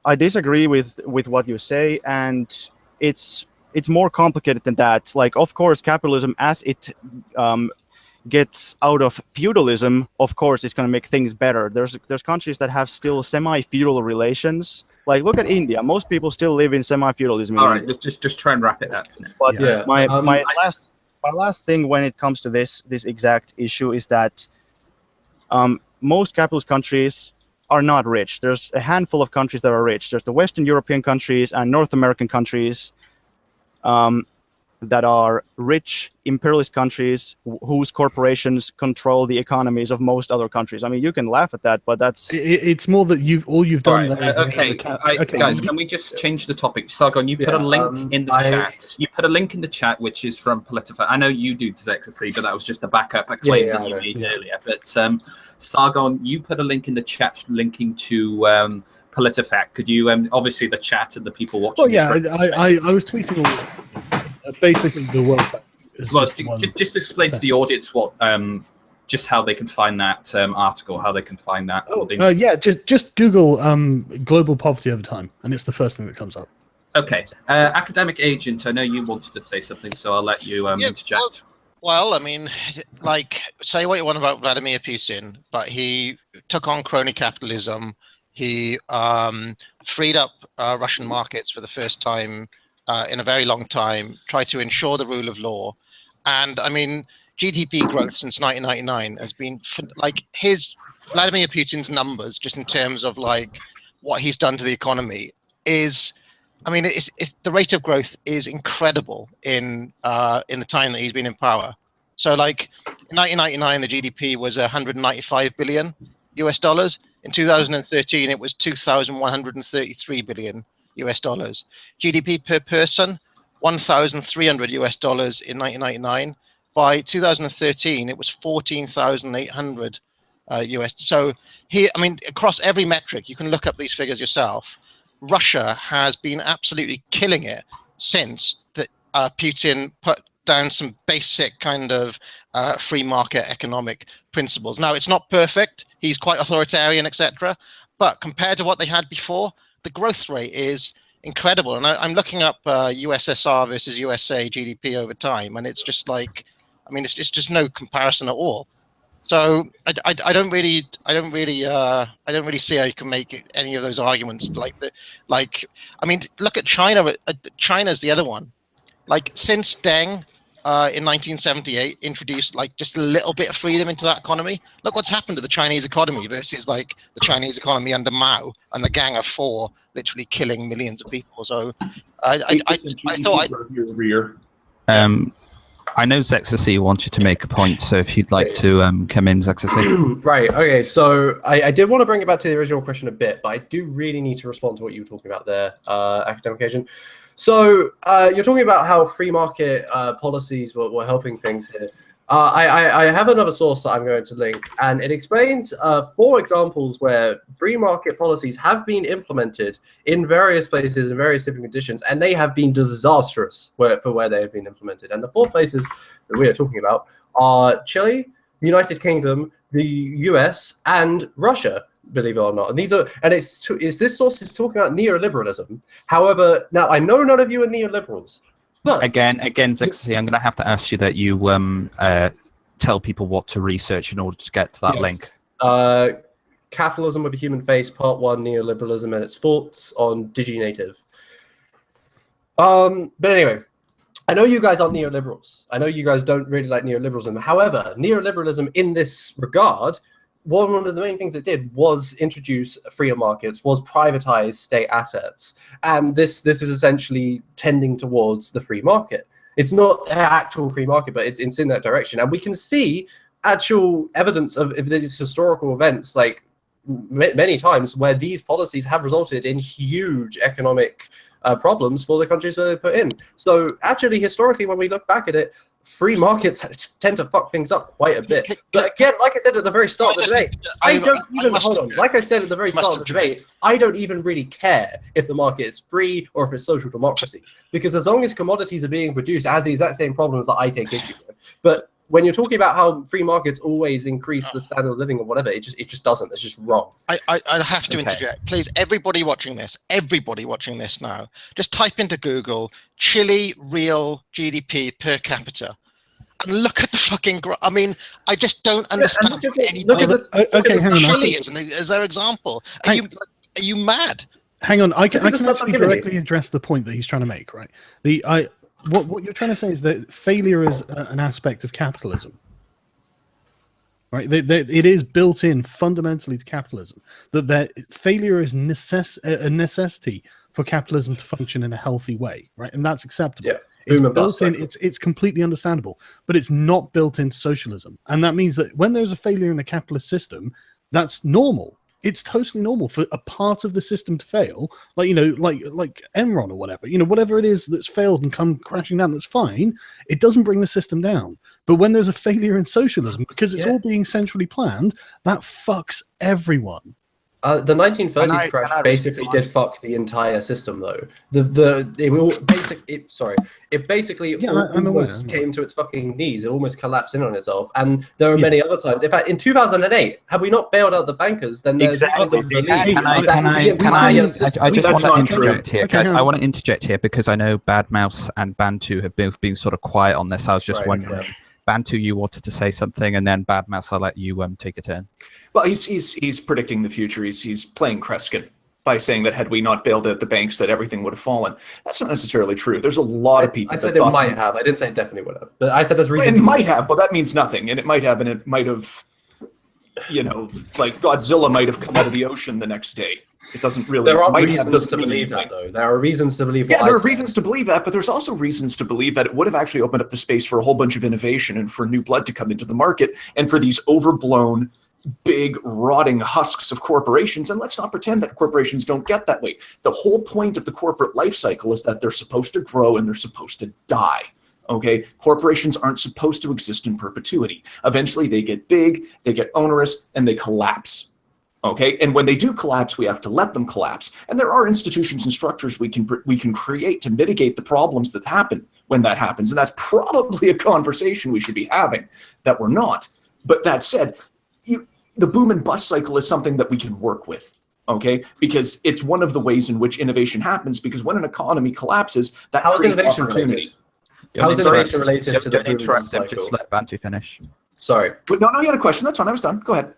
I disagree with what you say, and it's more complicated than that. Of course, capitalism, as it gets out of feudalism, of course, it's going to make things better. There's countries that have still semi-feudal relations. Look at India. Most people still live in semi-feudalism. All right, just try and wrap it up. But my last thing when it comes to this exact issue is that most capitalist countries are not rich. There's a handful of countries that are rich. There's the Western European countries and North American countries. that are rich imperialist countries whose corporations control the economies of most other countries. I mean, you can laugh at that, but that's it's more that you've done. Right, okay, guys, can we just change the topic? Sargon, you put a link in the chat. You put a link in the chat, which is from Politifact. I know you do Zexacy, but that was just a backup, a claim that you made earlier. But Sargon, you put a link in the chat linking to Politifact. Could you, obviously the chat and the people watching. Well, yeah, I was tweeting basically the World Bank. Well, just explain to the audience what, just how they can find that article, how they can find that. Yeah, just Google global poverty over time, and it's the first thing that comes up. Okay, academic agent, I know you wanted to say something, so I'll let you interject. Well, I mean, like, say what you want about Vladimir Putin, but he took on crony capitalism. He freed up Russian markets for the first time in a very long time, tried to ensure the rule of law. And I mean, GDP growth since 1999 has been like Vladimir Putin's numbers, just in terms of like what he's done to the economy, is, I mean, the rate of growth is incredible in the time that he's been in power. So like in 1999, the GDP was 195 billion US dollars. In 2013, it was 2,133 billion US dollars. GDP per person, 1,300 US dollars in 1999. By 2013, it was 14,800 US. So here, I mean, across every metric, you can look up these figures yourself. Russia has been absolutely killing it since Putin put down some basic kind of free market economic principles. Now, it's not perfect. He's quite authoritarian, etc. But compared to what they had before, the growth rate is incredible. And I'm looking up USSR versus USA GDP over time, and it's just like, I mean, it's just no comparison at all. So I don't really see how you can make any of those arguments I mean, look at China. China's the other one. Like, since Deng in 1978 introduced like just a little bit of freedom into that economy, look what's happened to the Chinese economy versus like the Chinese economy under Mao and the Gang of Four literally killing millions of people. So I thought I know Zexacy wanted to make a point, so if you'd like to come in, Zexacy. Right, okay, so I did want to bring it back to the original question a bit, but I do really need to respond to what you were talking about there, academic agent. So you're talking about how free market policies were helping things here. I have another source that I'm going to link, and it explains 4 examples where free market policies have been implemented in various places in various different conditions, and they have been disastrous for where they have been implemented. And the 4 places that we are talking about are Chile, United Kingdom, the US, and Russia, believe it or not. And this source is talking about neoliberalism. However, now I know none of you are neoliberals. But again, Zexacy, I'm going to have to ask you that you tell people what to research in order to get to that link. Capitalism with a Human Face, Part 1, Neoliberalism and Its Faults on DigiNative. But anyway, I know you guys aren't neoliberals. I know you guys don't really like neoliberalism. However, neoliberalism in this regard, one of the main things it did was introduce freer markets, was privatize state assets. And this is essentially tending towards the free market. It's not an actual free market, but it's in that direction. And we can see actual evidence of these historical events, like many times, where these policies have resulted in huge economic problems for the countries where they put in. So actually, historically, when we look back at it, free markets tend to fuck things up quite a bit. But again, like I said at the very start of the debate, like I said at the very start of the debate, I don't even really care if the market is free or if it's social democracy, because as long as commodities are being produced, it has the exact same problems that I take issue with. But when you're talking about how free markets always increase the standard of living or whatever, it just doesn't. It's just wrong. I have to interject. Please, everybody watching this now, just type into Google Chile real GDP per capita and look at the fucking I mean, I just don't understand look at this. Okay, hang on. Chile as their example. Are you mad? Hang on, I can actually directly address the point that he's trying to make, right? What you're trying to say is that failure is an aspect of capitalism, right? It is built in fundamentally to capitalism, that failure is a necessity for capitalism to function in a healthy way, right? And that's acceptable. Yeah. It's Boom and bust built in. cycle. It's completely understandable, but it's not built into socialism, and that means that when there's a failure in a capitalist system, that's normal. It's totally normal for a part of the system to fail, like like Enron or whatever. Whatever it is that's failed and come crashing down, that's fine. It doesn't bring the system down. But when there's a failure in socialism, because it's all being centrally planned, that fucks everyone. The 1930s crash basically did fuck the entire system, though. It basically almost came to its fucking knees. It almost collapsed in on itself. And there are many other times. In fact, in 2008, had we not bailed out the bankers, then there's I just want to interject here, guys. I want to interject here because I know Bad Mouse and Bantu have both been sort of quiet on this. I was just wondering. Bantu, you wanted to say something, and then Bad Mouse, I'll let you take a turn. Well, he's predicting the future. He's playing Kreskin by saying that had we not bailed out the banks, that everything would have fallen. That's not necessarily true. There's a lot of people. I said it might have. I didn't say it definitely would have. But I said there's reason. It might have, but that means nothing. And it might have, and it might have. Like Godzilla might have come out of the ocean the next day. It doesn't really. There are reasons to believe that, though. There are reasons to believe. Yeah, there are reasons to believe that, but there's also reasons to believe that it would have actually opened up the space for a whole bunch of innovation and for new blood to come into the market and for these overblown, big, rotting husks of corporations. And let's not pretend that corporations don't get that way. The whole point of the corporate life cycle is that they're supposed to grow and they're supposed to die. Okay, corporations aren't supposed to exist in perpetuity. Eventually, they get big, they get onerous, and they collapse. Okay, and when they do collapse, we have to let them collapse. And there are institutions and structures we can create to mitigate the problems that happen when that happens. And that's probably a conversation we should be having that we're not. But that said, the boom and bust cycle is something that we can work with. Okay, because it's one of the ways in which innovation happens. Because when an economy collapses, that creates opportunity. How is innovation related to the boom and bust cycle? Just let Bantu finish. Sorry. But no, you had a question. That's fine. I was done. Go ahead.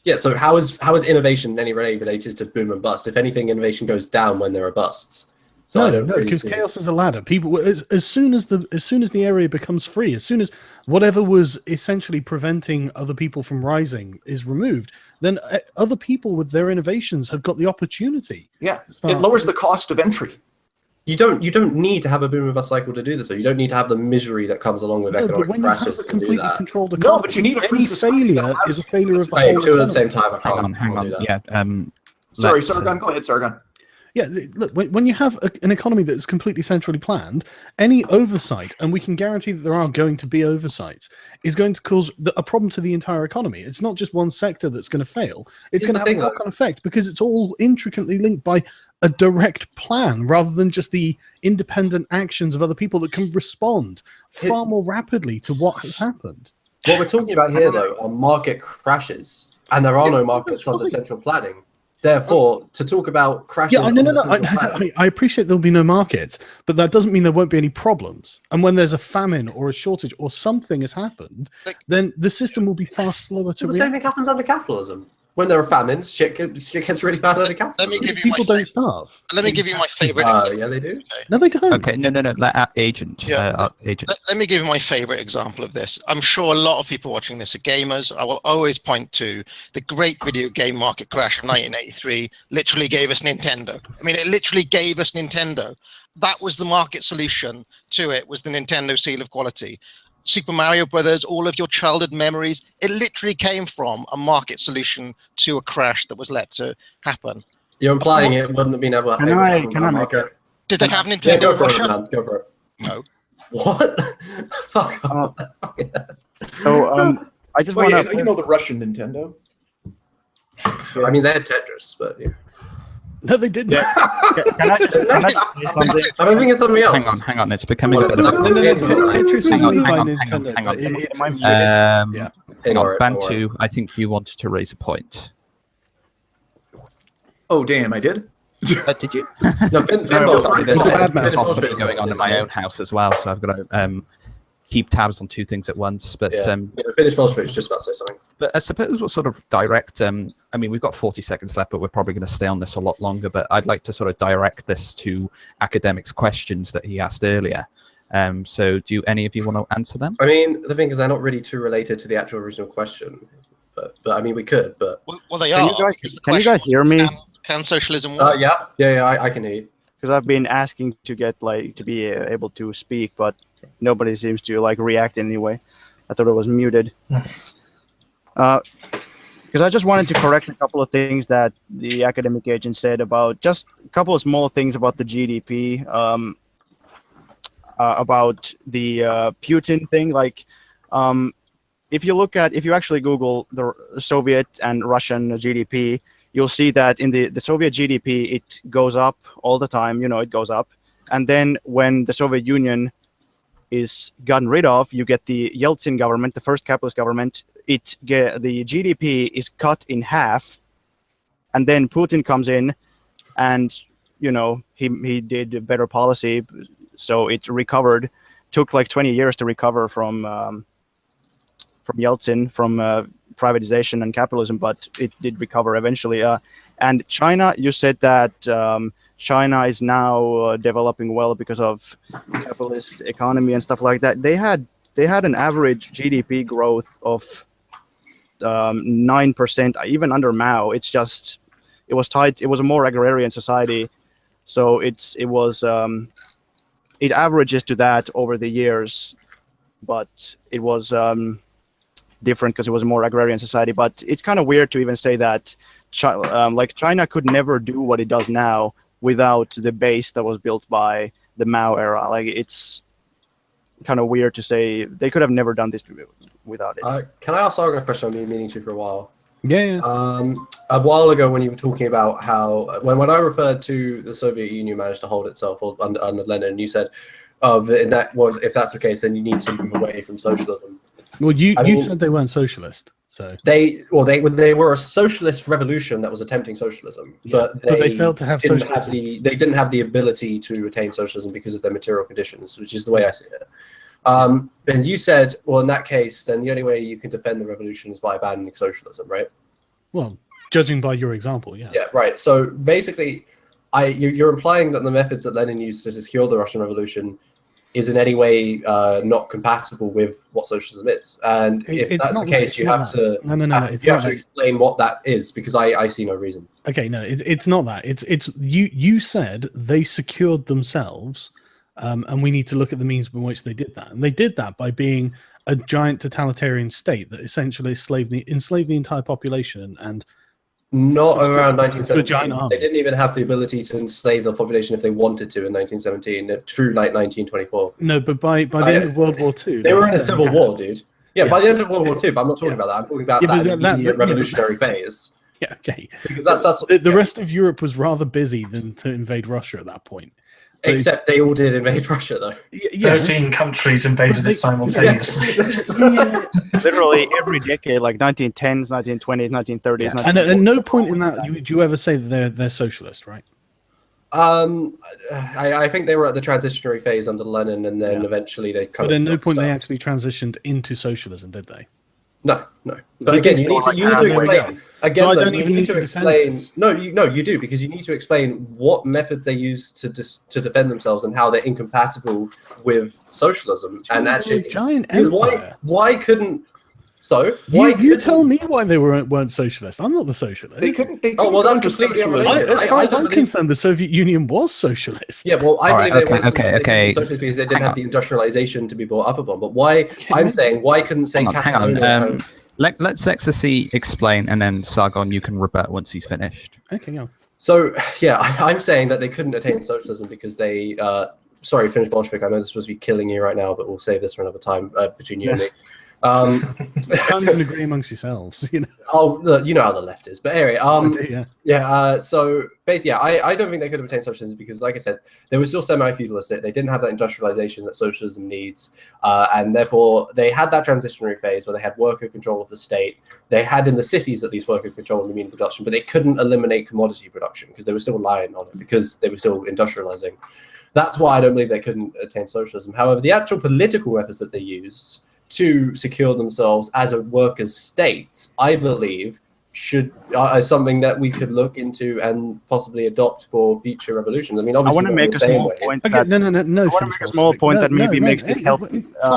Yeah, so how is innovation in any way related to boom and bust? If anything, innovation goes down when there are busts. So no, because chaos is a ladder. People, as soon as the area becomes free, as soon as whatever was essentially preventing other people from rising is removed, then other people with their innovations have got the opportunity. Yeah, it lowers the cost of entry. You don't need to have a boom and bust cycle to do this. So you don't need to have the misery that comes along with economic crashes to do that. Controlled no, but you need a free society. Failure is a failure of the whole whole two at the same time. Hang on. Yeah. Sorry, Sargon. Go ahead, Sargon. Yeah, look, when you have an economy that is completely centrally planned, any oversight, and we can guarantee that there are going to be oversights, is going to cause a problem to the entire economy. It's not just one sector that's going to fail. It's going to have a knock-on effect because it's all intricately linked by a direct plan rather than just the independent actions of other people that can respond far more rapidly to what has happened. What we're talking about here, though, are market crashes, and there are no markets under central planning. Therefore, to talk about crashes... Yeah, no. I appreciate there'll be no markets, but that doesn't mean there won't be any problems. And when there's a famine or a shortage or something has happened, then the system will be far slower to react. The same thing happens under capitalism. When there are famines, shit gets really bad under capitalism. Let me give you People don't starve. Let me give you my favorite example. Yeah, they do. Okay. No, they don't. Okay, no. Let agent. Agent. Let me give you my favorite example of this. I'm sure a lot of people watching this are gamers. I will always point to the great video game market crash of 1983. Literally gave us Nintendo. I mean, it literally gave us Nintendo. That was the market solution to it, was the Nintendo seal of quality. Super Mario Brothers, all of your childhood memories, it literally came from a market solution to a crash that was let to happen. You're implying it wouldn't have been able to happen. Can I make a... Did they have Nintendo go for Russia? it, man. Go for it. No. What? Fuck off. So, I just want to... You know the Russian Nintendo? I mean, they had Tetris, but yeah. No, they didn't. Can I just say something? I'm thinking of something else. Hang on. It's becoming a bit of Tetris was made by Nintendo. Hang on. Bantu, I think you wanted to raise a point. Oh, damn, I did? Did you? No, There's going on in my own house as well, so I've got to keep tabs on two things at once. But Finnish Bolshevik is just about to say something. But I suppose we'll sort of direct. I mean, we've got 40 seconds left, but we're probably going to stay on this a lot longer. But I'd like to sort of direct this to academics' questions that he asked earlier. So, do any of you want to answer them? I mean, the thing is, they're not really too related to the actual original question. But I mean, we could. But well they are. Can you guys hear me? Can socialism work? Yeah, I can hear you. because I've been asking to get to be able to speak, but nobody seems to react anyway. I thought it was muted. Because I just wanted to correct a couple of things that the academic agent said about just a couple of small things about the GDP, about the Putin thing. If you actually Google the Soviet and Russian GDP, you'll see that in the Soviet GDP, it goes up all the time. It goes up. And then when the Soviet Union is gotten rid of, you get the Yeltsin government, the first capitalist government. The GDP is cut in half, and then Putin comes in, and he did a better policy, so it recovered. Took 20 years to recover from Yeltsin, from privatization and capitalism, but it did recover eventually. And China, you said that China is now developing well because of capitalist economy and stuff like that. They had an average GDP growth of 9%, even under Mao. It was tied. It was a more agrarian society, so it averages to that over the years, but it was different because it was a more agrarian society. But it's kind of weird to even say that China could never do what it does now without the base that was built by the Mao era. It's kind of weird to say they could have never done this without it. Can I ask Sargon a question I've been meaning to for a while? Yeah. A while ago, when you were talking about how when I referred to the Soviet Union managed to hold itself under Lenin, you said, if that's the case, then you need to move away from socialism. Well, you said they weren't socialist, so they were a socialist revolution that was attempting socialism, but they failed to have socialism. They didn't have the ability to attain socialism because of their material conditions, which is the way I see it. And you said, well, in that case, then the only way you can defend the revolution is by abandoning socialism, right? Well, judging by your example, yeah. Yeah, right. So basically, you're implying that the methods that Lenin used to secure the Russian Revolution is in any way not compatible with what socialism is. And if that's the case, you have to explain what that is, because I see no reason. Okay, no, it's not that. It's you said they secured themselves. And we need to look at the means by which they did that. And they did that by being a giant totalitarian state that essentially enslaved the entire population. And not around 1917. They didn't even have the ability to enslave the population if they wanted to in 1917, through 1924. No, but by the end of World War II, they were in a civil war, dude. Yeah, by the end of World War II, but I'm not talking about that. I'm talking about that immediate revolutionary phase. Yeah, okay. Because that's the rest of Europe was rather busy than to invade Russia at that point. Except they all did invade Russia, though. Yeah, 13 countries invaded it simultaneously. Literally every decade, 1910s, 1920s, 1930s. Yeah. And at no point in that would you ever say that they're socialist, right? I think they were at the transitionary phase under Lenin, and then eventually they But at no point they actually transitioned into socialism, did they? No. But again, you need to explain. Again, so though, you need to explain. No, you do, because you need to explain what methods they use to defend themselves and how they're incompatible with socialism. And actually, giant empire. Why couldn't? So you tell me why they weren't socialist. I'm not the socialist. They couldn't that's completely unrelated. As far as I'm concerned, the Soviet Union was socialist. Yeah, well, I believe they weren't socialist because they didn't have the industrialization to be brought up upon. But why? I'm saying why couldn't say Catalonia? Let's Ecstasy explain, and then Sargon, you can rebut once he's finished. Okay, yeah. So yeah, I'm saying that they couldn't attain socialism because they. Sorry, Finnish Bolshevik. I know this is supposed to be killing you right now, but we'll save this for another time between you and me. You can't even agree amongst yourselves, you know. Oh, look, you know how the left is. But anyway, so basically, I don't think they could have attained socialism because, like I said, they were still semi-feudalistic. They didn't have that industrialization that socialism needs, and therefore they had that transitionary phase where they had worker control of the state. They had in the cities at least worker control of the mean production, but they couldn't eliminate commodity production because they were still relying on it because they were still industrializing. That's why I don't believe they couldn't attain socialism. However, the actual political methods that they used to secure themselves as a workers' state, I believe, is something that we could look into and possibly adopt for future revolutions. I mean, obviously, I want to make a small point. Okay, no. I want to make a small point that maybe makes this help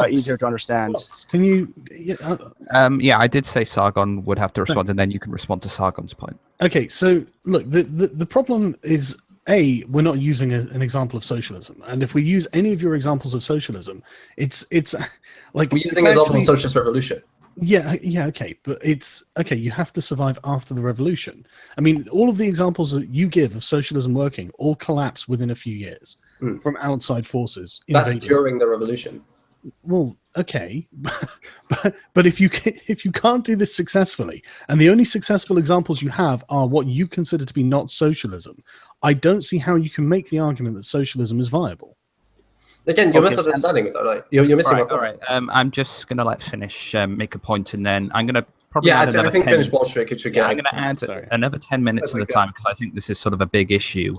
easier to understand. Can you? Yeah, I did say Sargon would have to respond, and then you can respond to Sargon's point. Okay, so look, the problem is we're not using an example of socialism, and if we use any of your examples of socialism, it's like we're using an example of socialist revolution. Yeah, okay, but it's okay. You have to survive after the revolution. I mean, all of the examples that you give of socialism working all collapse within a few years from outside forces. That's during the revolution. Well, okay, but if you can't do this successfully, and the only successful examples you have are what you consider to be not socialism, I don't see how you can make the argument that socialism is viable. Again, you're misunderstanding it, though. Like, you're missing. All right. I'm just gonna finish, make a point, and then I'm gonna probably I think finish Bolshevik. It should get. I'm gonna add another 10 minutes at a time because I think this is sort of a big issue.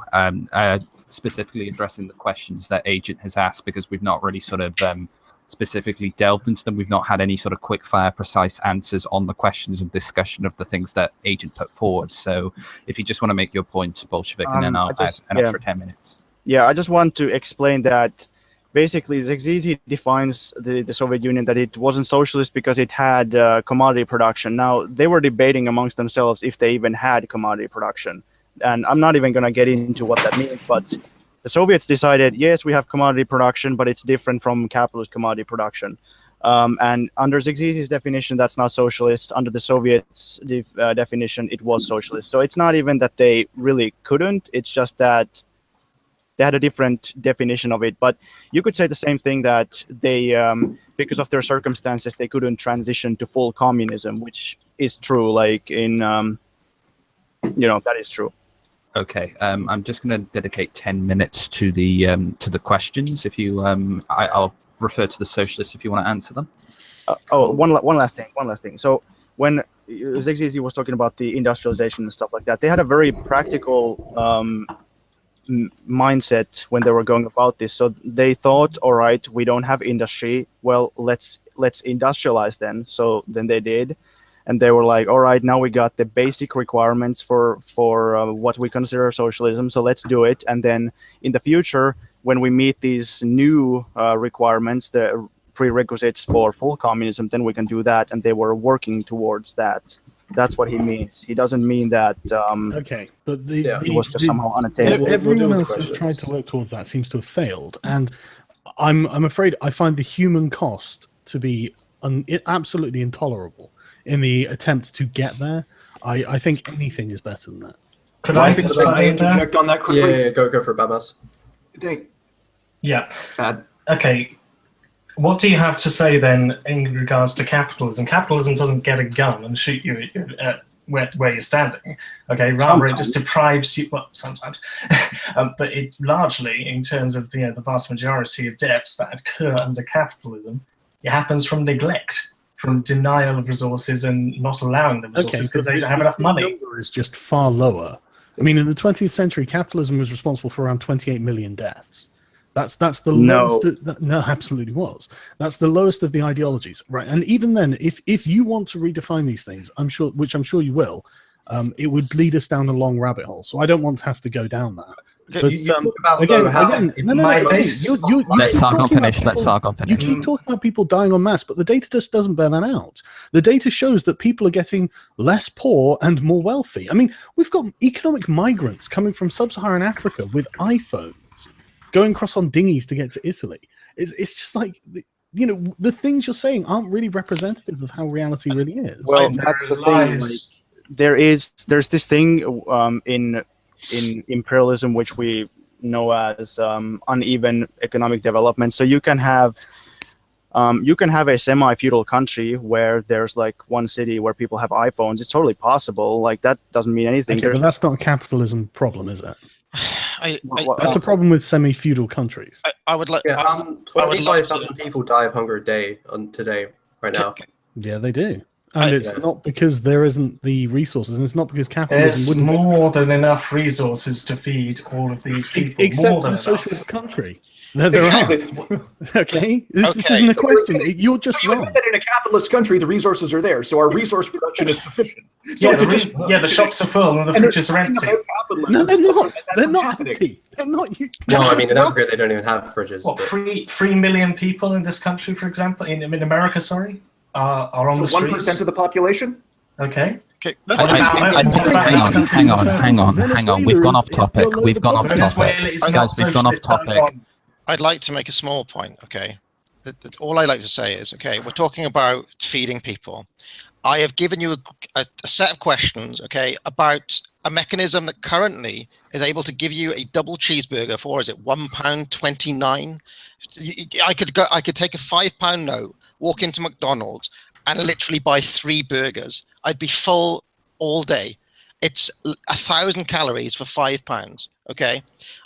Specifically addressing the questions that Agent has asked, because we've not really sort of specifically delved into them. We've not had any sort of quick fire, precise answers on the questions and discussion of the things that Agent put forward. So if you just want to make your point, Bolshevik, and then I'll add an extra 10 minutes. Yeah, I just want to explain that basically Zegzizi defines the Soviet Union that it wasn't socialist because it had commodity production. Now, they were debating amongst themselves if they even had commodity production. And I'm not even going to get into what that means, but the Soviets decided, yes, we have commodity production, but it's different from capitalist commodity production. And under Zegzizi's definition, that's not socialist. Under the Soviets' definition, it was socialist. So it's not even that they really couldn't. It's just that they had a different definition of it. But you could say the same thing, that they, because of their circumstances, they couldn't transition to full communism, which is true. Like in, that is true. Okay, I'm just going to dedicate 10 minutes to the questions. If you, I'll refer to the socialists if you want to answer them. One last thing. So when Zegzizi was talking about the industrialization and stuff like that, they had a very practical mindset when they were going about this. So they thought, all right, we don't have industry. Well, let's industrialize then. So then they did. And they were like, all right, now we got the basic requirements for what we consider socialism, so let's do it. And then in the future, when we meet these new requirements, the prerequisites for full communism, then we can do that. And they were working towards that. That's what he means. He doesn't mean that okay, but it was just somehow unattainable. Everyone else who's tried to work towards that seems to have failed. And I'm afraid I find the human cost to be absolutely intolerable in the attempt to get there. I think anything is better than that. Could I just interject on that quickly? Yeah, go for it, Babas. Yeah. Okay. What do you have to say then in regards to capitalism? Capitalism doesn't get a gun and shoot you at where you're standing. Okay, rather it just deprives you. Well, sometimes, but it largely, in terms of the vast majority of deaths that occur under capitalism, it happens from neglect, from denial of resources and not allowing them resources because they don't have enough money. The number is just far lower. I mean, in the 20th century, capitalism was responsible for around 28 million deaths. That's the lowest. No, absolutely was. That's the lowest of the ideologies, right? And even then, if you want to redefine these things, I'm sure you will, it would lead us down a long rabbit hole. So I don't want to have to go down that. But you talk about let Sargon finish. Let Sargon finish. You keep talking about people dying en masse, but the data just doesn't bear that out. The data shows that people are getting less poor and more wealthy. I mean, we've got economic migrants coming from sub-Saharan Africa with iPhones, going across on dinghies to get to Italy. It's just like, the things you're saying aren't really representative of how reality really is. Well, that's the thing. Like, there's this thing in imperialism, which we know as uneven economic development. So you can have a semi-feudal country where there's like one city where people have iPhones. It's totally possible. Like, that doesn't mean anything. Okay, but that's not a capitalism problem, is it? That's a problem with semi-feudal countries. I would like. 25,000 people die of hunger a day today, right now. Yeah, they do. And it's not because there isn't the resources, and it's not because capitalism There's more than enough resources to feed all of these people. Except in a socialist country. There are. Okay? This isn't a question. You're just wrong. That in a capitalist country, the resources are there, so our resource production is sufficient. So the shops are full and the fridges are empty. No, they're not. They're not empty. They're not. No, I mean, in Africa, they don't even have fridges. What, 3 million people in this country, for example, in America, sorry? Are on the streets. 1% of the population. Okay. Okay. Hang on. We've gone off topic. We've gone off topic. Guys, we've gone off topic. I'd like to make a small point, okay? All I like to say is, okay, we're talking about feeding people. I have given you a set of questions, okay, about a mechanism that currently is able to give you a double cheeseburger for, is it £1.29? I could take a £5 note, walk into McDonald's, and literally buy 3 burgers. I'd be full all day. It's 1,000 calories for £5. Okay,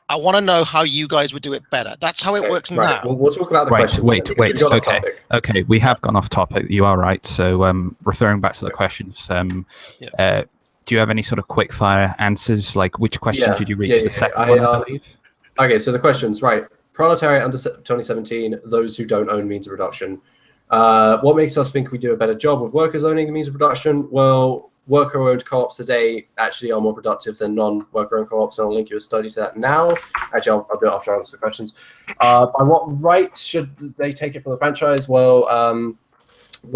I want to know how you guys would do it better. That's how it works now. We'll talk about the questions. Wait. Okay, we have gone off topic. You are right. So, referring back to the questions, do you have any sort of quick fire answers? Like, which question did you reach? The second one, I believe. Okay, so the questions, right? Proletariat under 2017. Those who don't own means of production. What makes us think we do a better job with workers owning the means of production? Well, worker-owned co-ops today actually are more productive than non-worker-owned co-ops, and I'll link you a study to that now. Actually, I'll do it after I answer the questions. By what right should they take it from the franchise? Well,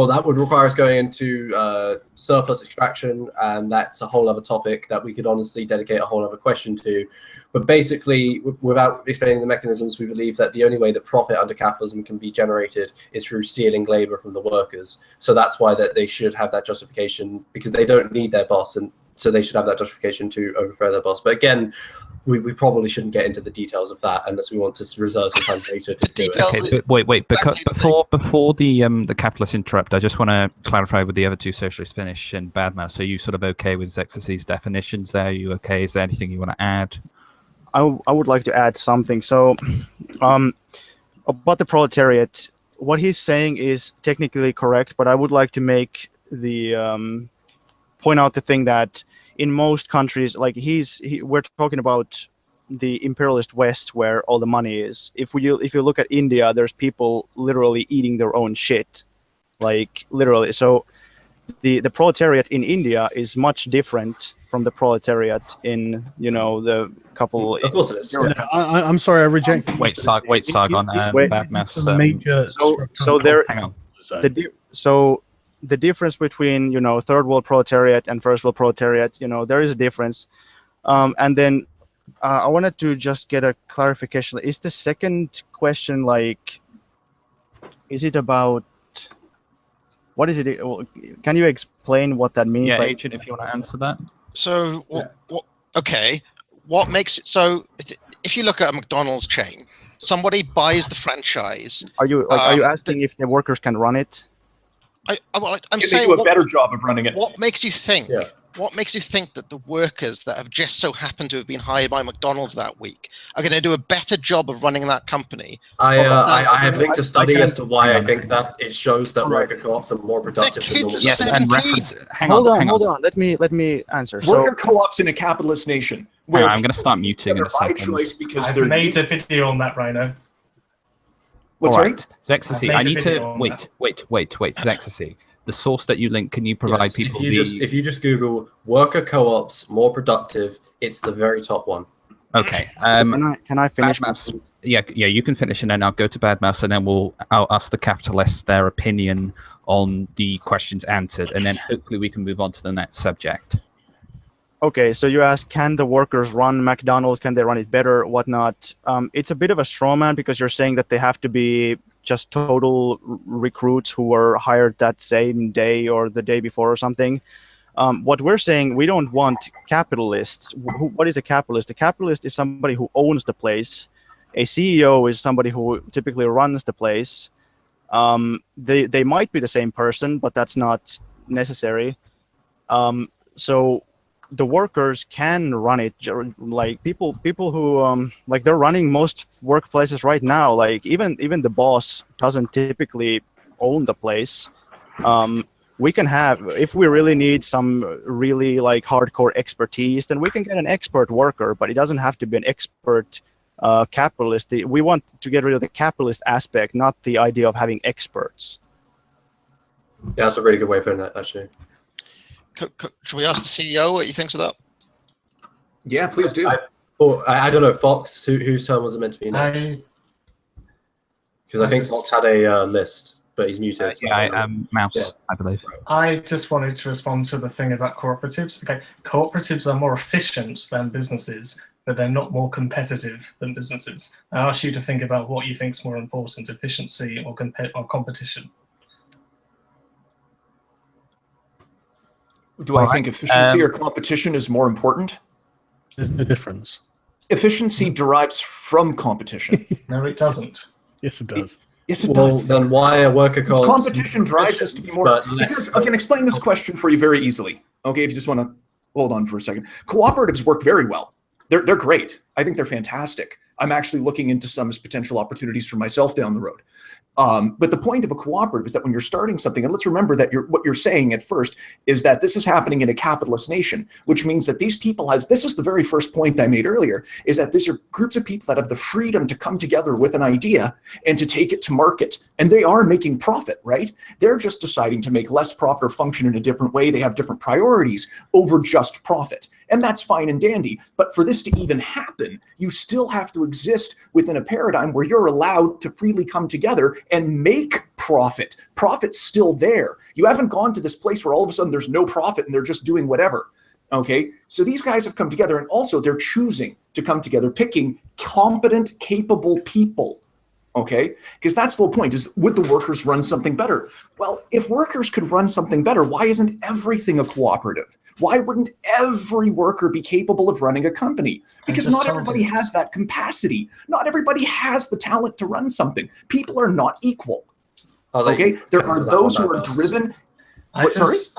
that would require us going into surplus extraction, and that's a whole other topic that we could honestly dedicate a whole other question to. But basically, without explaining the mechanisms, we believe that the only way that profit under capitalism can be generated is through stealing labor from the workers. So that's why that they should have that justification, because they don't need their boss, and so they should have that justification to overthrow their boss. But again, we probably shouldn't get into the details of that unless we want to reserve some time later to do it. Okay, wait. Before the capitalist interrupt, I just want to clarify with the other two socialists finish and Badmouth. So you sort of okay with Zexacy's definitions there? Are you okay? Is there anything you want to add? I would like to add something. So, about the proletariat, what he's saying is technically correct, but I would like to make the point out the thing that in most countries, like we're talking about the imperialist West, where all the money is. If you look at India, there's people literally eating their own shit, like literally. So the proletariat in India is much different from the proletariat in the couple. Of course it is. Yeah. I'm sorry, I reject. Wait, Sargon. Badmouth. Major. So there. Hang on. The difference between third world proletariat and first world proletariat, there is a difference. And then I wanted to just get a clarification. Is the second question like? Is it about? What is it? Can you explain what that means? Yeah, Agent, if you want to answer that. So, okay, what makes it so? If you look at a McDonald's chain, somebody buys the franchise. Are you asking if the workers can run it? I'm Can saying they do a better job of running it? What makes you think? Yeah. What makes you think that the workers that have just so happened to have been hired by McDonald's that week are going to do a better job of running that company? I have linked a study as to why I think that. It shows that worker co-ops are more productive than normal. Yes, and hold on. Let me answer. Worker co-ops in a capitalist nation. Where I'm going to start muting in a by second. choice because I've they're made a video on that, Rhino. What's right? Zexacy, I've I made a need to video on wait. Zexacy, the source that you link, can you provide Yes, people if you just Google worker co-ops more productive, it's the very top one. Okay. Can I finish? Badmouth, yeah, you can finish, and then I'll go to Badmouth, and then I'll ask the capitalists their opinion on the questions answered, and then hopefully we can move on to the next subject. Okay, so you ask, can the workers run McDonald's? Can they run it better? Whatnot? It's a bit of a straw man because you're saying that they have to be just total recruits who were hired that same day or the day before or something. What we're saying, we don't want capitalists. What is a capitalist? A capitalist is somebody who owns the place. A CEO is somebody who typically runs the place. They might be the same person, but that's not necessary. So the workers can run it, like people who like they're running most workplaces right now. Like even the boss doesn't typically own the place. We can have, if we really need some really like hardcore expertise, then we can get an expert worker, but it doesn't have to be an expert capitalist. We want to get rid of the capitalist aspect, not the idea of having experts. Yeah, that's a really good way of putting that, actually. Should we ask the CEO what he thinks of that? Yeah, please do. I don't know, Fox, whose turn was it meant to be next? Because I think Fox had a list. but he's muted. So yeah, I am Mouse, I believe. I just wanted to respond to the thing about cooperatives. Okay, cooperatives are more efficient than businesses, but they're not more competitive than businesses. I ask you to think about what you think is more important, efficiency or competition. Do I think efficiency or competition is more important? There's no difference. Efficiency derives from competition. No, it doesn't. Yes, it does. Yes, it well, does. then why are worker co-ops? Competition drives us to be more. Because I can explain this question for you very easily. Okay, if you just want to hold on for a second. Cooperatives work very well. They're great. I think they're fantastic. I'm actually looking into some as potential opportunities for myself down the road. But the point of a cooperative is that when you're starting something, and let's remember that what you're saying at first is that this is happening in a capitalist nation, which means that these people this is the very first point I made earlier, is that these are groups of people that have the freedom to come together with an idea and to take it to market. And they are making profit, right? They're just deciding to make less profit or function in a different way. They have different priorities over just profit. And that's fine and dandy. But for this to even happen, you still have to exist within a paradigm where you're allowed to freely come together and make profit. Profit's still there. You haven't gone to this place where all of a sudden there's no profit and they're just doing whatever. Okay, so these guys have come together, and also they're choosing to come together, picking competent, capable people. Okay, because that's the whole point, is would the workers run something better? Well, if workers could run something better, why isn't everything a cooperative? Why wouldn't every worker be capable of running a company? Because not everybody has that capacity. Not everybody has the talent to run something. People are not equal. Okay, there are those who are driven. I just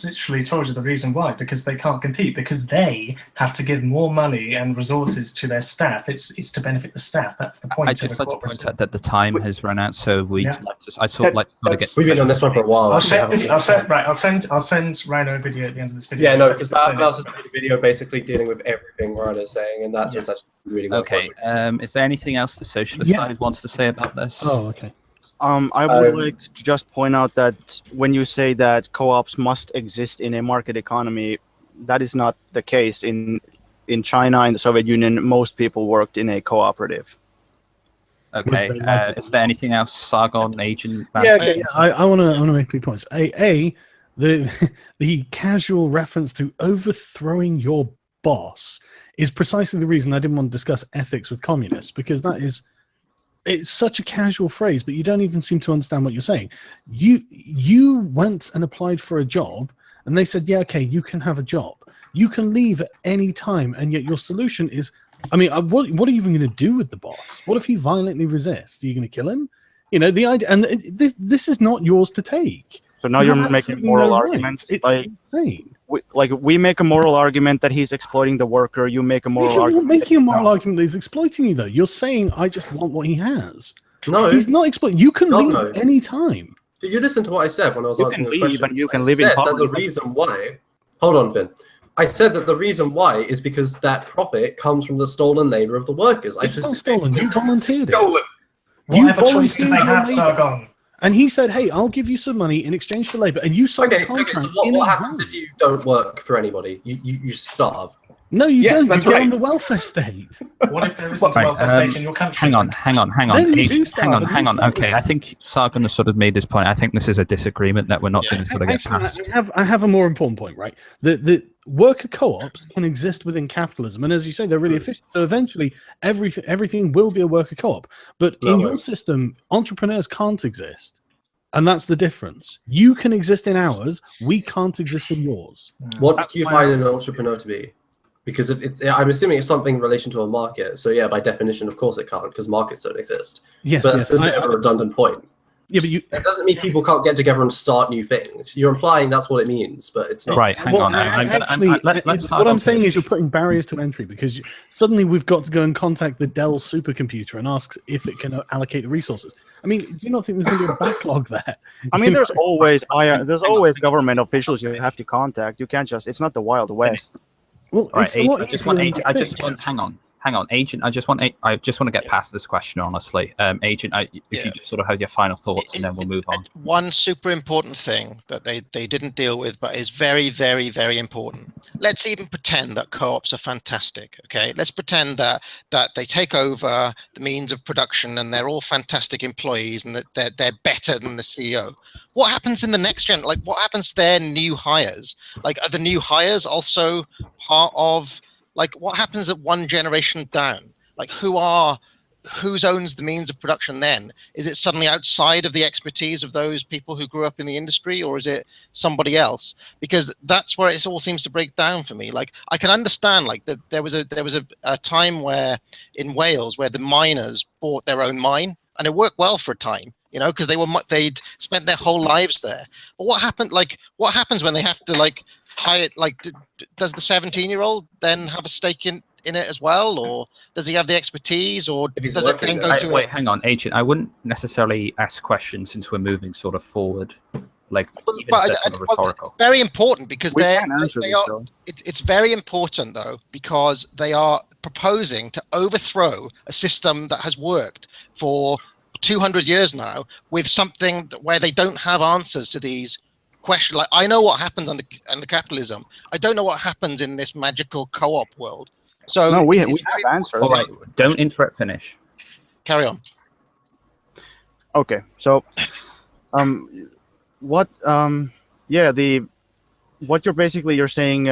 literally told you the reason why, because they can't compete, because they have to give more money and resources to their staff. It's to benefit the staff. That's the point. I just like to point out that the time has run out, so we'd like to. I sort of like to get. We've been on this one for a while. I'll send Rhino a video at the end of this video. Yeah, no, because Mouse has made a video basically dealing with everything Rhino's saying, and that's what's actually really well. Okay. Is there anything else the socialist side wants to say about this? Oh, okay. I would like to just point out that when you say that co-ops must exist in a market economy, that is not the case. In China, in the Soviet Union, most people worked in a cooperative. Okay. Is there anything else, Sargon, Agent? Yeah. I want to make 3 points. The casual reference to overthrowing your boss is precisely the reason I didn't want to discuss ethics with communists, because it's such a casual phrase, but you don't even seem to understand what you're saying. You went and applied for a job, and they said, yeah, okay, you can have a job. You can leave at any time, and yet your solution is, I mean, what are you even going to do with the boss? What if he violently resists? Are you going to kill him? You know, the idea, and this is not yours to take. So now you're making moral arguments. It's insane. We make a moral argument that he's exploiting the worker. You make a moral argument. You're making a moral argument that he's exploiting you, though. You're saying, I just want what he has. No. He's not exploiting. You can leave at any time. Did you listen to what I said when I was answering the question? And you can leave in that the reason why... Hold on, Vin. I said that the reason why is because that profit comes from the stolen labor of the workers. It's not stolen. You volunteered it. Stolen. Whatever choice do they have, Sargon? And he said, hey, I'll give you some money in exchange for labor. And you signed a contract. So what happens if you don't work for anybody? You starve. No, you don't. That's you get right. on the welfare state. What if there isn't a welfare state in your country? Hang on. Then you do starve, Hang on. Okay, I think Sargon has sort of made this point. I think this is a disagreement that we're not going to sort of get past. I have a more important point, right? The worker co-ops can exist within capitalism, and as you say, they're really efficient. So eventually, everything will be a worker co-op. But in your system, entrepreneurs can't exist. And that's the difference. You can exist in ours. We can't exist in yours. What do you find an entrepreneur to be? Because I'm assuming it's something in relation to a market. So yeah, by definition, of course it can't, because markets don't exist. Yes, but it's a bit of a redundant point. Yeah, but it doesn't mean people can't get together and start new things. You're implying that's what it means, but it's not. Right, hang on. What I'm saying is you're putting barriers to entry, because suddenly we've got to go and contact the Dell supercomputer and ask if it can allocate the resources. I mean, do you not think there's going to be a backlog there? I mean, there's always government officials you have to contact. You can't just, it's not the Wild West. Well, right, I just want, hang hang on, Agent. I just want to get past this question, honestly. Agent, if you just sort of have your final thoughts, and then we'll move on. One super important thing that they didn't deal with, but is very, very, very important. Let's even pretend that co-ops are fantastic. Okay, let's pretend that they take over the means of production and they're all fantastic employees and that they're better than the CEO. What happens in the next gen? Like, what happens to their new hires? Like, are the new hires also part of, like, what happens at one generation down? Like, who owns the means of production then? Is it suddenly outside of the expertise of those people who grew up in the industry, or is it somebody else? Because that's where it all seems to break down for me. Like, I can understand, like, there was a time where in Wales where the miners bought their own mine, and it worked well for a time, you know, because they'd spent their whole lives there. But what happened? Like, what happens when they have to, like, hire? Like, does the 17-year-old then have a stake in it as well, or does he have the expertise, or does it then go to? Wait, hang on, Agent. I wouldn't necessarily ask questions since we're moving sort of forward. Like, even if they're sort of rhetorical. Very important because it's very important though, because they are proposing to overthrow a system that has worked for 200 years now with something where they don't have answers to these questions. Like, I know what happens under capitalism. I don't know what happens in this magical co-op world. So no, we have answers. All right, don't interrupt. Finish. Carry on. Okay, so what you're saying,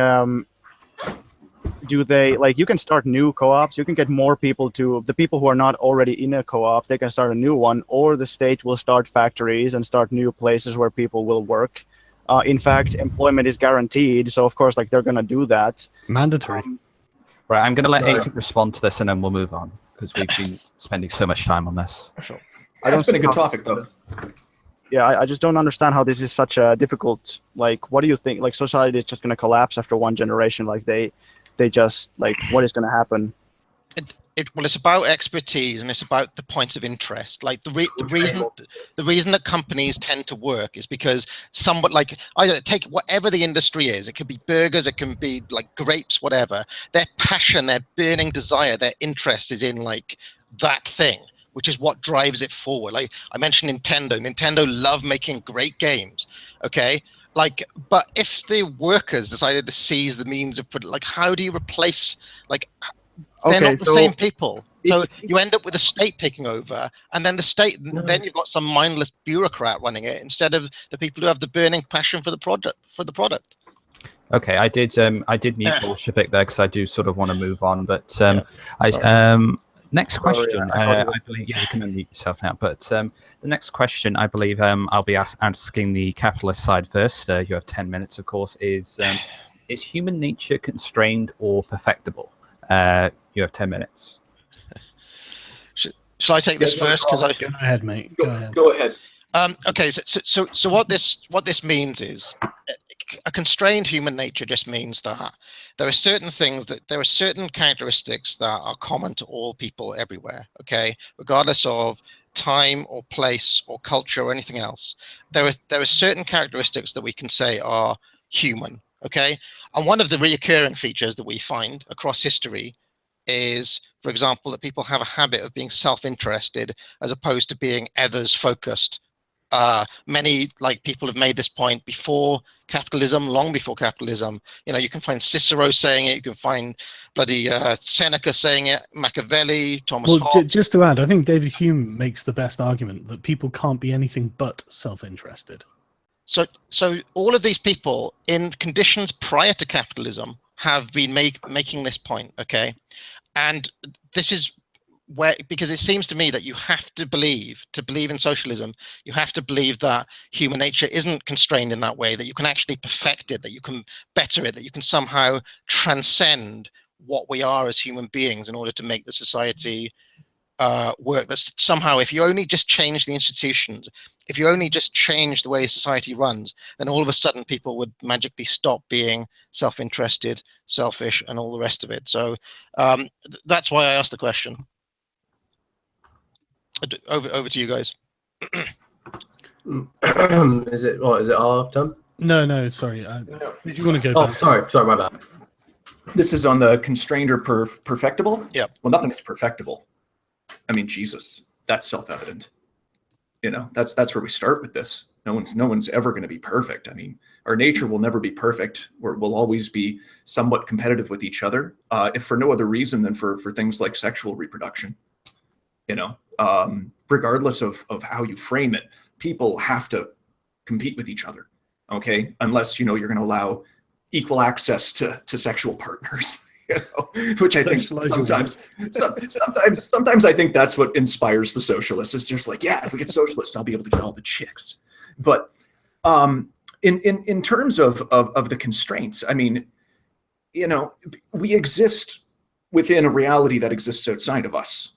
do they, like, you can start new co-ops, you can get more people to, the people who are not already in a co-op, they can start a new one, or the state will start factories and start new places where people will work. In fact, employment is guaranteed, so of course, like, they're gonna do that. Mandatory. Right, I'm gonna let Agent respond to this, and then we'll move on because we've been spending so much time on this. Sure. That's been a good topic, though. Yeah, I just don't understand how this is such a difficult, like, what do you think? Like, society is just going to collapse after one generation? Like, they just, like, what is going to happen? Well, it's about expertise and it's about the points of interest. Like, the reason that companies tend to work is because somewhat, like, I don't know, take whatever the industry is. It could be burgers, it can be like grapes, whatever. Their passion, their burning desire, their interest is in, like, that thing, which is what drives it forward. Like, I mentioned Nintendo. Nintendo love making great games, okay? Like, but if the workers decided to seize the means of, like, how do you replace, like, they're not the same people. So you end up with the state taking over, and then the state, then you've got some mindless bureaucrat running it instead of the people who have the burning passion for the product. Okay, I did mute Bolshevik there because I do sort of want to move on, but next question. I believe you can unmute yourself now. But the next question, I believe, I'll be asking the capitalist side first. You have 10 minutes, of course. Is human nature constrained or perfectible? You have 10 minutes. Shall I take this first? Go ahead, mate. Go ahead. Okay, so what this means is a constrained human nature just means that there are certain characteristics that are common to all people everywhere, okay, regardless of time or place or culture or anything else. There are certain characteristics that we can say are human, okay? And one of the recurring features that we find across history is, for example, that people have a habit of being self-interested as opposed to being others-focused. Many, like, people have made this point before capitalism, long before capitalism. You know, you can find Cicero saying it, you can find bloody Seneca saying it, Machiavelli, Thomas Hobbes. Just to add, I think David Hume makes the best argument that people can't be anything but self-interested. So all of these people in conditions prior to capitalism have been making this point, okay? And this is where, because it seems to me that you have to believe in socialism, you have to believe that human nature isn't constrained in that way, that you can actually perfect it, that you can better it, that you can somehow transcend what we are as human beings in order to make the society work. That's somehow, if you only just change the institutions, if you only just change the way society runs, then all of a sudden people would magically stop being self-interested, selfish, and all the rest of it. So that's why I asked the question. Over to you guys. Is it our turn? No, sorry. Did you want to go? Oh, sorry, my bad. This is on the constrained or perfectible? Yeah. Well, nothing is perfectible. I mean, Jesus, that's self-evident. You know, that's where we start with this. No one's ever going to be perfect. I mean, our nature will never be perfect. We'll always be somewhat competitive with each other, if for no other reason than for things like sexual reproduction. You know, regardless of how you frame it, people have to compete with each other. Okay, unless you're going to allow equal access to sexual partners. You know, which I think sometimes I think that's what inspires the socialists. It's just like, yeah, if we get socialists, I'll be able to get all the chicks. But in terms of the constraints, I mean, you know, we exist within a reality that exists outside of us.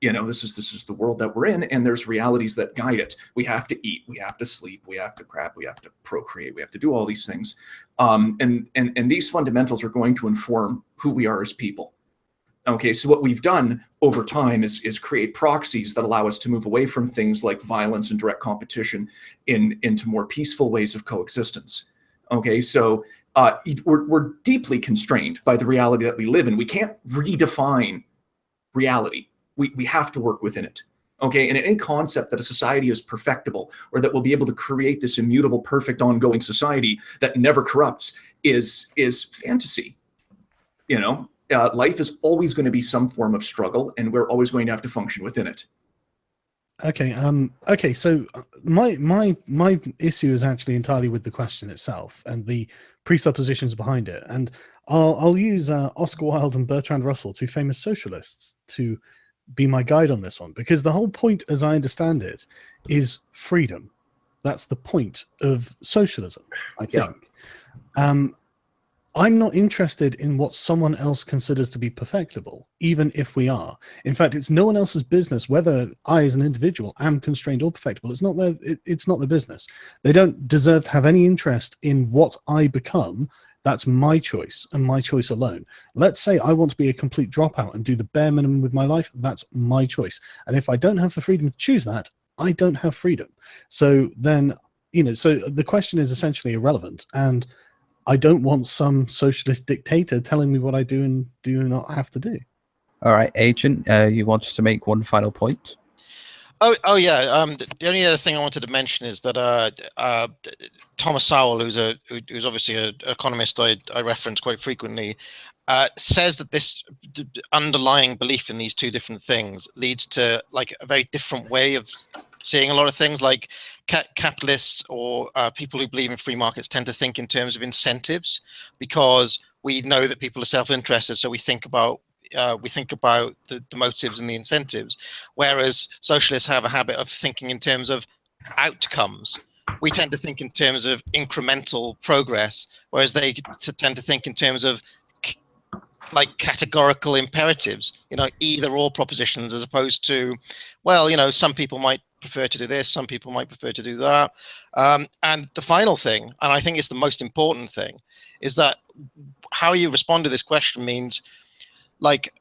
You know, this is the world that we're in, and there's realities that guide it. We have to eat, we have to sleep, we have to crap, we have to procreate, we have to do all these things. And these fundamentals are going to inform who we are as people. Okay, so what we've done over time is create proxies that allow us to move away from things like violence and direct competition into more peaceful ways of coexistence. Okay, so we're deeply constrained by the reality that we live in. We can't redefine reality. We have to work within it. Okay, and any concept that a society is perfectible or that we'll be able to create this immutable, perfect, ongoing society that never corrupts is fantasy. You know, life is always going to be some form of struggle, and we're always going to have to function within it. Okay. Okay. So my issue is actually entirely with the question itself and the presuppositions behind it. And I'll use Oscar Wilde and Bertrand Russell, two famous socialists, to be my guide on this one, because the whole point, as I understand it, is freedom. That's the point of socialism, I think. Yeah. I'm not interested in what someone else considers to be perfectible, even if we are. In fact, it's no one else's business whether I, as an individual, am constrained or perfectible. It's not their business. They don't deserve to have any interest in what I become. That's my choice and my choice alone. Let's say I want to be a complete dropout and do the bare minimum with my life. That's my choice. And if I don't have the freedom to choose that, I don't have freedom. So then, you know, so the question is essentially irrelevant. And I don't want some socialist dictator telling me what I do and do not have to do. All right, Agent, you wanted to make one final point? Oh yeah. The only other thing I wanted to mention is that Thomas Sowell, who's obviously an economist I reference quite frequently, says that this underlying belief in these two different things leads to like a very different way of seeing a lot of things. Like capitalists or people who believe in free markets tend to think in terms of incentives, because we know that people are self-interested, so we think about the motives and the incentives, whereas socialists have a habit of thinking in terms of outcomes. We tend to think in terms of incremental progress, whereas they tend to think in terms of like categorical imperatives, you know, either or propositions, as opposed to, well, you know, some people might prefer to do this, some people might prefer to do that. And the final thing, and I think it's the most important thing, is that how you respond to this question means, like,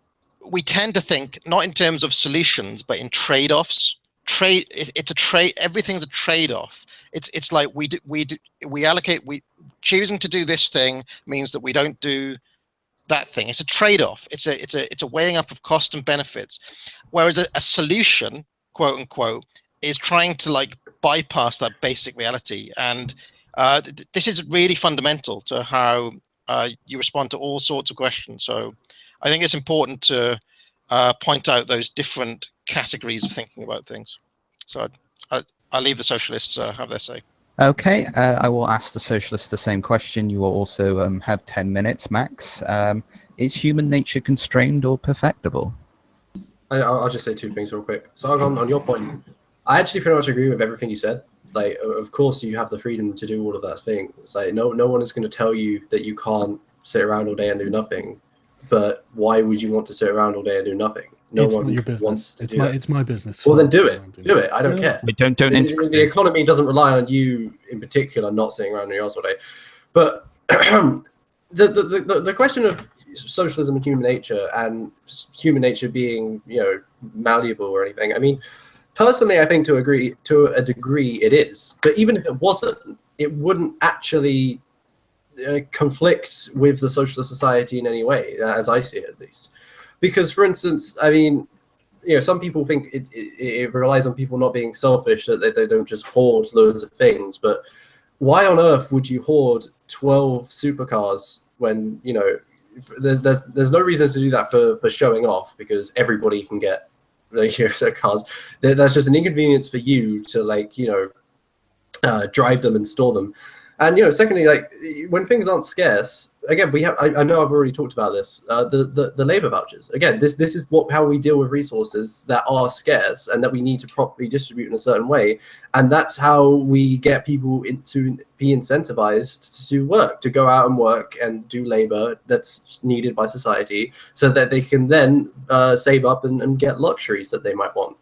we tend to think not in terms of solutions, but in trade-offs. It's a trade. Everything's a trade-off. It's like we allocate. Choosing to do this thing means that we don't do that thing. It's a trade-off. It's a weighing up of cost and benefits. Whereas a solution, quote unquote, is trying to like bypass that basic reality. And this is really fundamental to how you respond to all sorts of questions. So I think it's important to point out those different categories of thinking about things. So I'll leave the socialists have their say. Okay, I will ask the socialists the same question. You will also have 10 minutes max. Is human nature constrained or perfectible? I'll just say two things real quick. Sargon, on your point, I actually pretty much agree with everything you said. Like, of course, you have the freedom to do all of that thing. It's like no one is going to tell you that you can't sit around all day and do nothing. But why would you want to sit around all day and do nothing? No it's one not your business. wants to do that. It's my business. Well, then do it. Do it. I don't care. We don't The economy doesn't rely on you in particular not sitting around your house all day. But the question of socialism and human nature being, you know, malleable or anything. I mean, personally, I think to a degree it is. But even if it wasn't, it wouldn't actually conflict with the socialist society in any way, as I see it at least. Because, for instance, I mean, some people think it relies on people not being selfish, that they don't just hoard loads of things. But why on earth would you hoard 12 supercars when, there's no reason to do that for showing off, because everybody can get cars. That's just an inconvenience for you to drive them and store them. And secondly, when things aren't scarce, again, I know I've already talked about this. The labor vouchers. Again, this is how we deal with resources that are scarce and that we need to properly distribute in a certain way. And that's how we get people to be incentivized to work, to go out and work and do labor that's needed by society, so that they can then save up and get luxuries that they might want.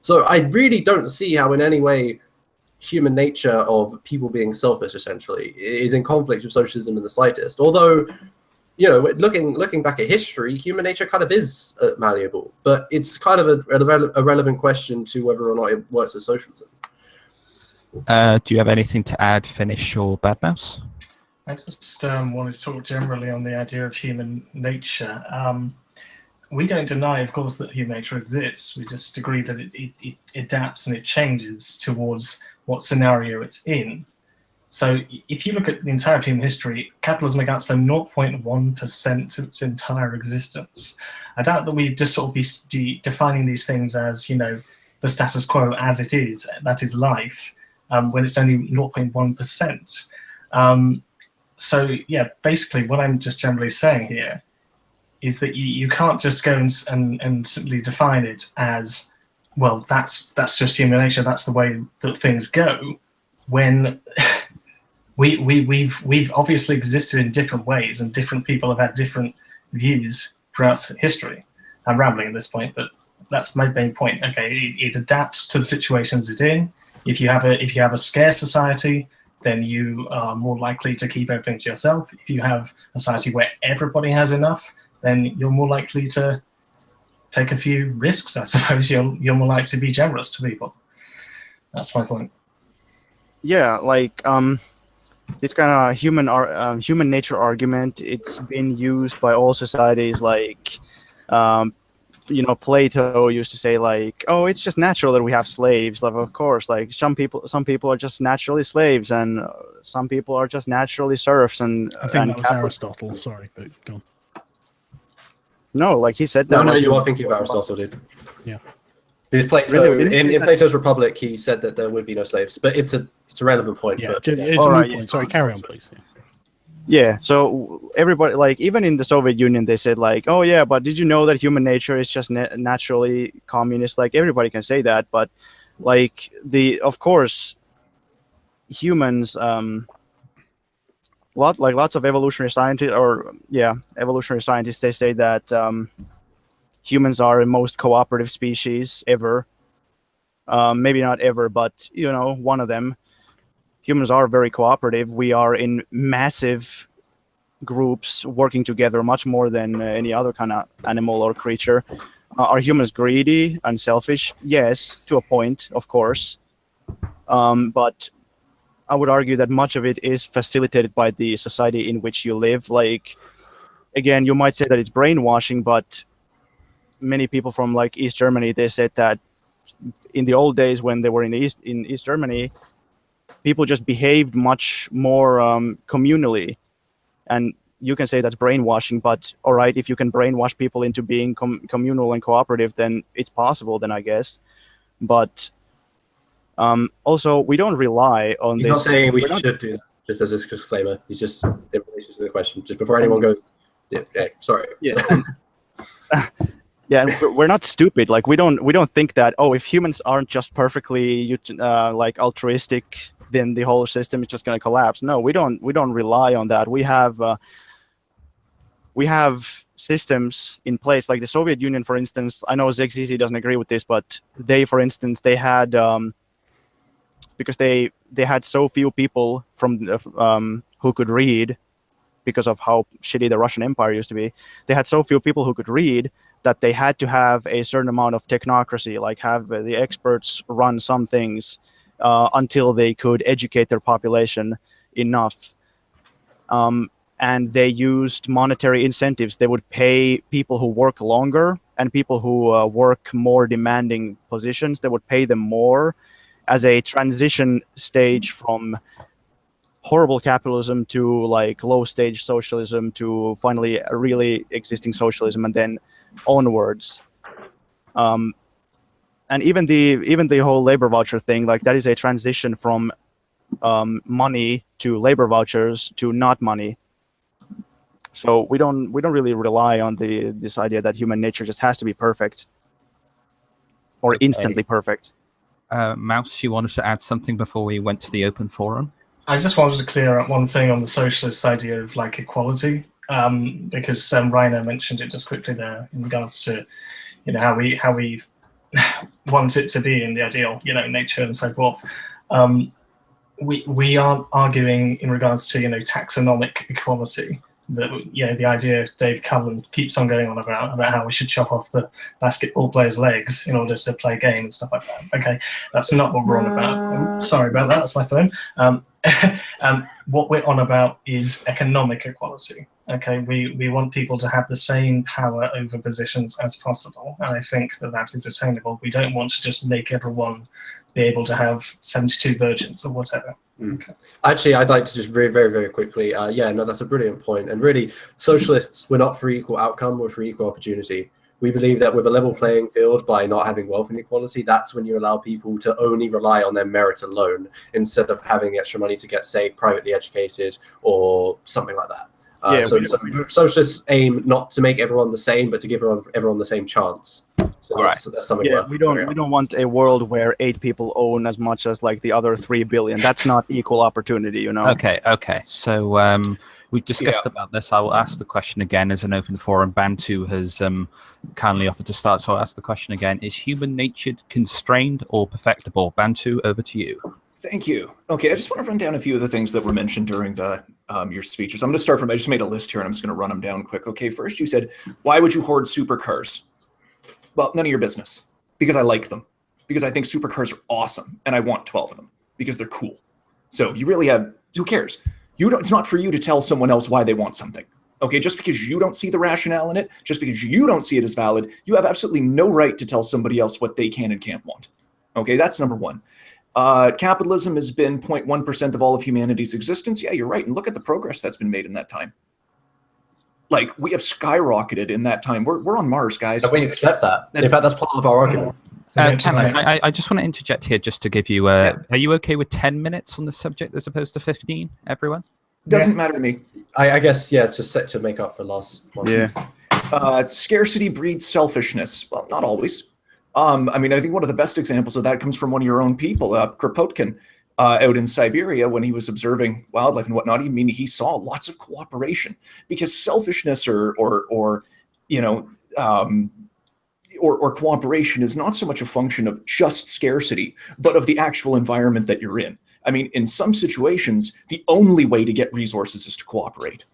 So I really don't see how in any way human nature of people being selfish essentially is in conflict with socialism in the slightest. Although, looking back at history, human nature kind of is malleable, but it's kind of a relevant question to whether or not it works with socialism. Do you have anything to add, Finish or Bad Mouse? I just wanted to talk generally on the idea of human nature. We don't deny, of course, that human nature exists. We just agree that it adapts and it changes towards what scenario it's in. So if you look at the entire human history, capitalism accounts for 0.1% of its entire existence. I doubt that we just sort of be defining these things as, the status quo as it is, that is life, when it's only 0.1%. So yeah, basically what I'm just generally saying here is that you can't just go and simply define it as, well, that's just human nature, that's the way that things go, when we've obviously existed in different ways and different people have had different views throughout history. I'm rambling at this point, but that's my main point. Okay, it adapts to the situations it's in. If you have a scarce society, then you are more likely to keep everything to yourself. If you have a society where everybody has enough, then you're more likely to take a few risks, I suppose. You're more likely to be generous to people. That's my point. Yeah, this kind of human nature argument, it's been used by all societies. Plato used to say oh, it's just natural that we have slaves. Of course, some people are just naturally slaves, and some people are just naturally serfs. And I think that was Aristotle. Sorry, but go on. No, he said that. No, you are thinking of Aristotle, dude. Yeah. Because Plato, in Plato's Republic, he said that there would be no slaves, but it's a relevant point. Yeah, but, it's a moot point. Sorry, carry on, please. Yeah, so everybody, even in the Soviet Union, they said oh yeah, but did you know that human nature is just naturally communist? Everybody can say that, but of course, humans, lots of evolutionary scientists, they say that humans are the most cooperative species ever. Maybe not ever, but one of them. Humans are very cooperative. We are in massive groups working together much more than any other kind of animal or creature. Are humans greedy and selfish? Yes, to a point, of course. But I would argue that much of it is facilitated by the society in which you live. Again, you might say that it's brainwashing, but many people from East Germany, they said that in the old days when they were in East Germany, people just behaved much more communally. And you can say that's brainwashing, but all right, if you can brainwash people into being communal and cooperative, then it's possible, then I guess. But also, we don't rely on this. He's not saying we should do that, just as a disclaimer. He's just in relation to the question, just before anyone goes, sorry. Yeah. Yeah, we're not stupid. We don't think that, oh, if humans aren't just perfectly altruistic, then the whole system is just going to collapse. No, we don't rely on that. We have systems in place, like the Soviet Union, for instance. I know ZXZ doesn't agree with this, but they, for instance, they had because they had so few people from who could read, because of how shitty the Russian Empire used to be. They had so few people who could read that they had to have a certain amount of technocracy, have the experts run some things until they could educate their population enough. and they used monetary incentives. They would pay people who work longer and people who work more demanding positions. They would pay them more as a transition stage from horrible capitalism to like low stage socialism to finally a really existing socialism, and then onwards. And even the whole labor voucher thing, like that is a transition from money to labor vouchers to not money. So we don't really rely on this idea that human nature just has to be perfect or instantly perfect. Mouse, you wanted to add something before we went to the open forum? I just wanted to clear up one thing on the socialist idea of like equality, because Reiner mentioned it just quickly there in regards to, you know, how we want it to be in the ideal, you know, nature and so forth. We aren't arguing in regards to, you know, taxonomic equality. That, you know, the idea Dave Cullen keeps on going on about how we should chop off the basketball players' legs in order to play games and stuff like that. Okay, that's not what we're on about. Sorry about that. That's my phone. What we're on about is economic equality. Okay, we want people to have the same power over positions as possible, and I think that is attainable. We don't want to just make everyone be able to have 72 virgins or whatever. Okay. Actually, I'd like to just very, very, very quickly. Yeah, no, that's a brilliant point. And really, socialists, we're not for equal outcome, we're for equal opportunity. We believe that with a level playing field, by not having wealth inequality, that's when you allow people to only rely on their merit alone, instead of having extra money to get, say, privately educated or something like that. So socialists aim not to make everyone the same, but to give everyone the same chance. So that's something. Yeah, we don't want a world where 8 people own as much as like the other 3 billion. That's not equal opportunity, you know. Okay. So we've discussed about this. I will ask the question again as an open forum. Bantu has kindly offered to start, so I'll ask the question again. Is human nature constrained or perfectible? Bantu, over to you. Thank you. Okay, I just want to run down a few of the things that were mentioned during the your speeches. I'm going to start from, I just made a list here and I'm just going to run them down quick. Okay, first you said, why would you hoard supercars? Well, none of your business, because I like them, because I think supercars are awesome and I want 12 of them because they're cool. So you really have, who cares? It's not for you to tell someone else why they want something. Okay, just because you don't see the rationale in it, just because you don't see it as valid, you have absolutely no right to tell somebody else what they can and can't want. Okay, that's number one. Capitalism has been 0.1% of all of humanity's existence. Yeah, you're right. And look at the progress that's been made in that time. Like, we have skyrocketed in that time. We're on Mars, guys. We accept that. In fact, that's part of our argument. Cameron, I just want to interject here just to give you, are you okay with 10 minutes on the subject as opposed to 15, everyone? Doesn't matter to me. I guess, yeah, it's just set to make up for last month. Yeah. Scarcity breeds selfishness. Well, not always. I mean, I think one of the best examples of that comes from one of your own people, Kropotkin, out in Siberia when he was observing wildlife and whatnot. I mean, he saw lots of cooperation because selfishness or cooperation is not so much a function of just scarcity, but of the actual environment that you're in. I mean, in some situations, the only way to get resources is to cooperate.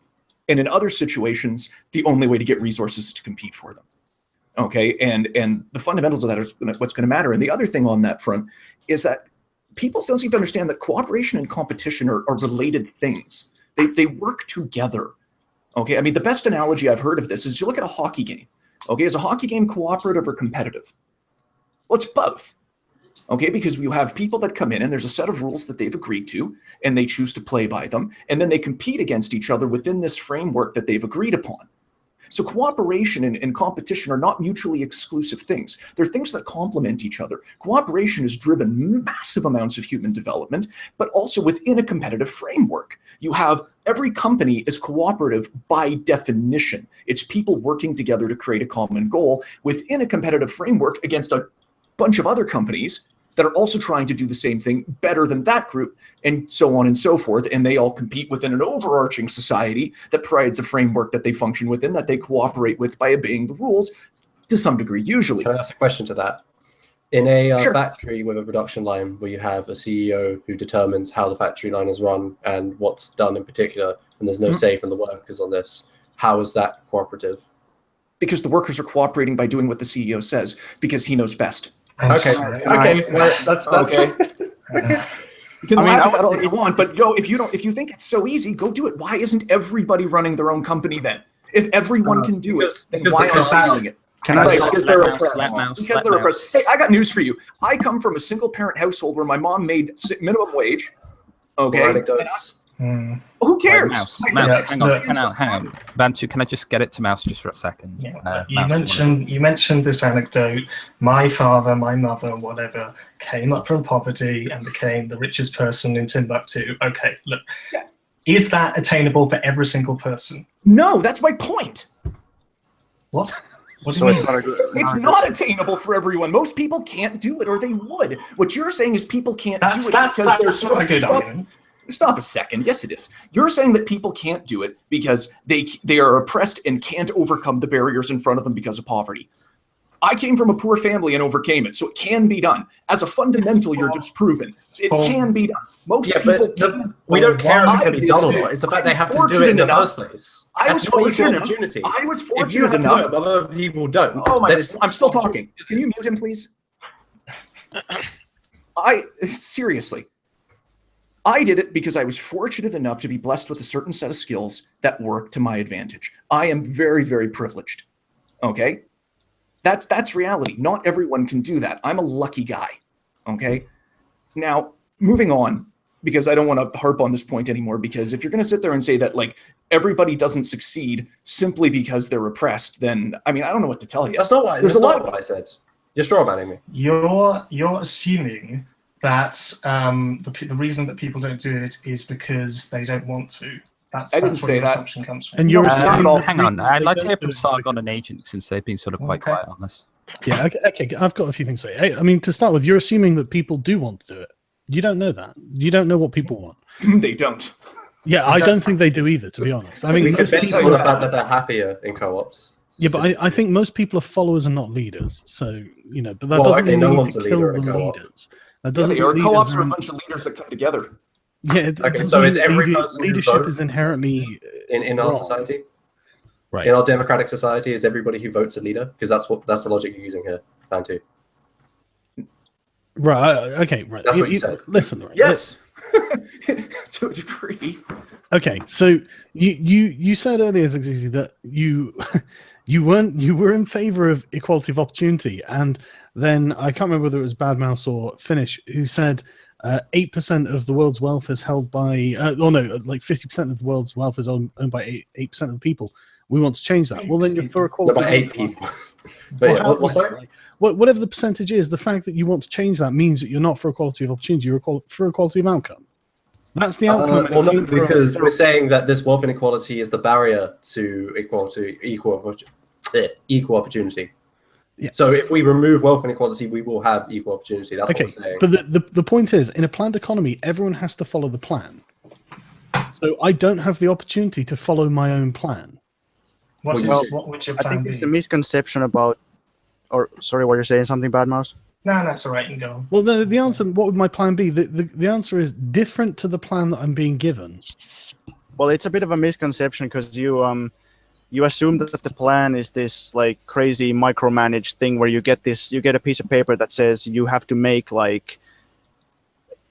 And in other situations, the only way to get resources is to compete for them. Okay, and the fundamentals of that is what's going to matter. And the other thing on that front is that people still seem to understand that cooperation and competition are related things. They work together. Okay, I mean, the best analogy I've heard of this is you look at a hockey game. Okay, is a hockey game cooperative or competitive? Well, it's both. Okay, because you have people that come in and there's a set of rules that they've agreed to and they choose to play by them. And then they compete against each other within this framework that they've agreed upon. So cooperation and competition are not mutually exclusive things. They're things that complement each other. Cooperation has driven massive amounts of human development, but also within a competitive framework. You have every company is cooperative by definition. It's people working together to create a common goal within a competitive framework against a bunch of other companies that are also trying to do the same thing better than that group, and so on and so forth. And they all compete within an overarching society that provides a framework that they function within, that they cooperate with by obeying the rules to some degree, usually. Can I ask a question to that? In a factory with a production line where you have a CEO who determines how the factory line is run and what's done in particular, and there's no say from the workers on this, how is that cooperative? Because the workers are cooperating by doing what the CEO says, because he knows best. Okay. Well, that's okay. You can I mean, laugh I at that all would- you want, but go if you think it's so easy, go do it. Why isn't everybody running their own company then? If everyone can do it, then why because aren't they that's- doing it? Can I Right, say- because they're let oppressed. Mouse, Because let they're Mouse. oppressed. Hey, I got news for you. I come from a single-parent household where my mom made minimum wage. Okay. More anecdotes. Who cares? Mouse, Like, Mouse, Yeah, hang on. Bantu, can I just get it to Mouse just for a second? Yeah, Mouse, you mentioned this anecdote. My father, my mother, whatever, came up from poverty and became the richest person in Timbuktu. Okay, look, Yeah. is that attainable for every single person? No, that's my point. What? What do So you it's mean? not a good. It's not attainable for everyone. Most people can't do it, or they would. What you're saying is people can't That's do it that's because they're that's not a good stop, argument. stop a second. Yes, it is. You're saying that people can't do it because they are oppressed and can't overcome the barriers in front of them because of poverty. I came from a poor family and overcame it, so it can be done. As a fundamental, you're disproven. It can be done. Most Yeah, people but can't. we don't care if it I can be done or not. It's the fact they have to do it in the first place. I was That's not equal fortunate enough. opportunity. I was If you fortunate have to do enough. it, but other people don't. Oh my! then it's I'm still talking. Can you mute him, please? Seriously. I did it because I was fortunate enough to be blessed with a certain set of skills that work to my advantage. I am very, very privileged. Okay? That's reality. Not everyone can do that. I'm a lucky guy. Okay? Now, moving on, because I don't want to harp on this point anymore, because if you're going to sit there and say that, like, everybody doesn't succeed simply because they're oppressed, then, I mean, I don't know what to tell you. That's not what, There's that's a not lot- what I said. You're straw manning me. You're assuming that the reason that people don't do it is because they don't want to. That's I didn't that's say where your that. assumption comes from. And you're No, assuming not that hang the on, reason I'd they like to don't hear do from it is Sargon and Agent since they've been sort of quite Okay. quiet on this. Yeah, okay, I've got a few things to say. I mean, to start with, you're assuming that people do want to do it. You don't know that. You don't know what people want. They don't. Yeah, I don't think they do either, to be honest. I mean, We most could base it people on the are- fact that they're happier in co-ops. yeah, but I think most people are followers and not leaders. So, you know, but that Well, doesn't okay, mean no we need one's to a kill leader the in a co-op. leaders. That Yeah, doesn't they are. mean Co-ops leaders are a are- bunch of leaders that come together. Yeah, it Okay, doesn't so is mean every person who leadership votes is inherently in our wrong. society? Right. In our democratic society, is everybody who votes a leader? Because that's the logic you're using here, Bantu. Right. Okay. Right. That's what you said. Listen. Right, Yes, to a degree. Okay, so you said earlier, Ziggy, that you were in favor of equality of opportunity, and then I can't remember whether it was Bad Mouse or Finish who said 8% of the world's wealth is held by like 50% of the world's wealth is owned by 8% of the people. We want to change that. Well, then you're for No, equality. by 8 people. But yeah, what's that? Whatever the percentage is, the fact that you want to change that means that you're not for equality of opportunity. You're for equality of outcome. That's the outcome. Well, no, because we're saying that this wealth inequality is the barrier to equal opportunity. Yeah. So if we remove wealth inequality, we will have equal opportunity. That's Okay, what we're saying. but the point is, in a planned economy, everyone has to follow the plan. So I don't have the opportunity to follow my own plan. What Well, would your I plan think be? it's a misconception about, or sorry, what you're saying, something Bad Mouse? No, that's all right. You can go on. Well, the answer, what would my plan be? The answer is different to the plan that I'm being given. Well, it's a bit of a misconception because you assume that the plan is this like crazy micromanaged thing where you get a piece of paper that says you have to make like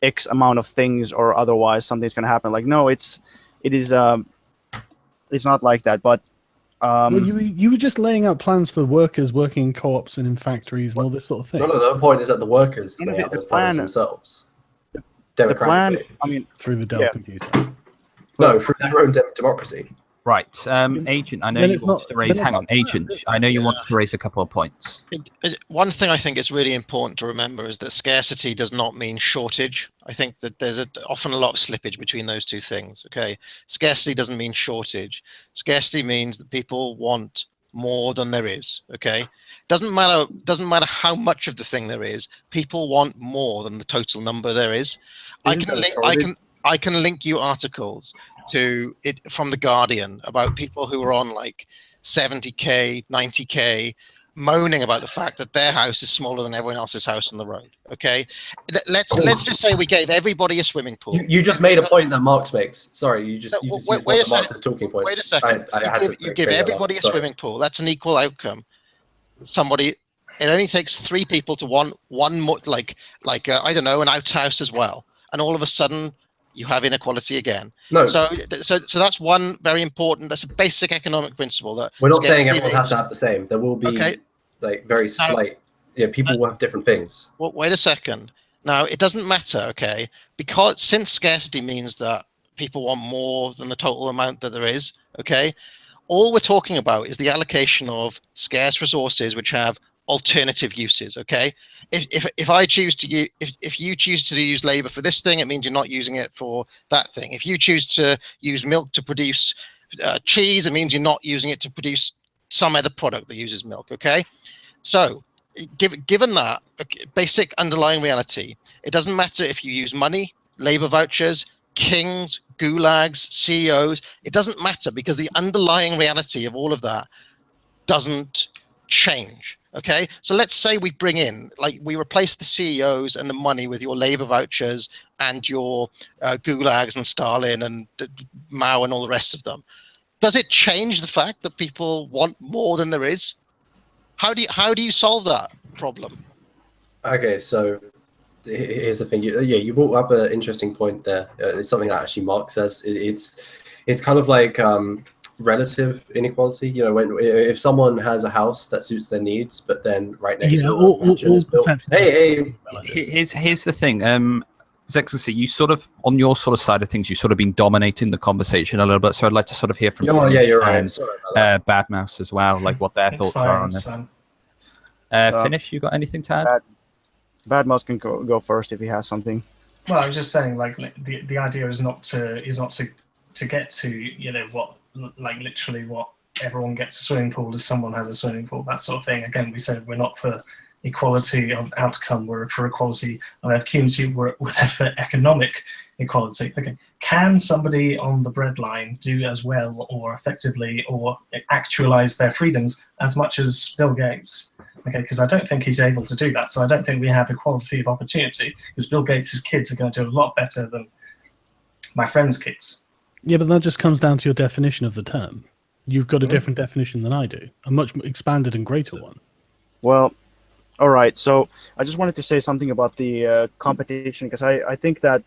X amount of things or otherwise something's gonna happen. Like no, it's not like that. But Well, you were just laying out plans for workers working in co-ops and in factories and all this sort of thing. No, the point is that the workers No, lay out the those plans plan- themselves. the plan, Democratically. I mean, Through the Dell Yeah. computer. No, through their own democracy. Right, Agent, I know Then you it's wanted not- to raise. then Hang it's on, not Agent, I know you wanted to raise a couple of points. One thing I think is really important to remember is that scarcity does not mean shortage. I think that there's often a lot of slippage between those two things. Okay, scarcity doesn't mean shortage. Scarcity means that people want more than there is. Okay, doesn't matter how much of the thing there is. People want more than the total number there is. Isn't that a shortage? I can link you articles to it from the Guardian about people who are on like 70k, 90k, moaning about the fact that their house is smaller than everyone else's house on the road. Okay, let's just say we gave everybody a swimming pool. You just made a point that Marx makes. Sorry, you just No, used wait one a of second. Marx's talking points. Wait a second. You give everybody a swimming pool. That's an equal outcome. It only takes 3 people to want one more, like I don't know, an outhouse as well. and all of a sudden you have inequality again. No. So that's one very important. That's a basic economic principle. That We're not saying scarcity everyone has means- to have the same. There will be Okay. like very slight. Yeah, people will have different things. Well, wait a second. Now, it doesn't matter, okay? Because since scarcity means that people want more than the total amount that there is, okay? All we're talking about is the allocation of scarce resources which have alternative uses, okay? If I choose to use, if you choose to use labor for this thing, it means you're not using it for that thing. If you choose to use milk to produce cheese, it means you're not using it to produce some other product that uses milk, okay? So, given that basic underlying reality, it doesn't matter if you use money, labor vouchers, kings, gulags, CEOs, it doesn't matter because the underlying reality of all of that doesn't change. Okay, so let's say we bring in, like, we replace the CEOs and the money with your labor vouchers and your gulags and Stalin and Mao and all the rest of them. Does it change the fact that people want more than there is? How do you solve that problem? Okay, so here's the thing. You brought up an interesting point there. It's something that actually Marx says. It's kind of like relative inequality. You know, if someone has a house that suits their needs, but then right next to a mansion is built. Hey. Here's the thing. Zexy, you sort of, on your sort of side of things, you've sort of been dominating the conversation a little bit. So I'd like to sort of hear from you're right. and Bad Mouse as well, like what their thoughts are on this. Finish, you got anything to add? Bad Mouse can go first if he has something. Well, I was just saying, like, the idea is not to get to, you know, what, like, literally what everyone gets a swimming pool as someone has a swimming pool, that sort of thing. Again, we said we're not for equality of outcome, we're for equality of opportunity, we're for economic equality. Okay, can somebody on the breadline do as well or effectively or actualize their freedoms as much as Bill Gates? Okay, because I don't think he's able to do that, so I don't think we have equality of opportunity, because Bill Gates' kids are going to do a lot better than my friend's kids. Yeah, but that just comes down to your definition of the term. You've got a different definition than I do, a much expanded and greater one. Well, all right, so I just wanted to say something about the competition, because I think that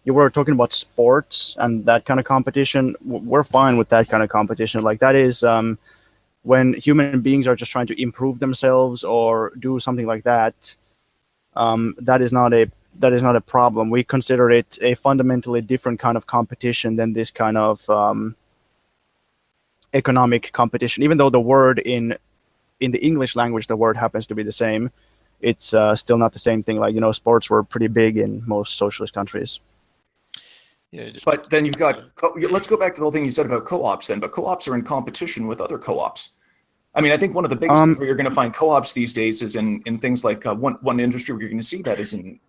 you were talking about sports and that kind of competition. We're fine with that kind of competition. Like, that is when human beings are just trying to improve themselves or do something like that. That is not a problem. We consider it a fundamentally different kind of competition than this kind of economic competition. Even though the word in the English language, the word happens to be the same, it's still not the same thing. Like, you know, sports were pretty big in most socialist countries. Yeah, but then you've got, let's go back to the whole thing you said about co-ops then, but co-ops are in competition with other co-ops. I mean, I think one of the biggest things where you're going to find co-ops these days is in things like one industry where you're going to see that is in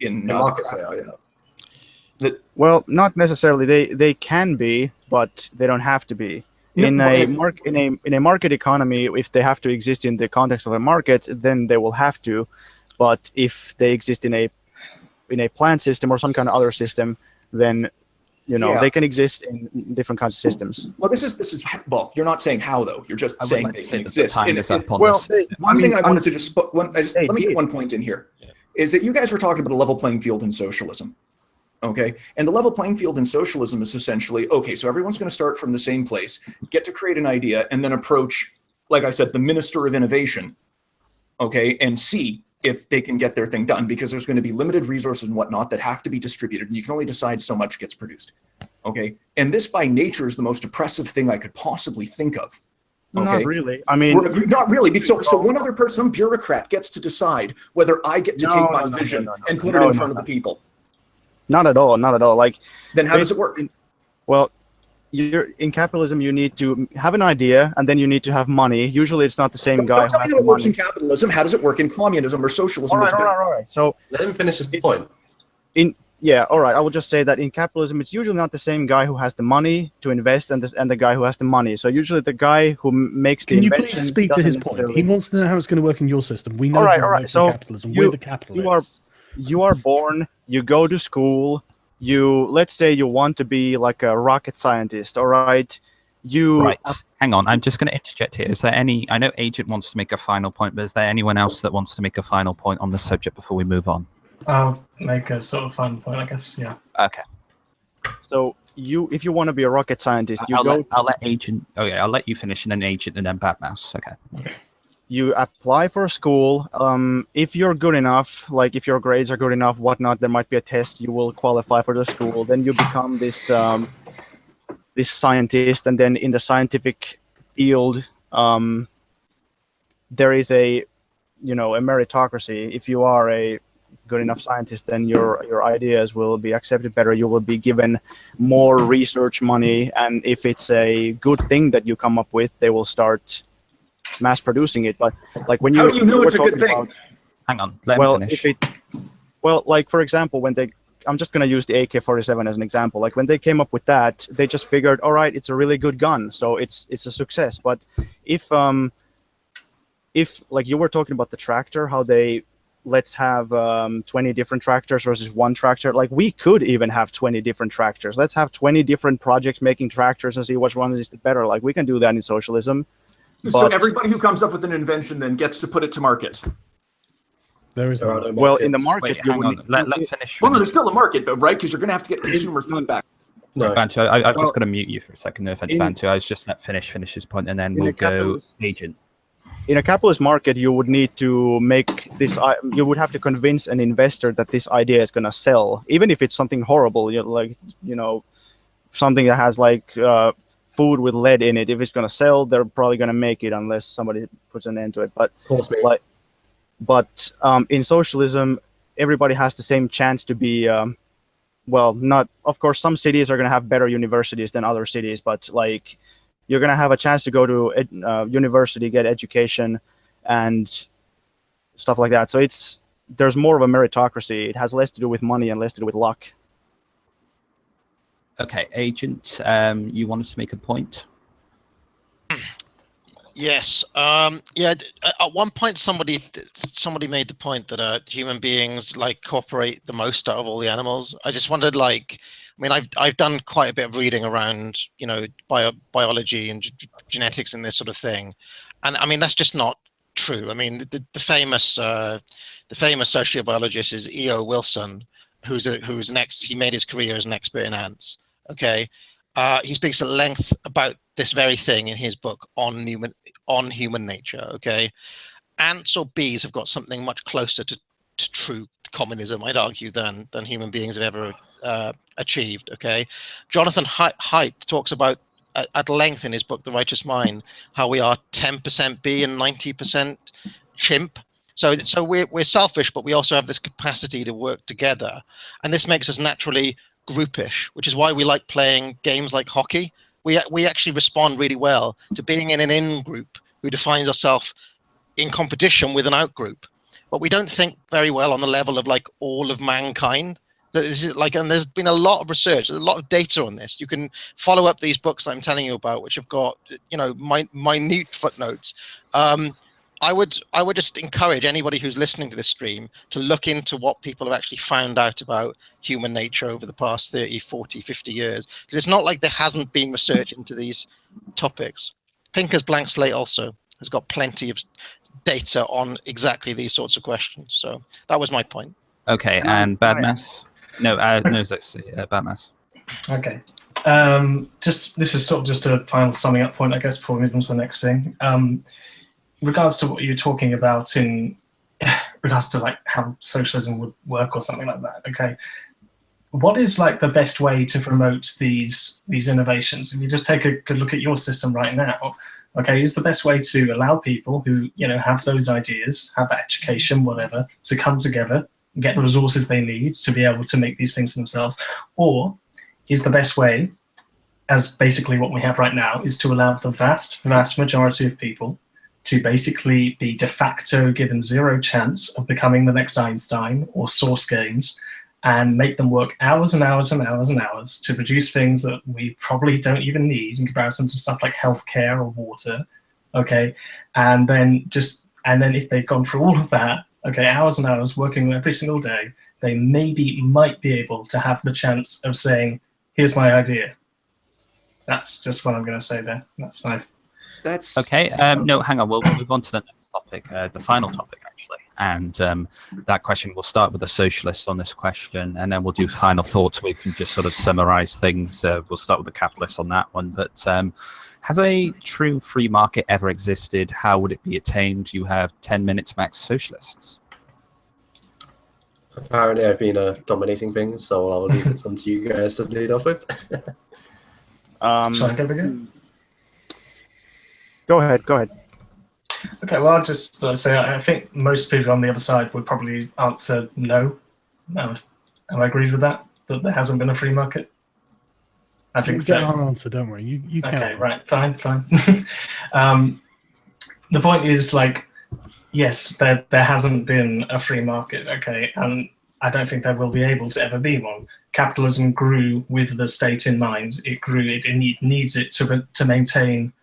well, not necessarily. They can be, but they don't have to be. In a market economy, if they have to exist in the context of a market, then they will have to. But if they exist in a plant system or some kind of other system, then, you know, they can exist in different kinds of systems. Well, this is well, you're not saying how though. You're just saying they can exist. One thing I wanted to just let me get one point in here, is that you guys were talking about a level playing field in socialism. Okay, and the level playing field in socialism is essentially, okay, so everyone's going to start from the same place, get to create an idea, and then approach, like I said, the Minister of Innovation, okay, and see if they can get their thing done, because there's going to be limited resources and whatnot that have to be distributed, and you can only decide so much gets produced, okay? And this, by nature, is the most oppressive thing I could possibly think of. Okay? Not really. I mean, not really. So one other person, some bureaucrat, gets to decide whether I get to take my vision and put it in front of the people. Not at all. Not at all. Like, then how does it work? Well, in capitalism, you need to have an idea, and then you need to have money. Usually, it's not the same guy. Don't tell me how it works in capitalism. How does it work in communism or socialism? All right. So let him finish his point. All right. I will just say that in capitalism, it's usually not the same guy who has the money to invest and the guy who has the money. So usually, the guy who makes the invention. Can you please speak to his point? He wants to know how it's going to work in your system. We know how it works in capitalism. We're the capitalists. You are born. You go to school. Let's say you want to be like a rocket scientist, all right? Hang on, I'm just going to interject here. Is there any, I know Agent wants to make a final point, but is there anyone else that wants to make a final point on this subject before we move on? I'll make a sort of final point, I guess. Yeah. Okay. So if you want to be a rocket scientist, I'll let Agent. Oh yeah, I'll let you finish, and then Agent, and then Bad Mouse. Okay. You apply for a school. If you're good enough, like if your grades are good enough, whatnot, there might be a test. You will qualify for the school. Then you become this this scientist, and then in the scientific field, there is a meritocracy. If you are a good enough scientist, then your ideas will be accepted better. You will be given more research money, and if it's a good thing that you come up with, they will start mass producing it. But like when how do you know it's a good thing? Hang on, let me finish. Like for example, I'm just going to use the AK-47 as an example. Like when they came up with that, they just figured, all right, it's a really good gun, so it's a success. But if like you were talking about the tractor, how let's have 20 different tractors versus one tractor. Like we could even have 20 different tractors. Let's have 20 different projects making tractors and see which one is the better. Like we can do that in socialism. So everybody who comes up with an invention then gets to put it to market. There is no well in the market. Wait, hang on. Let finish. Well, no, there's still a market, but right, because you're going to have to get consumer feedback. No. Bantu, I've just got to mute you for a second. No offense, Bantu. I was just let finish his point, and then we'll go Agent. In a capitalist market, you would need to make this. You would have to convince an investor that this idea is going to sell, even if it's something horrible, something that has like food with lead in it. If it's going to sell, they're probably going to make it unless somebody puts an end to it. But in socialism, everybody has the same chance to be. Not of course, some cities are going to have better universities than other cities, but like. You're going to have a chance to go to university, get education, and stuff like that. So there's more of a meritocracy. It has less to do with money and less to do with luck. Okay, Agent, you wanted to make a point? Yes. At one point, somebody made the point that human beings like cooperate the most out of all the animals. I just wondered, like. I mean, I've done quite a bit of reading around, biology and genetics and this sort of thing, and I mean that's just not true. I mean, the famous sociobiologist is E.O. Wilson, he made his career as an expert in ants. Okay, he speaks at length about this very thing in his book on human nature. Okay, ants or bees have got something much closer to true communism, I'd argue, than human beings have ever achieved. Okay, Jonathan Haidt talks about at length in his book The Righteous Mind how we are 10% bee and 90% chimp. So we're selfish, but we also have this capacity to work together, and this makes us naturally groupish, which is why we like playing games like hockey. We actually respond really well to being in an in-group who defines ourselves in competition with an out-group, but we don't think very well on the level of like all of mankind. And there's been a lot of research, there's a lot of data on this. You can follow up these books that I'm telling you about, which have got minute footnotes. I would just encourage anybody who's listening to this stream to look into what people have actually found out about human nature over the past 30, 40, 50 years, because it's not like there hasn't been research into these topics. Pinker's Blank Slate also has got plenty of data on exactly these sorts of questions. So that was my point. Okay, and Bad Mouse? No, let's see, Bad Mouse. Okay. This is sort of just a final summing up point, I guess, before we move on to the next thing. Regards to what you're talking about in regards to like how socialism would work or something like that. Okay. What is like the best way to promote these innovations? If you just take a good look at your system right now, okay, is the best way to allow people who, have those ideas, have that education, whatever, to come together, get the resources they need to be able to make these things themselves? Or is the best way, as basically what we have right now, is to allow the vast majority of people to basically be de facto given zero chance of becoming the next Einstein or Source Games, and make them work hours and hours and hours and hours to produce things that we probably don't even need in comparison to stuff like healthcare or water, okay? And then if they've gone through all of that, okay, hours and hours working every single day, they might be able to have the chance of saying, here's my idea. That's just what I'm going to say there. That's okay. No, hang on. We'll move on to the next topic, the final topic, actually. And that question, we'll start with the socialists on this question, and then we'll do final thoughts where we can just sort of summarize things. We'll start with the capitalists on that one. But has a true free market ever existed? How would it be attained? You have 10 minutes max, socialists. Apparently, I've been dominating things, so I'll leave this one to you guys to lead off with. Shall I go again? Go ahead. Go ahead. Okay, well, I'll just say I think most people on the other side would probably answer no. Am I agreed with that? That there hasn't been a free market? I think so. Get our answer, don't worry. You can. Okay, right, fine. The point is, like, yes, there hasn't been a free market, okay, and I don't think there will be able to ever be one. Capitalism grew with the state in mind. It grew. It needs it to maintain.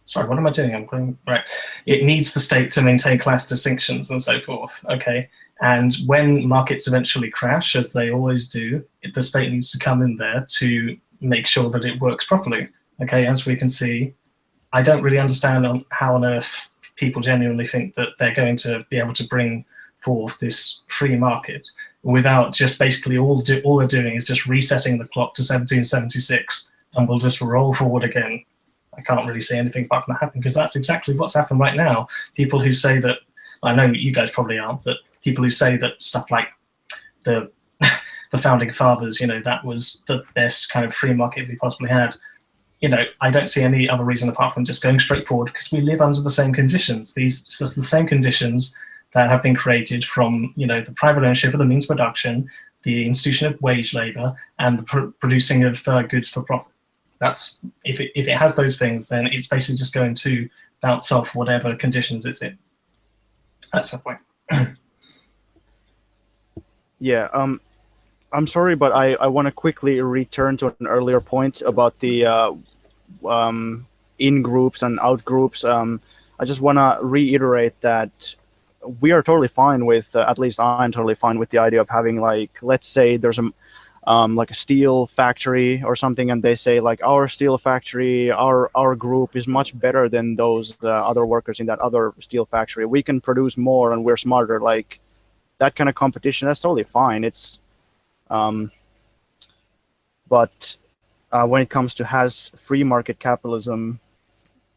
Sorry, what am I doing? I'm going right. It needs the state to maintain class distinctions and so forth. Okay, and when markets eventually crash, as they always do, the state needs to come in there to make sure that it works properly. Okay, as we can see, I don't really understand how on earth people genuinely think that they're going to be able to bring forth this free market without just basically all they're doing is just resetting the clock to 1776, and we'll just roll forward again. I can't really see anything apart from that happening, because that's exactly what's happened right now. People who say that, I know you guys probably aren't, but people who say that stuff like the founding fathers, you know, that was the best kind of free market we possibly had. You know, I don't see any other reason apart from just going straight forward, because we live under the same conditions. These are the same conditions that have been created from, you know, the private ownership of the means of production, the institution of wage labor, and the producing of goods for profit. That's if it has those things, then it's basically just going to bounce off whatever conditions it's in. That's the point. Yeah, I'm sorry, but I want to quickly return to an earlier point about the in groups and out groups. I just want to reiterate that we are totally fine with, at least I'm totally fine with the idea of having, like, let's say there's like a steel factory or something, and they say, like, our steel factory, our group is much better than those other workers in that other steel factory. We can produce more and we're smarter. Like, that kind of competition, that's totally fine. It's but when it comes to, has free market capitalism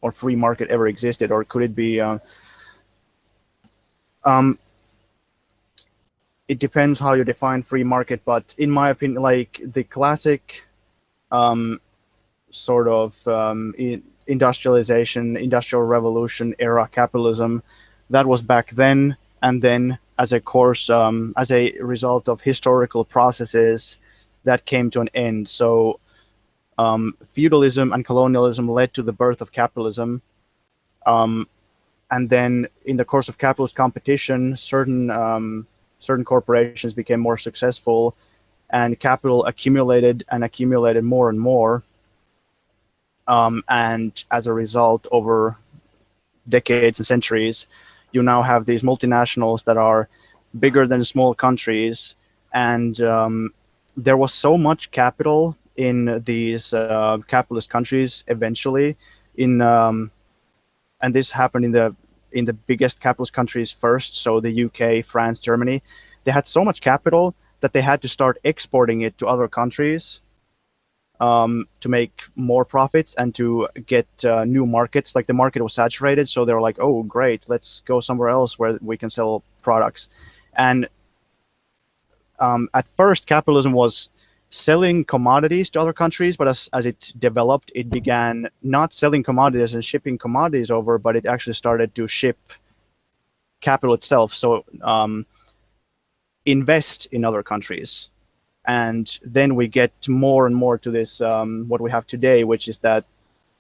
or free market ever existed, or could it be it depends how you define free market, but in my opinion, like, the classic sort of industrialization, industrial revolution era capitalism, that was back then, and then as a course, as a result of historical processes, that came to an end. So feudalism and colonialism led to the birth of capitalism. And then in the course of capitalist competition, certain corporations became more successful, and capital accumulated and accumulated more and more. And as a result, over decades and centuries, you now have these multinationals that are bigger than small countries. And there was so much capital in these capitalist countries eventually, and this happened in the biggest capitalist countries first, so the UK, France, Germany. They had so much capital that they had to start exporting it to other countries to make more profits and to get new markets. Like, the market was saturated, so they were like, oh, great, let's go somewhere else where we can sell products. And at first, capitalism was selling commodities to other countries, but as it developed, it began not selling commodities and shipping commodities over, but it actually started to ship capital itself. So invest in other countries. And then we get more and more to this, what we have today, which is that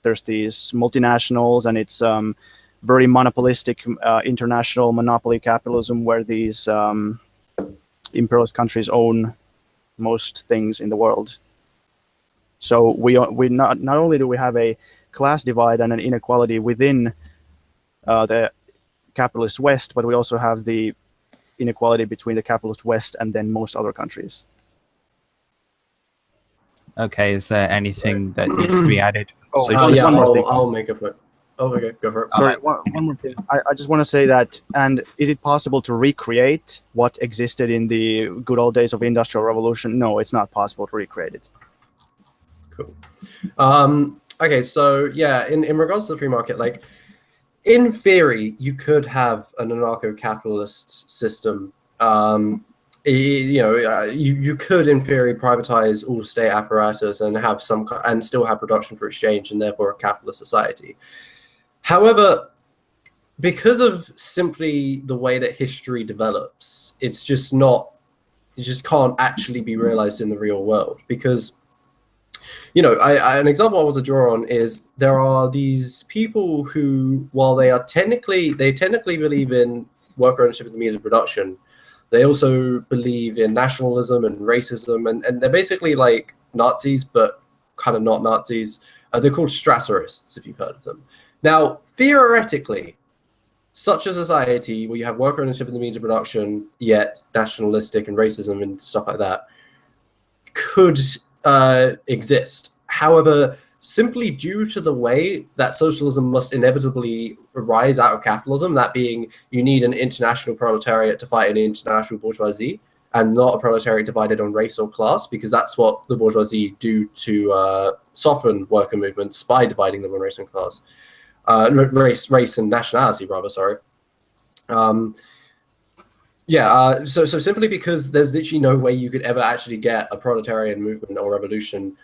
there's these multinationals, and it's very monopolistic international monopoly capitalism, where these imperialist countries own most things in the world. So we not only do we have a class divide and an inequality within the capitalist West, but we also have the inequality between the capitalist West and then most other countries. Okay, is there anything that needs to be added? I'll make a point. Oh, okay, go for it. Sorry, one more thing. I just want to say that, and is it possible to recreate what existed in the good old days of the Industrial Revolution? No, it's not possible to recreate it. Cool. Okay, so yeah, in regards to the free market, like, in theory, you could have an anarcho-capitalist system. You could, in theory, privatize all state apparatus and have and still have production for exchange, and therefore a capitalist society. However, because of simply the way that history develops, it just can't actually be realized in the real world. Because, an example I want to draw on is there are these people who, while they technically believe in worker ownership and the means of production, they also believe in nationalism and racism, and they're basically like Nazis, but kind of not Nazis. They're called Strasserists, if you've heard of them. Now, theoretically, such a society where you have worker ownership and the means of production, yet nationalistic and racism and stuff like that, could exist. However, simply due to the way that socialism must inevitably arise out of capitalism, that being you need an international proletariat to fight an international bourgeoisie, and not a proletariat divided on race or class, because that's what the bourgeoisie do to soften worker movements by dividing them on race and class. Race and nationality, rather, sorry. So simply because there's literally no way you could ever actually get a proletarian movement or revolution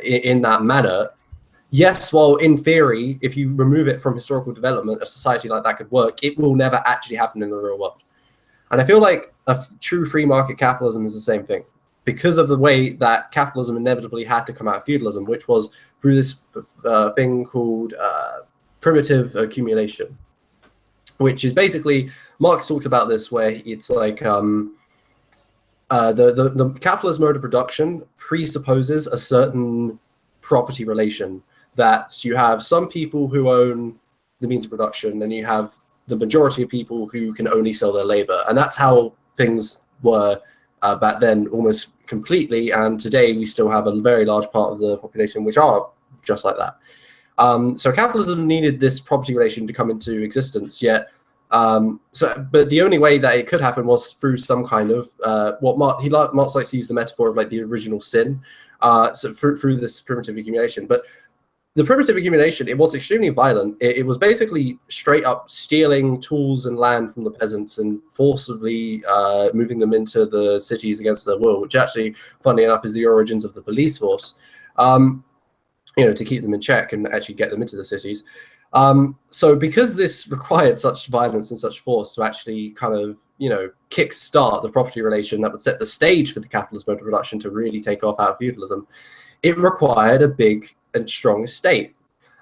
in that manner. Yes, well, in theory, if you remove it from historical development, a society like that could work. It will never actually happen in the real world. And I feel like a true free market capitalism is the same thing, because of the way that capitalism inevitably had to come out of feudalism, which was through this thing called primitive accumulation, which is basically, Marx talks about this, where it's like the capitalist mode of production presupposes a certain property relation, that you have some people who own the means of production, and you have the majority of people who can only sell their labor. And that's how things were back then, almost completely. And today we still have a very large part of the population which are just like that. So capitalism needed this property relation to come into existence, yet but the only way that it could happen was through some kind of Marx likes to use the metaphor of like the original sin, so through this primitive accumulation. But the primitive accumulation, it was extremely violent. It was basically straight up stealing tools and land from the peasants and forcibly moving them into the cities against their will, which actually, funnily enough, is the origins of the police force, to keep them in check and actually get them into the cities. So because this required such violence and such force to actually kind of, kickstart the property relation that would set the stage for the capitalist mode of production to really take off out of feudalism, it required a big and strong state.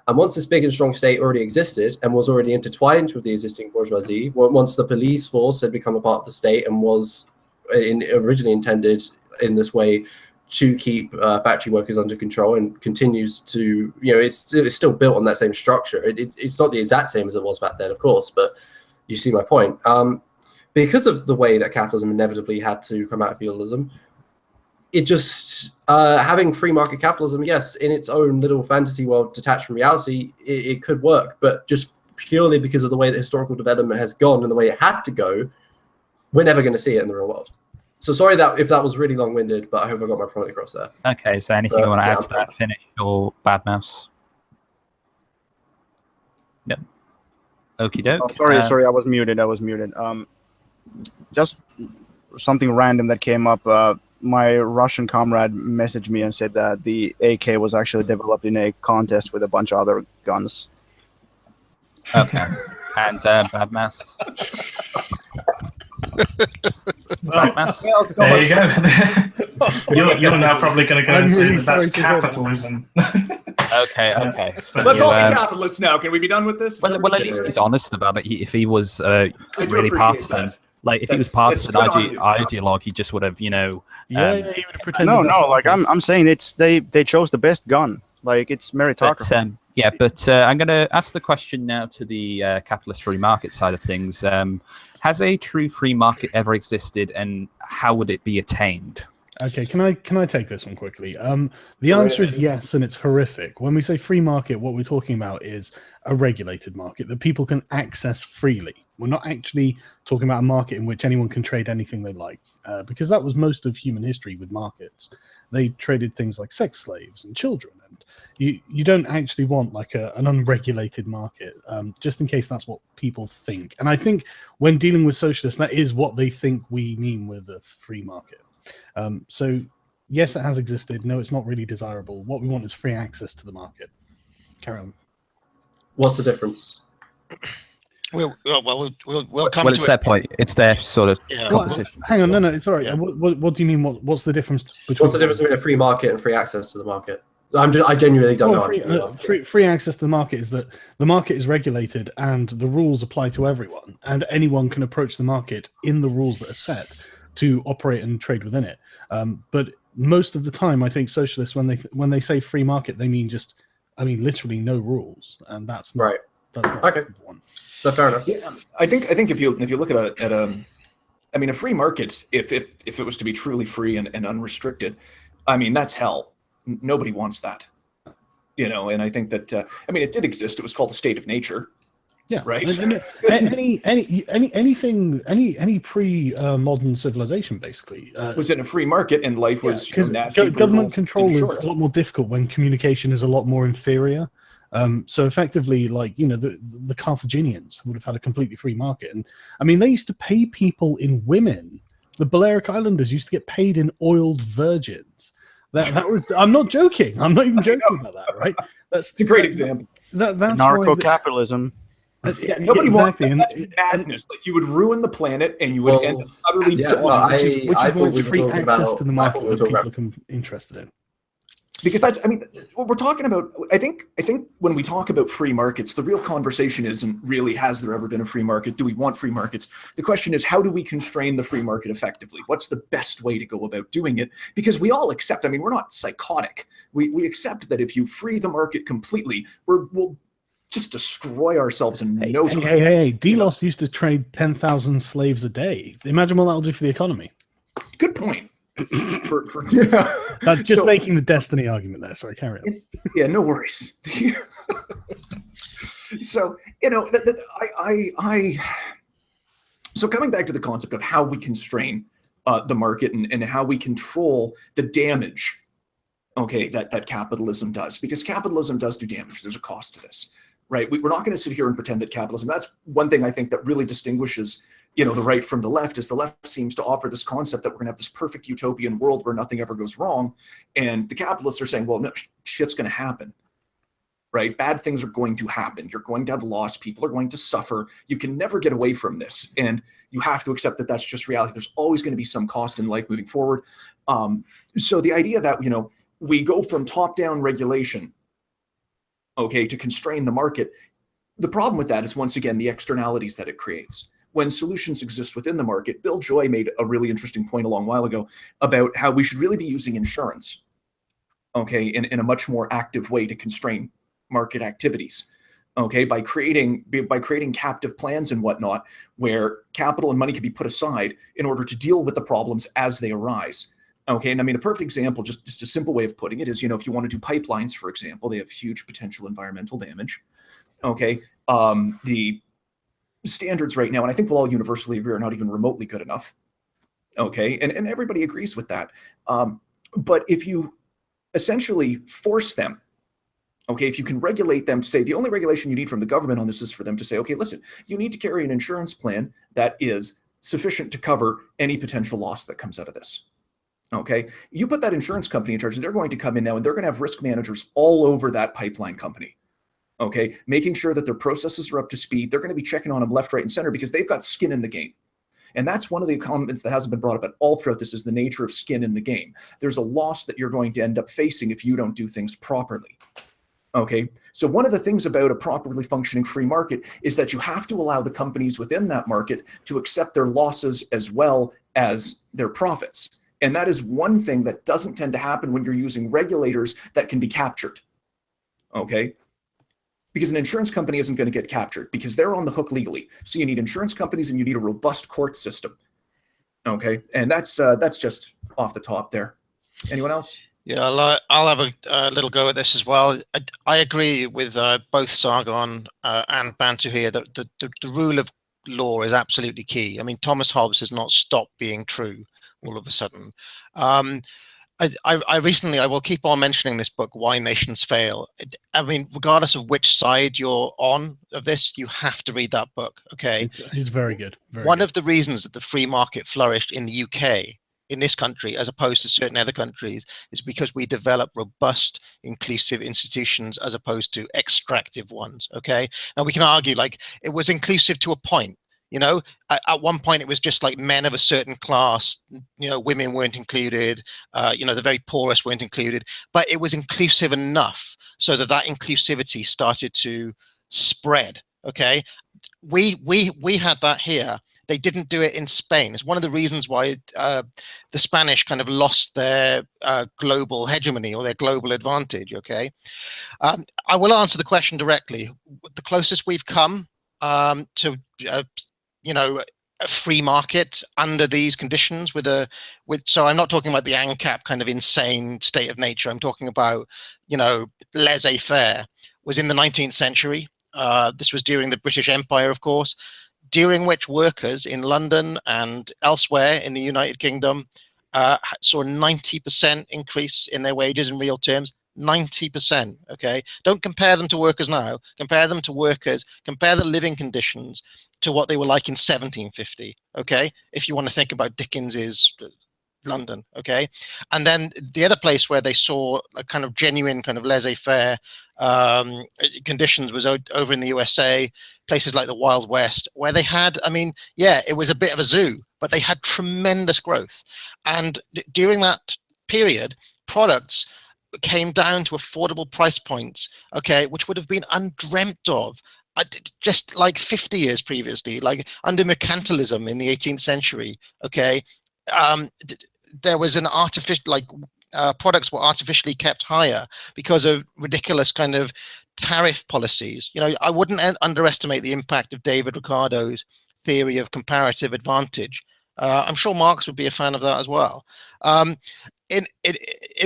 And once this big and strong state already existed and was already intertwined with the existing bourgeoisie, once the police force had become a part of the state and was originally intended in this way to keep factory workers under control, and continues to, it's still built on that same structure. It's not the exact same as it was back then, of course, but you see my point. Because of the way that capitalism inevitably had to come out of feudalism, it just, having free market capitalism, yes, in its own little fantasy world detached from reality, it could work, but just purely because of the way that historical development has gone and the way it had to go, we're never going to see it in the real world. So sorry if that was really long-winded, but I hope I got my point across there. Okay, so anything you want to add to that, Finish or Bad Mouse? No. Okie doke. Oh, sorry, I was muted. Just something random that came up. My Russian comrade messaged me and said that the AK was actually developed in a contest with a bunch of other guns. Okay. And Bad Mouse? There you go. You're now probably going to go and say that's capitalism. Okay. So let's all be capitalists now. Can we be done with this? Well, at least he's honest about it. If he was really partisan, that. Like if he was partisan ideologue, he just would have, he would have pretended. No. Like I'm saying, they chose the best gun. Like it's meritocracy. But I'm going to ask the question now to the capitalist free market side of things. Has a true free market ever existed, and how would it be attained? Okay, can I take this one quickly? The answer is yes, and it's horrific. When we say free market, what we're talking about is a regulated market that people can access freely. We're not actually talking about a market in which anyone can trade anything they like, because that was most of human history with markets. They traded things like sex slaves and children, and you don't actually want like an unregulated market, just in case that's what people think. And I think when dealing with socialists, that is what they think we mean with a free market. So yes, it has existed. No, it's not really desirable. What we want is free access to the market. Carry on. What's the difference? We'll come Well, to it's their point. It's their sort of competition. Hang on, no, it's all right. Yeah. What do you mean? What's the difference between? What's the difference between a free market and free access to the market? I genuinely don't know. Free access to the market is that the market is regulated and the rules apply to everyone, and anyone can approach the market in the rules that are set to operate and trade within it. But most of the time, I think socialists, when they say free market, they mean literally no rules, and that's not, right. That's not okay. That's fair enough. Yeah, I think if you look at a free market, if it was to be truly free and unrestricted, I mean, that's hell. Nobody wants that, And I think that it did exist. It was called the state of nature. Yeah, right. Any pre-modern civilization basically was in a free market, and life was nasty. Government control is a lot more difficult when communication is a lot more inferior. So effectively, the Carthaginians would have had a completely free market, and they used to pay people in women. The Balearic Islanders used to get paid in oiled virgins. That was. I'm not joking. I'm not even joking about that. Right? That's a great example. That's narco-capitalism. Yeah, nobody wants that. That's madness. Like, you would ruin the planet, and you would end up utterly done. Which is why free access to the market that people are interested in. Because that's, what we're talking about. I think when we talk about free markets, the real conversation isn't really, has there ever been a free market? Do we want free markets? The question is, how do we constrain the free market effectively? What's the best way to go about doing it? Because we all accept, we're not psychotic. We accept that if you free the market completely, we'll just destroy ourselves in no time. Hey, Delos used to trade 10,000 slaves a day. Imagine what that'll do for the economy. Good point. Just making the destiny argument there. Sorry, carry on. Yeah, no worries. So, so coming back to the concept of how we constrain the market and how we control the damage, that capitalism does, because capitalism does do damage. There's a cost to this, right? We're not going to sit here and pretend that capitalism, that's one thing I think that really distinguishes the right from the left, is the left seems to offer this concept that we're going to have this perfect utopian world where nothing ever goes wrong. And the capitalists are saying, well, no, shit's going to happen, right? Bad things are going to happen. You're going to have loss. People are going to suffer. You can never get away from this. And you have to accept that that's just reality. There's always going to be some cost in life moving forward. So the idea that, we go from top-down regulation, to constrain the market, the problem with that is, once again, the externalities that it creates. When solutions exist within the market, Bill Joy made a really interesting point a long while ago about how we should really be using insurance, in a much more active way to constrain market activities, by creating captive plans and whatnot, where capital and money can be put aside in order to deal with the problems as they arise. And a perfect example, just a simple way of putting it is, if you want to do pipelines, for example, they have huge potential environmental damage. The standards right now, and I think we'll all universally agree, are not even remotely good enough. And everybody agrees with that. But if you essentially force them, if you can regulate them to say, the only regulation you need from the government on this is for them to say, listen, you need to carry an insurance plan that is sufficient to cover any potential loss that comes out of this. You put that insurance company in charge, and they're going to come in now, and they're going to have risk managers all over that pipeline company. Making sure that their processes are up to speed. They're going to be checking on them left, right, and center, because they've got skin in the game. And that's one of the comments that hasn't been brought up at all throughout this, is the nature of skin in the game. There's a loss that you're going to end up facing if you don't do things properly. So one of the things about a properly functioning free market is that you have to allow the companies within that market to accept their losses as well as their profits. And that is one thing that doesn't tend to happen when you're using regulators that can be captured. Because an insurance company isn't going to get captured, because they're on the hook legally. So you need insurance companies, and you need a robust court system. And that's just off the top there. Anyone else? Yeah, I'll have a little go at this as well. I agree with both Sargon and Bantu here that the rule of law is absolutely key. I mean, Thomas Hobbes has not stopped being true all of a sudden. I recently, I will keep on mentioning this book, Why Nations Fail. I mean, regardless of which side you're on of this, you have to read that book, okay? It's very good. One of the reasons that the free market flourished in the UK, in this country, as opposed to certain other countries, is because we develop robust, inclusive institutions as opposed to extractive ones, okay? Now, we can argue, like, it was inclusive to a point. You know, at one point it was just like men of a certain class, you know, women weren't included, you know, the very poorest weren't included, but it was inclusive enough so that that inclusivity started to spread, okay? We had that here. They didn't do it in Spain. It's one of the reasons why the Spanish kind of lost their global hegemony or their global advantage, okay? I will answer the question directly. The closest we've come to you know, a free market under these conditions so I'm not talking about the ANCAP kind of insane state of nature. I'm talking about, you know, laissez-faire was in the 19th century. This was during the British Empire, of course, during which workers in London and elsewhere in the United Kingdom saw a 90% increase in their wages in real terms. 90%, okay? Don't compare them to workers now. Compare them to workers, compare the living conditions to what they were like in 1750, okay? If you want to think about Dickens's London, okay? And then the other place where they saw a kind of genuine kind of laissez-faire conditions was over in the USA, places like the Wild West, where they had, I mean, yeah, it was a bit of a zoo, but they had tremendous growth. And during that period, products came down to affordable price points, okay, which would have been undreamt of just like 50 years previously, like under mercantilism in the 18th century, okay. There was an artificial, like products were artificially kept higher because of ridiculous kind of tariff policies. You know, I wouldn't underestimate the impact of David Ricardo's theory of comparative advantage. I'm sure Marx would be a fan of that as well. In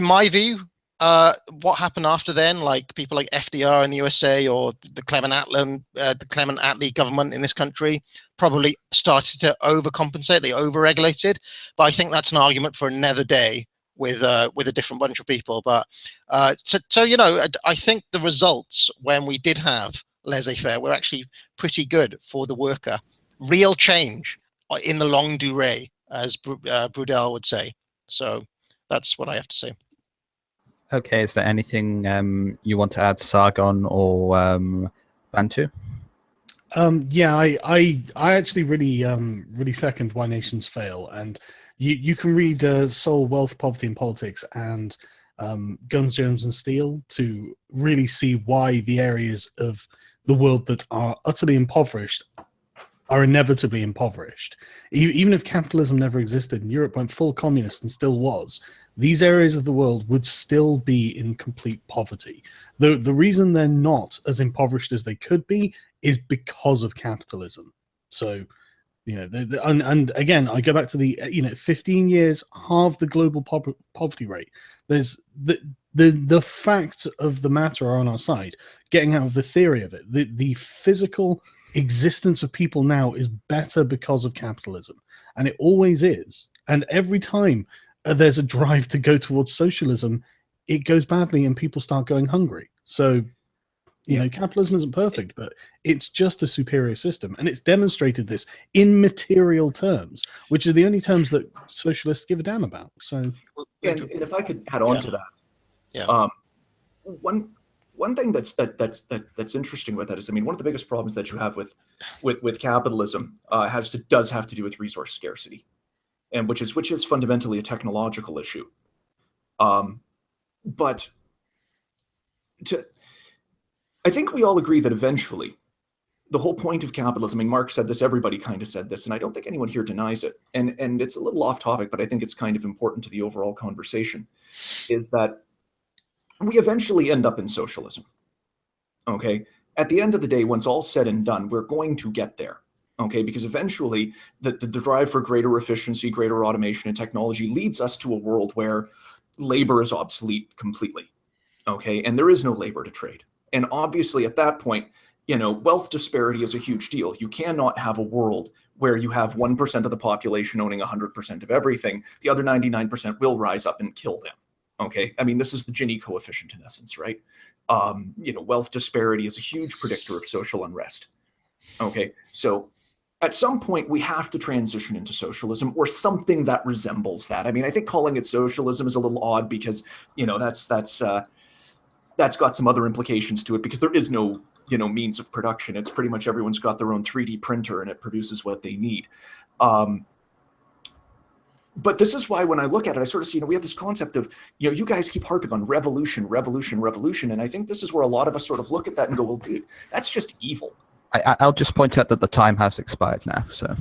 my view, what happened after then, like people like FDR in the USA or the Clement Attlee government in this country probably started to overcompensate. They overregulated, but I think that's an argument for another day with a different bunch of people. But so you know, I think the results when we did have laissez-faire were actually pretty good for the worker. Real change in the longue durée, as Brudel would say. So that's what I have to say. Okay, is there anything you want to add, Sargon or Bantu? Yeah, I actually really second Why Nations Fail, and you can read Soul, Wealth, Poverty and Politics and Guns, Germs and Steel to really see why the areas of the world that are utterly impoverished are inevitably impoverished. Even if capitalism never existed and Europe went full communist and still was, these areas of the world would still be in complete poverty. The reason they're not as impoverished as they could be is because of capitalism. So, you know, and again, I go back to the 15 years, halve the global poverty rate. There's the facts of the matter are on our side. Getting out of the theory of it, the physical existence of people now is better because of capitalism, and it always is. And every time there's a drive to go towards socialism, it goes badly and people start going hungry. So, you know, capitalism isn't perfect, but it's just a superior system, and it's demonstrated this in material terms, which are the only terms that socialists give a damn about. So, and if I could add on to that, one thing that's interesting with that is, I mean, one of the biggest problems that you have with capitalism does have to do with resource scarcity, and which is fundamentally a technological issue. But I think we all agree that eventually the whole point of capitalism, I mean, Marx said this, everybody kind of said this, and I don't think anyone here denies it. And it's a little off topic, but I think it's kind of important to the overall conversation, is that we eventually end up in socialism. Okay? At the end of the day, once all's said and done, we're going to get there. Okay, because eventually the drive for greater efficiency, greater automation and technology leads us to a world where labor is obsolete completely. Okay, and there is no labor to trade. And obviously at that point, you know, wealth disparity is a huge deal. You cannot have a world where you have 1% of the population owning 100% of everything. The other 99% will rise up and kill them. Okay, I mean, this is the Gini coefficient in essence, right? You know, wealth disparity is a huge predictor of social unrest. Okay, so at some point we have to transition into socialism or something that resembles that. I mean, I think calling it socialism is a little odd because, you know, that's got some other implications to it because there is no, you know, means of production. It's pretty much everyone's got their own 3D printer and it produces what they need. But this is why when I look at it, I sort of see, you know, we have this concept of, you know, you guys keep harping on revolution, revolution, revolution. And I think this is where a lot of us sort of look at that and go, well, dude, that's just evil. I'll just point out that the time has expired now. So,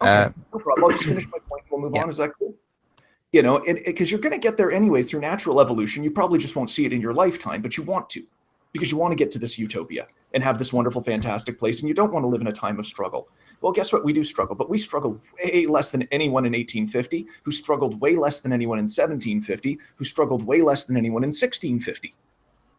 okay, no problem. I'll just finish my point. We'll move on. Is that cool? You know, because you're going to get there anyways through natural evolution. You probably just won't see it in your lifetime, but you want to, because you want to get to this utopia and have this wonderful, fantastic place. And you don't want to live in a time of struggle. Well, guess what? We do struggle, but we struggle way less than anyone in 1850, who struggled way less than anyone in 1750, who struggled way less than anyone in 1650.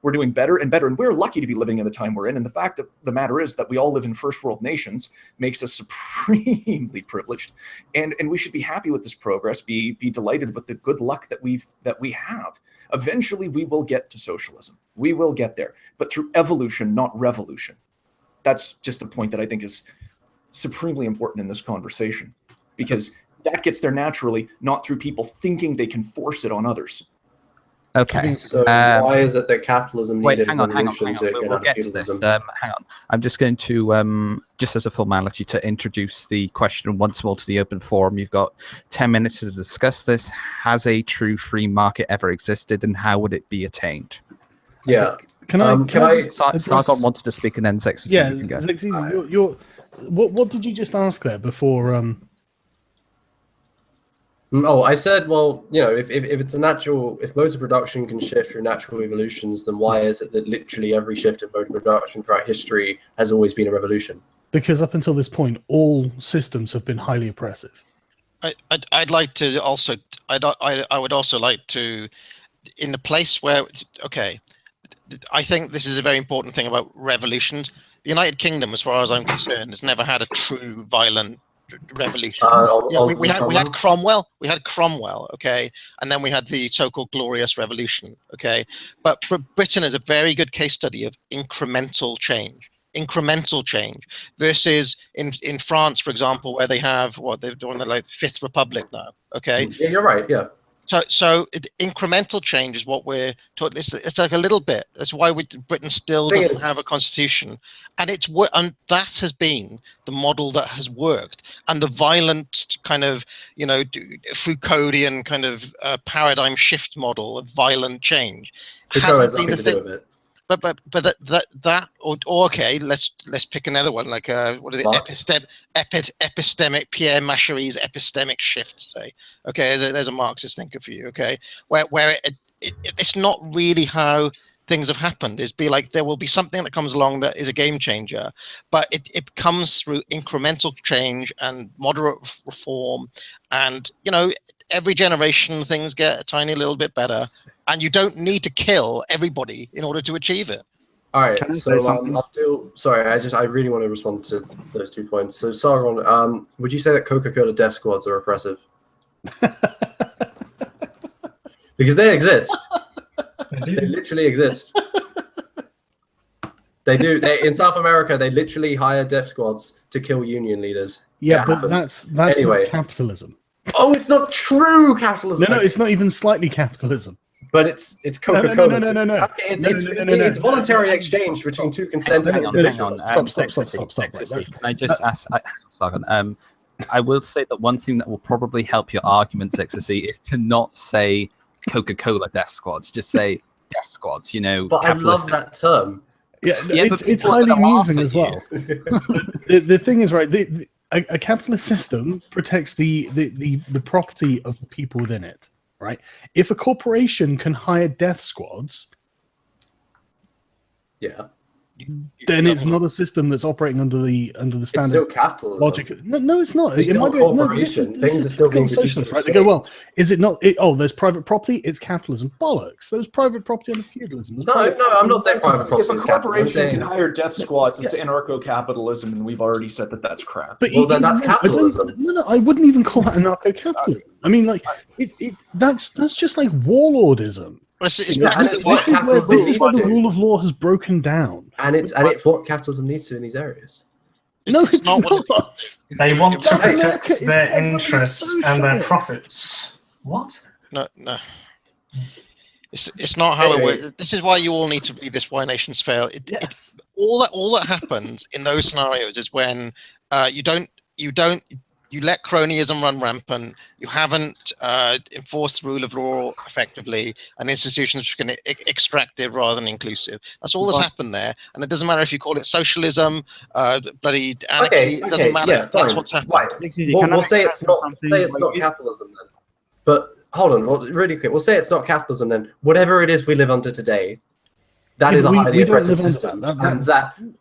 We're doing better and better, and we're lucky to be living in the time we're in. And the fact of the matter is that we all live in first world nations makes us supremely privileged, and we should be happy with this progress, be delighted with the good luck that we have. Eventually, we will get to socialism. We will get there, but through evolution, not revolution. That's just a point that I think is supremely important in this conversation, because that gets there naturally, not through people thinking they can force it on others. Okay. So why is it that capitalism needed hang on. revolution to We'll get to this. Hang on. I'm just going to, just as a formality, to introduce the question once more to the open forum. You've got 10 minutes to discuss this. Has a true free market ever existed, and how would it be attained? Yeah. Can I Sargon wanted to speak, and then Zexy. Yeah, Zexy, what did you just ask there before? Oh, I said, well, you know, if it's a natural, if modes of production can shift through natural evolutions, then why is it that literally every shift in mode of production throughout history has always been a revolution? Because up until this point, all systems have been highly oppressive. I'd like to also, I would also like to, in the place where, okay, I think this is a very important thing about revolutions. The United Kingdom, as far as I'm concerned, has never had a true violent revolution. We had Cromwell. We had Cromwell, okay, and then we had the so-called Glorious Revolution, okay. But Britain is a very good case study of incremental change. Incremental change versus in France, for example, where they have they're doing the like Fifth Republic now, okay. Yeah, you're right. Yeah. So incremental change is what we're taught. It's like a little bit. That's why Britain still doesn't have a constitution, and and that has been the model that has worked. And the violent kind of, you know, Foucauldian kind of paradigm shift model of violent change hasn't been the thing. But okay, let's pick another one, like what is it? Epistemic, Pierre Machery's epistemic shift. Say, okay, there's a Marxist thinker for you. Okay, where it's not really how things have happened. Is be like there will be something that comes along that is a game changer, but it comes through incremental change and moderate reform, and you know, every generation things get a tiny little bit better. And you don't need to kill everybody in order to achieve it. All right. I really want to respond to those 2 points. So, Sargon, would you say that Coca-Cola death squads are oppressive? Because they exist. They literally exist. They do. In South America, they literally hire death squads to kill union leaders. Yeah, but that's anyway. Not capitalism. Oh, it's not true capitalism. No, it's not even slightly capitalism. But it's Coca-Cola. No. It's voluntary exchange between two consenting individuals. Stop. Can I just ask, Sargon, I will say that one thing that will probably help your argument, Zexy, is to not say Coca-Cola death squads. Just say death squads, you know. But I love that term. Yeah, it's highly amusing as well. The thing is, right, a capitalist system protects the property of the people within it. Right? If a corporation can hire death squads, yeah, then it's not a system that's operating under the It's standard still capitalism. logic. No, it's not. It's It still might be corporation. Things are still being produced socialist, for right? the They go, state. well, is it not? Oh, there's private property. It's capitalism. Bollocks. There's private property under feudalism. There's No, private no, I'm not saying private If property a is capitalism. I'm corporation saying, can hire death squads, it's anarcho-capitalism, and we've already said that that's crap. But well, then that's no, I don't- capitalism. No, I wouldn't even call that anarcho-capitalism. I mean, like, that's just like warlordism. Well, it's Yeah, and back it's to what This is where capitalism the needs rule of law has broken down. And it's what capitalism needs to in these areas. No, it's not not. what They want to America protect is their heavily interests and their socialist. profits. What? No. It's not how it works. This is why you all need to read this Why Nations Fail. All that happens in those scenarios is when you let cronyism run rampant. You haven't enforced the rule of law effectively, and institutions are going to extract it rather than inclusive. That's all that's happened there, and it doesn't matter if you call it socialism, bloody anarchy. It doesn't matter. Yeah, That's fine. what's happened. Right. We'll say it's not. Say it's not capitalism then. But hold on, really quick. We'll say it's not capitalism then. Whatever it is we live under today, that is a highly oppressive system.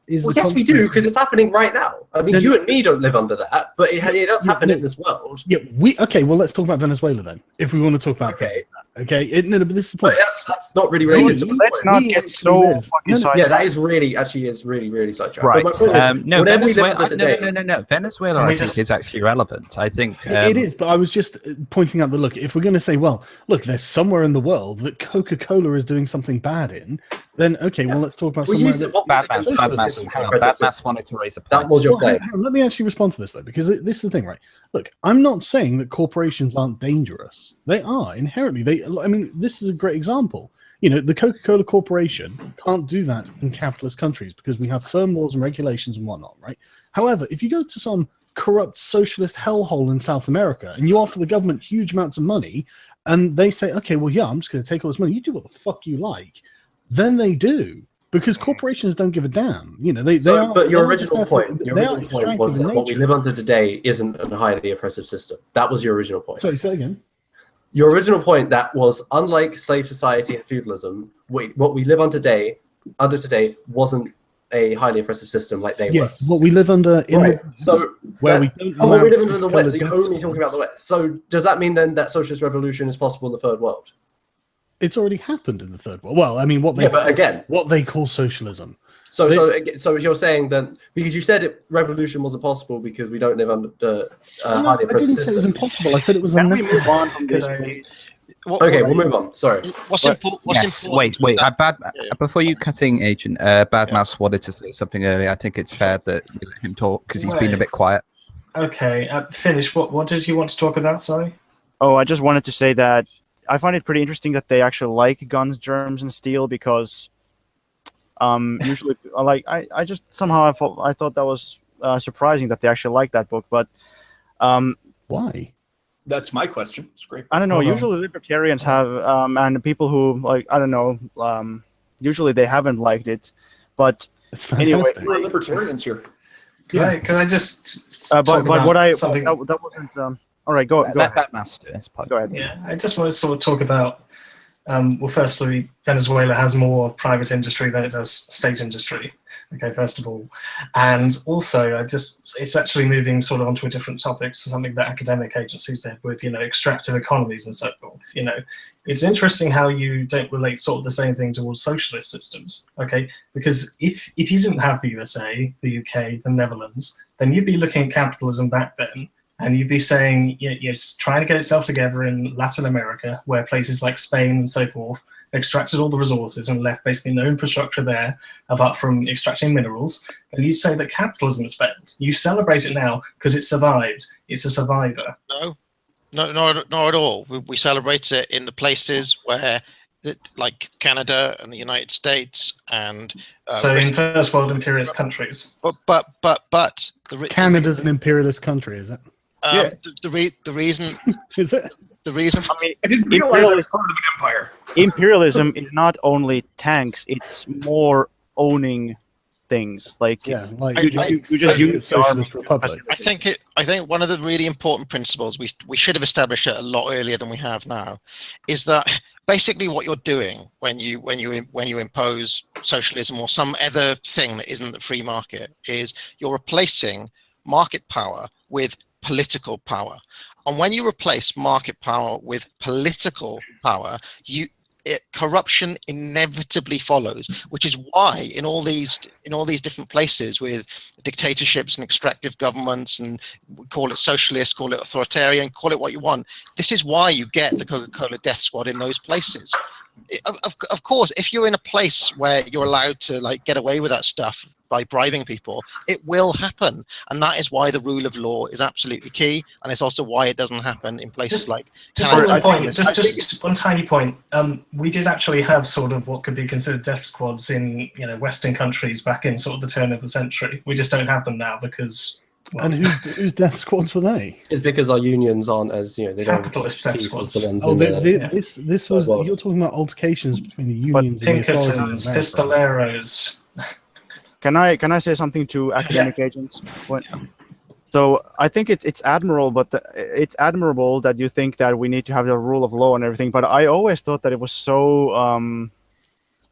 Yes, we do, because it's happening right now. I mean, you and me don't live under that, but it does happen in this world. Yeah, okay. Well, let's talk about Venezuela then, if we want to talk about Okay. Okay, no, but this is the But point. that's not really related to my Let's point. not get so fucking Yeah, that is really sidetracked. Right. But my point is, No, whatever we live Venezuela, under today, no. Venezuela, Can we I think, just- is actually relevant. I think It is, but I was just pointing out that, look, if we're going to say, well, look, there's somewhere in the world that Coca-Cola is doing something bad in, then, okay, well, let's talk about we somewhere use it. that... Bad Socialism Mass is an oppressive system. wanted to raise a point. That was your Well, point. hang on, let me actually respond to this, though, because this is the thing, right? Look, I'm not saying that corporations aren't dangerous. They are, inherently. I mean, this is a great example. You know, the Coca-Cola Corporation can't do that in capitalist countries because we have firm laws and regulations and whatnot, right? However, if you go to some corrupt socialist hellhole in South America and you offer the government huge amounts of money and they say, okay, well, yeah, I'm just going to take all this money. You do what the fuck you like. Then they do. Because corporations don't give a damn. You know, But your original point was that what we live under today isn't a highly oppressive system. That was your original point. Sorry, say again. Your original point that was, unlike slave society and feudalism, what we live under today wasn't a highly oppressive system like they were. Yes, what we live under in Right. the, So where that, we don't what allow we live under in the West, so you're Coca-Cola only death talking about the squads. West. So does that mean then that socialist revolution is possible in the third world? It's already happened in the third world. Well, I mean, what they call socialism. So you're saying that because you said revolution wasn't possible because we don't live under highly I oppressive didn't say it was system. impossible. I said it was Can we unnecessary. move on from this, please? Okay, we'll move on. Sorry. What's Yes. important? Wait. Before you cutting, Agent, Bad Mouse wanted to say something earlier. I think it's fair that we let him talk because he's been a bit quiet. Okay, finish. What did you want to talk about? Sorry. Oh, I just wanted to say that I find it pretty interesting that they actually like guns, germs, and steel because usually, I just somehow I thought that was surprising that they actually like that book, but Why? That's my question. It's great. I don't know. Hold on. Usually libertarians have, and people who usually they haven't liked it, but It's Anyway, fantastic. We're libertarians here. Can I just but talk about what I something? that wasn't. All right, go Let ahead. Bad Mouse do this part. Go ahead. Yeah, I just want to sort of talk about. Well, firstly, Venezuela has more private industry than it does state industry. Okay, first of all, and also, it's actually moving sort of onto a different topic, so something that academic agencies said with extractive economies and so forth. It's interesting how you don't relate sort of the same thing towards socialist systems. Okay, because if you didn't have the USA, the UK, the Netherlands, then you'd be looking at capitalism back then. And you'd be saying, it's trying to get itself together in Latin America, where places like Spain and so forth extracted all the resources and left basically no infrastructure there apart from extracting minerals. And you say that capitalism has failed. You celebrate it now because it survived. It's a survivor. No, not at all. We celebrate it in the places where, like Canada and the United States, and so in first world imperialist countries. But Canada's an imperialist country, is it? the reason Is it? the reason I didn't realize I was part of an empire. Imperialism is not only tanks; it's more owning things. Like Yeah, like I- you just you use socialist the army republic. facility. I think one of the really important principles we should have established it a lot earlier than we have now is that basically what you're doing when you impose socialism or some other thing that isn't the free market is you're replacing market power with political power. And when you replace market power with political power, corruption inevitably follows, which is why in all these different places with dictatorships and extractive governments, and call it socialist, call it authoritarian, call it what you want, this is why you get the Coca-Cola death squad in those places. Of course, if you're in a place where you're allowed to like get away with that stuff by bribing people, it will happen, and that is why the rule of law is absolutely key, and it's also why it doesn't happen in places like Canada. Just one tiny point. We did actually have sort of what could be considered death squads in Western countries back in sort of the turn of the century. We just don't have them now because. Well, and whose death squads were they? It's because our unions aren't as they capitalist don't death squads. the ones Oh, in this was you're talking about altercations between the unions and the Pinkertons, authorities. pistoleros. Can I say something to academic agents? So I think it's admirable, but it's admirable that you think that we need to have the rule of law and everything. But I always thought that it was so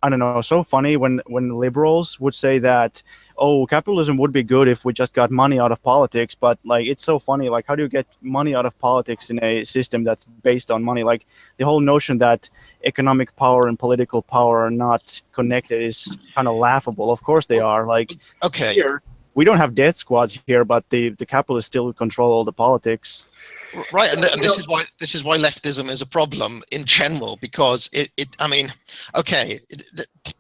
I don't know, so funny when liberals would say that, oh, capitalism would be good if we just got money out of politics. But like, it's so funny. Like, how do you get money out of politics in a system that's based on money? Like, the whole notion that economic power and political power are not connected is kind of laughable. Of course they are. Like, okay, here, we don't have death squads here, but the capitalists still control all the politics. Right, and this is why leftism is a problem in general, because I mean, okay,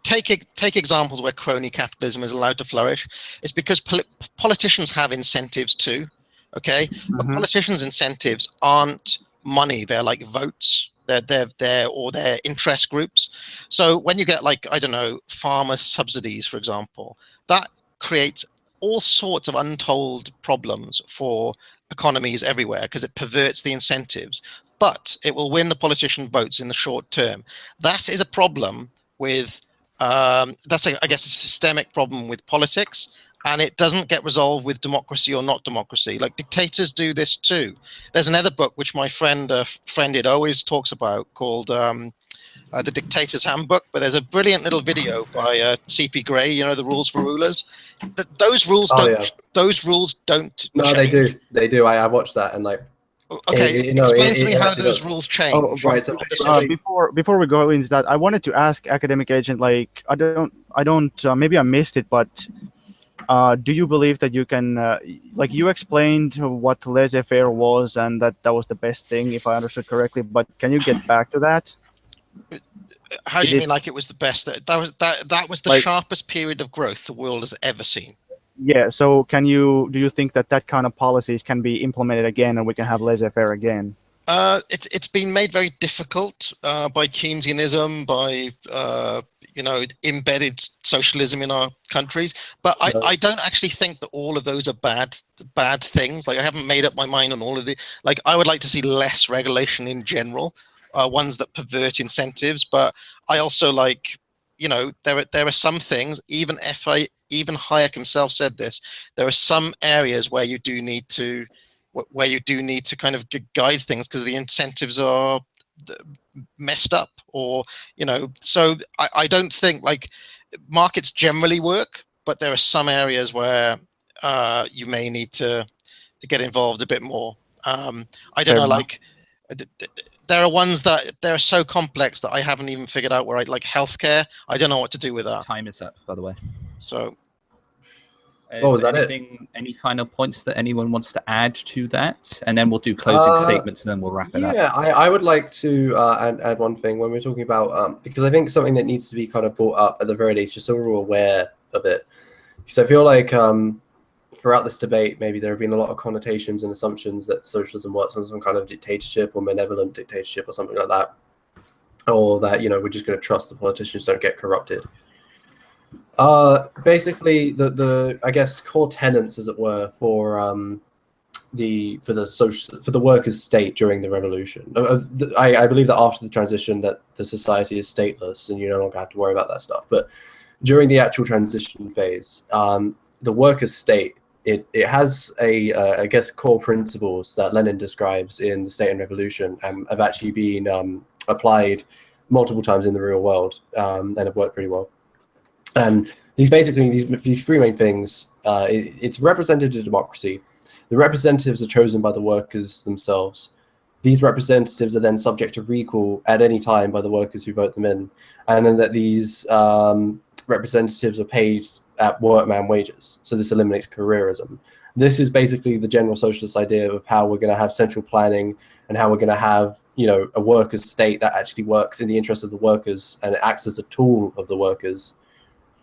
take examples where crony capitalism is allowed to flourish. It's because politicians have incentives too, okay? But politicians' incentives aren't money; they're like votes. They're interest groups. So when you get, like, I don't know, farmer subsidies, for example, that creates all sorts of untold problems for economies everywhere because it perverts the incentives, but it will win the politician votes in the short term. That is a problem with that's I guess a systemic problem with politics, and it doesn't get resolved with democracy or not democracy. Like, dictators do this too. There's another book which my friend always talks about called The Dictator's Handbook, but there's a brilliant little video by C.P. Gray, the rules for rulers. Those rules those rules don't No, change. they do. I watched that, and like, okay, explain to me how those rules change. Oh, right. So, before we go into that, I wanted to ask academic agent, like, I don't maybe I missed it, but do you believe that you can, like, you explained what laissez-faire was and that was the best thing, if I understood correctly, but can you get back to that? How do you mean, like it was the best? That was the sharpest period of growth the world has ever seen. Yeah. So do you think that kind of policies can be implemented again and we can have laissez-faire again? It's been made very difficult by Keynesianism, by embedded socialism in our countries. But I don't actually think that all of those are bad things. Like, I haven't made up my mind on all of the. Like, I would like to see less regulation in general. Ones that pervert incentives, but I also like, there are some things, even Hayek himself said this, there are some areas where you do need to kind of guide things because the incentives are messed up, or so I don't think, like, markets generally work, but there are some areas where you may need to get involved a bit more. I don't know, like, there are ones that they're so complex that I haven't even figured out where like healthcare. I don't know what to do with that. Time is up, by the way. So, was that any final points that anyone wants to add to that? And then we'll do closing statements and then we'll wrap it up. Yeah, I would like to add one thing when we're talking about, because I think something that needs to be kind of brought up at the very least, just so we're all aware of it. Because I feel like throughout this debate, maybe there have been a lot of connotations and assumptions that socialism works on some kind of dictatorship or malevolent dictatorship or something like that, or that we're just going to trust the politicians don't get corrupted. Basically, the I guess core tenets, as it were, for the workers' state during the revolution. I believe that after the transition, that the society is stateless and you no longer have to worry about that stuff. But during the actual transition phase, the workers' state, it has I guess core principles that Lenin describes in The State and Revolution and have actually been applied multiple times in the real world, and have worked pretty well. And these three main things, it's representative democracy. The representatives are chosen by the workers themselves. These representatives are then subject to recall at any time by the workers who vote them in. And then that these representatives are paid at workman wages. So this eliminates careerism. This is basically the general socialist idea of how we're going to have central planning and how we're going to have, a workers' state that actually works in the interest of the workers and it acts as a tool of the workers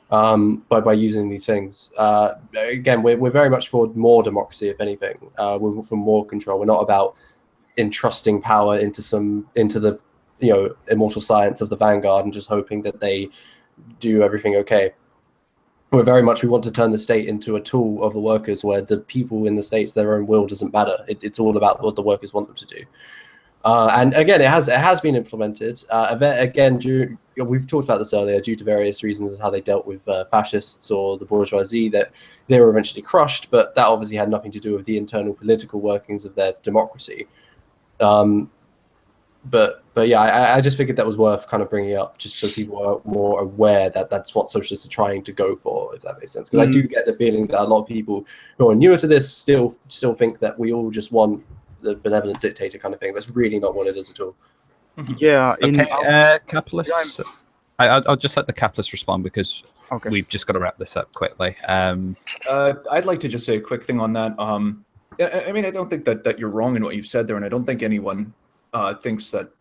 by using these things. Again, we're very much for more democracy, if anything. We're for more control. We're not about entrusting power into the immortal science of the vanguard and just hoping that they do everything okay. We want to turn the state into a tool of the workers where the people in the states, their own will doesn't matter. It's all about what the workers want them to do. And again, it has been implemented. Again, we've talked about this earlier, due to various reasons of how they dealt with fascists or the bourgeoisie, that they were eventually crushed, but that obviously had nothing to do with the internal political workings of their democracy. But yeah, I just figured that was worth kind of bringing up, just so people are more aware that that's what socialists are trying to go for, if that makes sense. Because I do get the feeling that a lot of people who are newer to this still think that we all just want the benevolent dictator kind of thing. That's really not what it is at all. Yeah. Okay, capitalists. I'll just let the capitalists respond because we've just got to wrap this up quickly. I'd like to just say a quick thing on that. I mean, I don't think that you're wrong in what you've said there, and I don't think anyone thinks that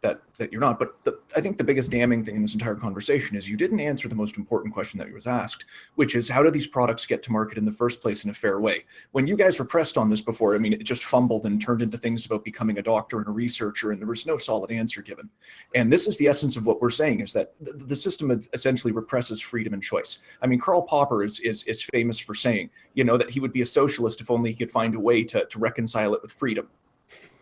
you're not. But I think the biggest damning thing in this entire conversation is you didn't answer the most important question that was asked, which is how do these products get to market in the first place in a fair way? When you guys were pressed on this before, I mean, it just fumbled and turned into things about becoming a doctor and a researcher, and there was no solid answer given. And this is the essence of what we're saying, is that the system essentially represses freedom and choice. I mean, Karl Popper is famous for saying, that he would be a socialist if only he could find a way to reconcile it with freedom.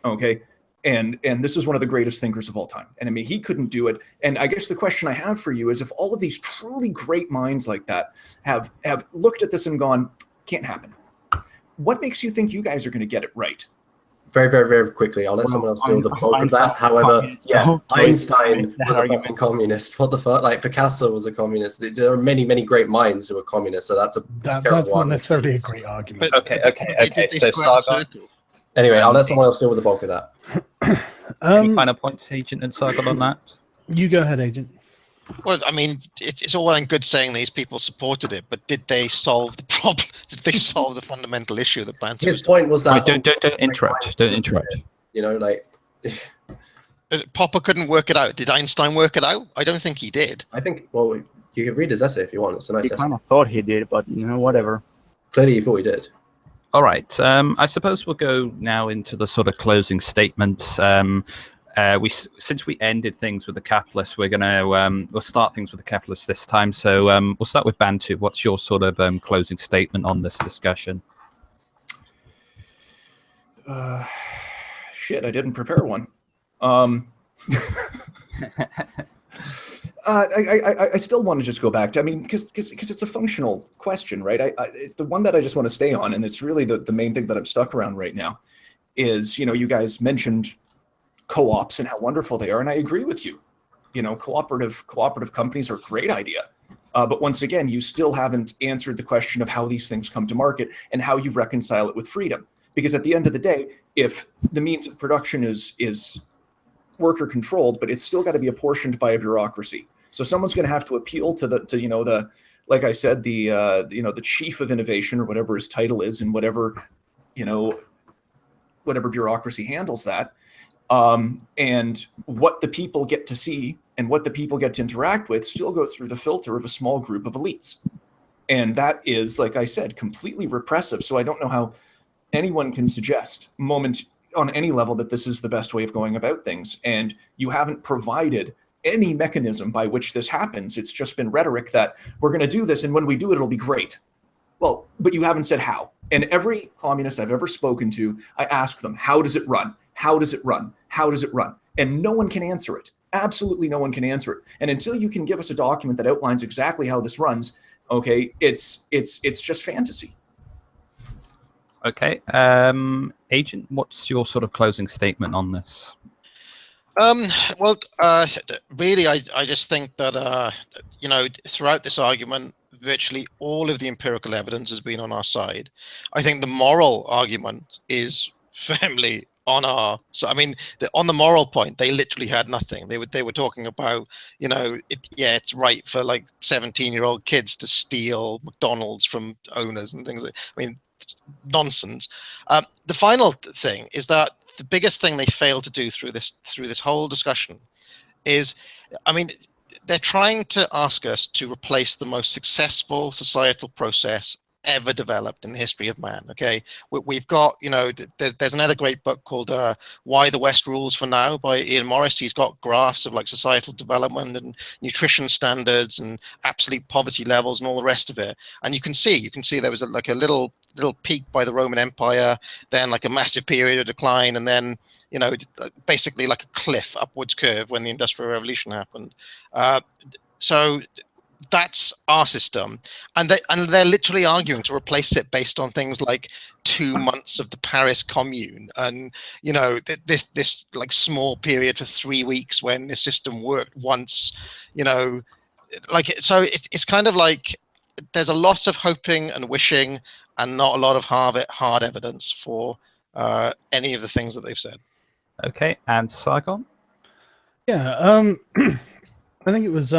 Okay. And this is one of the greatest thinkers of all time. And I mean, he couldn't do it. And I guess the question I have for you is, if all of these truly great minds like that have looked at this and gone, can't happen, what makes you think you guys are going to get it right? Very, very, very quickly. I'll let someone else deal with the bulk of that. However, Einstein was a fucking communist. What the fuck? Like, Picasso was a communist. There are many, many great minds who are communists. So that's not necessarily a great argument. But, okay. So Sargon. Anyway, I'll let someone else deal with the bulk of that. Any final points, Agent and Sargon, on that? You go ahead, Agent. Well, I mean, it's all well and good saying these people supported it, but did they solve the problem? Did they solve the fundamental issue that Banter? His point was that... Wait, don't interrupt. Don't interrupt. Popper couldn't work it out. Did Einstein work it out? I don't think he did. I think, well, you can read his essay if you want. It's a nice essay. I kind of thought he did, but, whatever. Clearly, you thought he did. All right. I suppose we'll go now into the sort of closing statements. Since we ended things with the capitalists, we're gonna we'll start things with the capitalists this time. So we'll start with Bantu. What's your sort of closing statement on this discussion? Shit, I didn't prepare one. I still want to just go back to, I mean, because it's a functional question, right? It's the one that I just want to stay on, and it's really the main thing that I'm stuck around right now is, you guys mentioned co-ops and how wonderful they are, and I agree with you. Cooperative companies are a great idea. But once again, you still haven't answered the question of how these things come to market and how you reconcile it with freedom. Because at the end of the day, if the means of production is worker controlled, but it's still got to be apportioned by a bureaucracy. So someone's going to have to appeal to the like I said, the chief of innovation, or whatever his title is, and whatever bureaucracy handles that. And what the people get to see and what the people get to interact with still goes through the filter of a small group of elites. And that is, like I said, completely repressive. So I don't know how anyone can suggest on any level that this is the best way of going about things. And you haven't provided any mechanism by which this happens. It's just been rhetoric that we're going to do this, and when we do it, it'll be great. Well, but you haven't said how. And every communist I've ever spoken to, I ask them, how does it run? How does it run? How does it run? And no one can answer it. Absolutely no one can answer it. And until you can give us a document that outlines exactly how this runs, okay, it's just fantasy. Okay. Agent, what's your sort of closing statement on this? Well, really, I just think that you know, throughout this argument, virtually all of the empirical evidence has been on our side. I think the moral argument is firmly on our. So I mean, on the moral point, they literally had nothing. They were talking about, you know, yeah, it's right for like 17-year-old kids to steal McDonald's from owners and things. I mean, nonsense. The final thing is that the biggest thing they failed to do through this whole discussion is, I mean, they're trying to ask us to replace the most successful societal process ever developed in the history of man. Okay, we've got, you know, there's another great book called Why the West Rules for Now by Ian Morris. He's got graphs of like societal development and nutrition standards and absolute poverty levels and all the rest of it, and you can see there was like a little peak by the Roman Empire, then like a massive period of decline, and then, you know, basically like a cliff upwards curve when the Industrial Revolution happened. So that's our system, and they're literally arguing to replace it based on things like 2 months of the Paris Commune, and, you know, this like small period for 3 weeks when the system worked once, you know, like, so it's kind of like there's a lot of hoping and wishing and not a lot of hard evidence for any of the things that they've said. Okay, and Sargon? Yeah, I think it was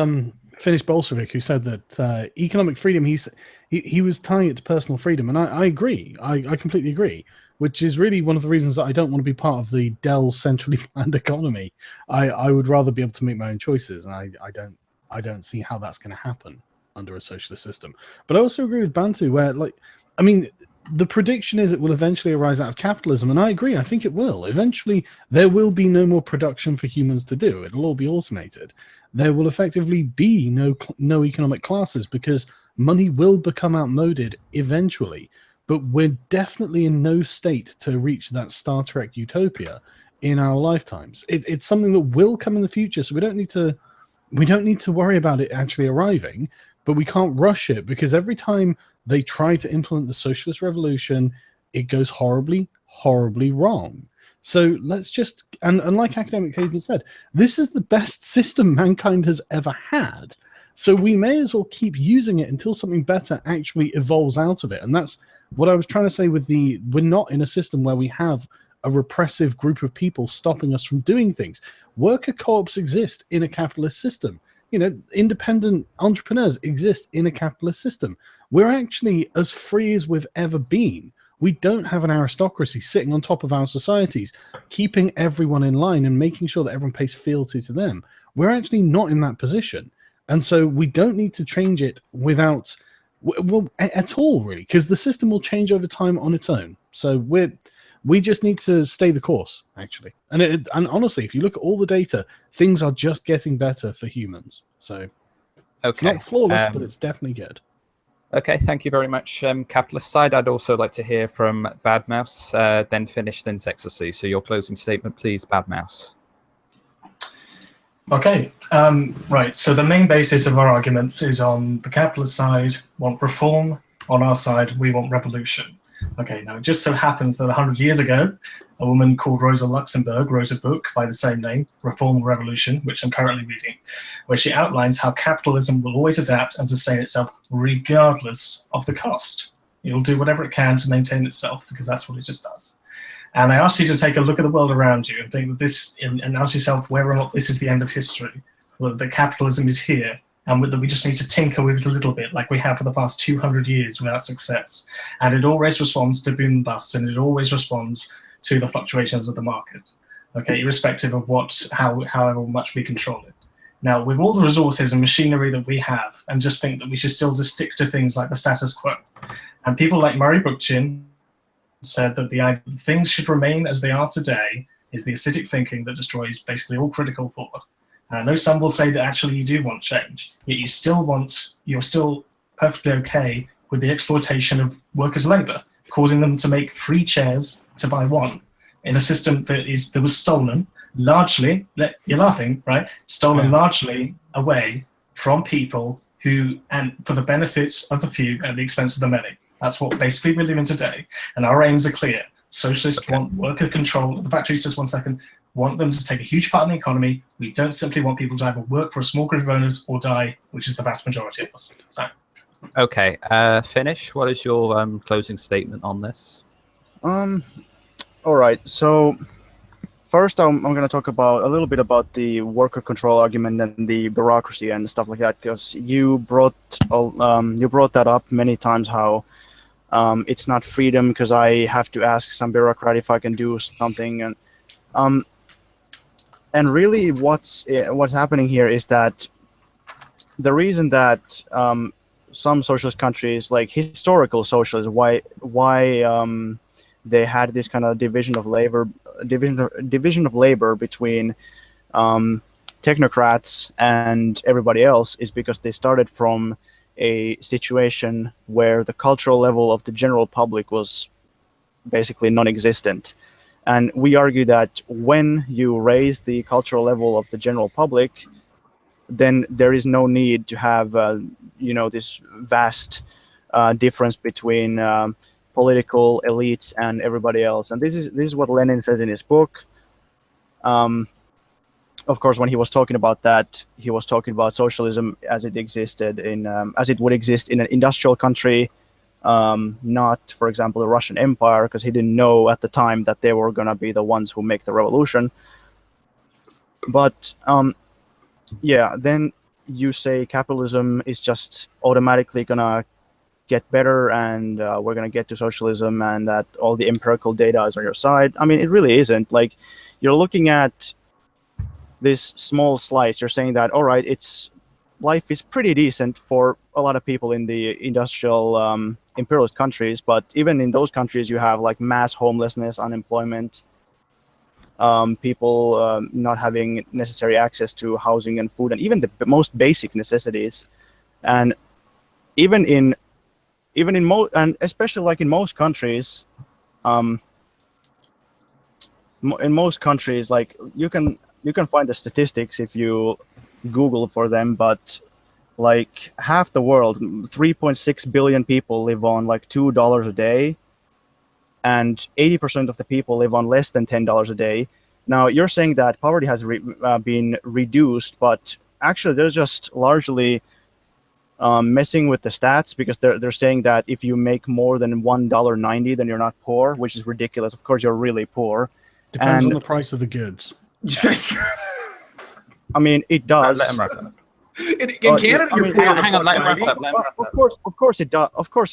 Finnish Bolshevik who said that economic freedom, he was tying it to personal freedom, and I agree. I completely agree, which is really one of the reasons that I don't want to be part of the Dell's centrally planned economy. I would rather be able to make my own choices, and I don't see how that's going to happen under a socialist system. But I also agree with Bantu, where, like, I mean, the prediction is it will eventually arise out of capitalism, and I agree. I think it will. Eventually, there will be no more production for humans to do. It'll all be automated. There will effectively be no economic classes because money will become outmoded eventually. But we're definitely in no state to reach that Star Trek utopia in our lifetimes. It's something that will come in the future, so we don't need to worry about it actually arriving. But we can't rush it, because every time they try to implement the socialist revolution, it goes horribly, horribly wrong. So let's just, and like Academic Hayden said, this is the best system mankind has ever had. So we may as well keep using it until something better actually evolves out of it. And that's what I was trying to say with we're not in a system where we have a repressive group of people stopping us from doing things. Worker co-ops exist in a capitalist system. You know, independent entrepreneurs exist in a capitalist system. We're actually as free as we've ever been. We don't have an aristocracy sitting on top of our societies, keeping everyone in line and making sure that everyone pays fealty to them. We're actually not in that position. And so we don't need to change it without, well, at all, really, because the system will change over time on its own. So we just need to stay the course, actually. And honestly, if you look at all the data, things are just getting better for humans. So it's not flawless, but it's definitely good. Okay, thank you very much, capitalist side. I'd also like to hear from Bad Mouse, then Finish, then Zexacy. So your closing statement, please, Bad Mouse. Okay, right. So the main basis of our arguments is on the capitalist side, want reform. On our side, we want revolution. Okay, now it just so happens that 100 years ago, a woman called Rosa Luxemburg wrote a book by the same name, Reform and Revolution, which I'm currently reading, where she outlines how capitalism will always adapt and sustain itself regardless of the cost. It will do whatever it can to maintain itself, because that's what it just does. And I ask you to take a look at the world around you and think that this, and ask yourself whether or not this is the end of history, whether that capitalism is here, and that we just need to tinker with it a little bit, like we have for the past 200 years without success. And it always responds to boom and bust, and it always responds to the fluctuations of the market, okay, irrespective of however much we control it. Now, with all the resources and machinery that we have, and just think that we should still just stick to things like the status quo. And people like Murray Bookchin said that the things should remain as they are today is the acidic thinking that destroys basically all critical thought. And I know some will say that actually you do want change, yet you're still perfectly okay with the exploitation of workers' labor, causing them to make 3 chairs to buy 1 in a system that was stolen largely, you're laughing, right? Stolen largely away from people who, and for the benefit of the few at the expense of the many. That's what basically we live in today. And our aims are clear. Socialists want worker control. The battery's just 1 second. want them to take a huge part in the economy. We don't simply want people to either work for a small group of owners or die, which is the vast majority of us. So. Okay, Finish, what is your closing statement on this? All right. So first, I'm going to talk about a little bit about the worker control argument and the bureaucracy and stuff like that, because you brought that up many times. How it's not freedom because I have to ask some bureaucrat if I can do something, and really what's happening here is that the reason that some socialist countries, like historical socialism, why they had this kind of division of labor between technocrats and everybody else, is because they started from a situation where the cultural level of the general public was basically non-existent. And we argue that when you raise the cultural level of the general public, then there is no need to have this vast difference between political elites and everybody else. And this is what Lenin says in his book. Of course, when he was talking about that, he was talking about socialism as it existed as it would exist in an industrial country, not, for example, the Russian Empire, because he didn't know at the time that they were going to be the ones who make the revolution. But then you say capitalism is just automatically going to get better, and we're going to get to socialism, and that all the empirical data is on your side. I mean, it really isn't. Like, you're looking at this small slice. You're saying that, all right, life is pretty decent for a lot of people in the industrial imperialist countries, but even in those countries you have like mass homelessness, unemployment, people not having necessary access to housing and food, and even the most basic necessities. And and especially like in most countries, like you can find the statistics if you Google for them, but like half the world, 3.6 billion people, live on like $2 a day, and 80% of the people live on less than $10 a day. Now, you're saying that poverty has been reduced, but actually they're just largely messing with the stats, because they're saying that if you make more than $1.90, then you're not poor, which is ridiculous. Of course, you're really poor. Depends on the price of the goods. Yes. I mean, it does. Let him wrap it up. In Canada, you're poor. Hang on, let him wrap it up. Of course it does. Of course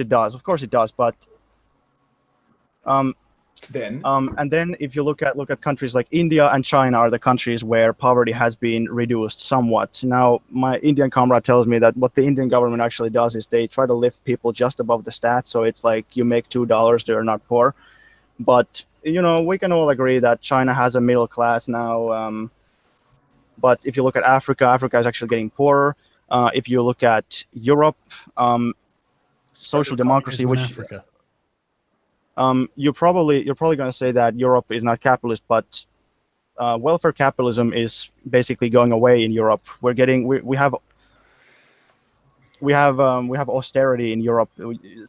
it does. But and then if you look at countries like India and China are the countries where poverty has been reduced somewhat. Now, my Indian comrade tells me that what the Indian government actually does is they try to lift people just above the stats. So it's like you make $2, they're not poor. But we can all agree that China has a middle class now. But if you look at Africa is actually getting poorer. If you look at Europe, social democracy, which Africa. you're probably going to say that Europe is not capitalist, but welfare capitalism is basically going away in Europe. We have austerity in Europe.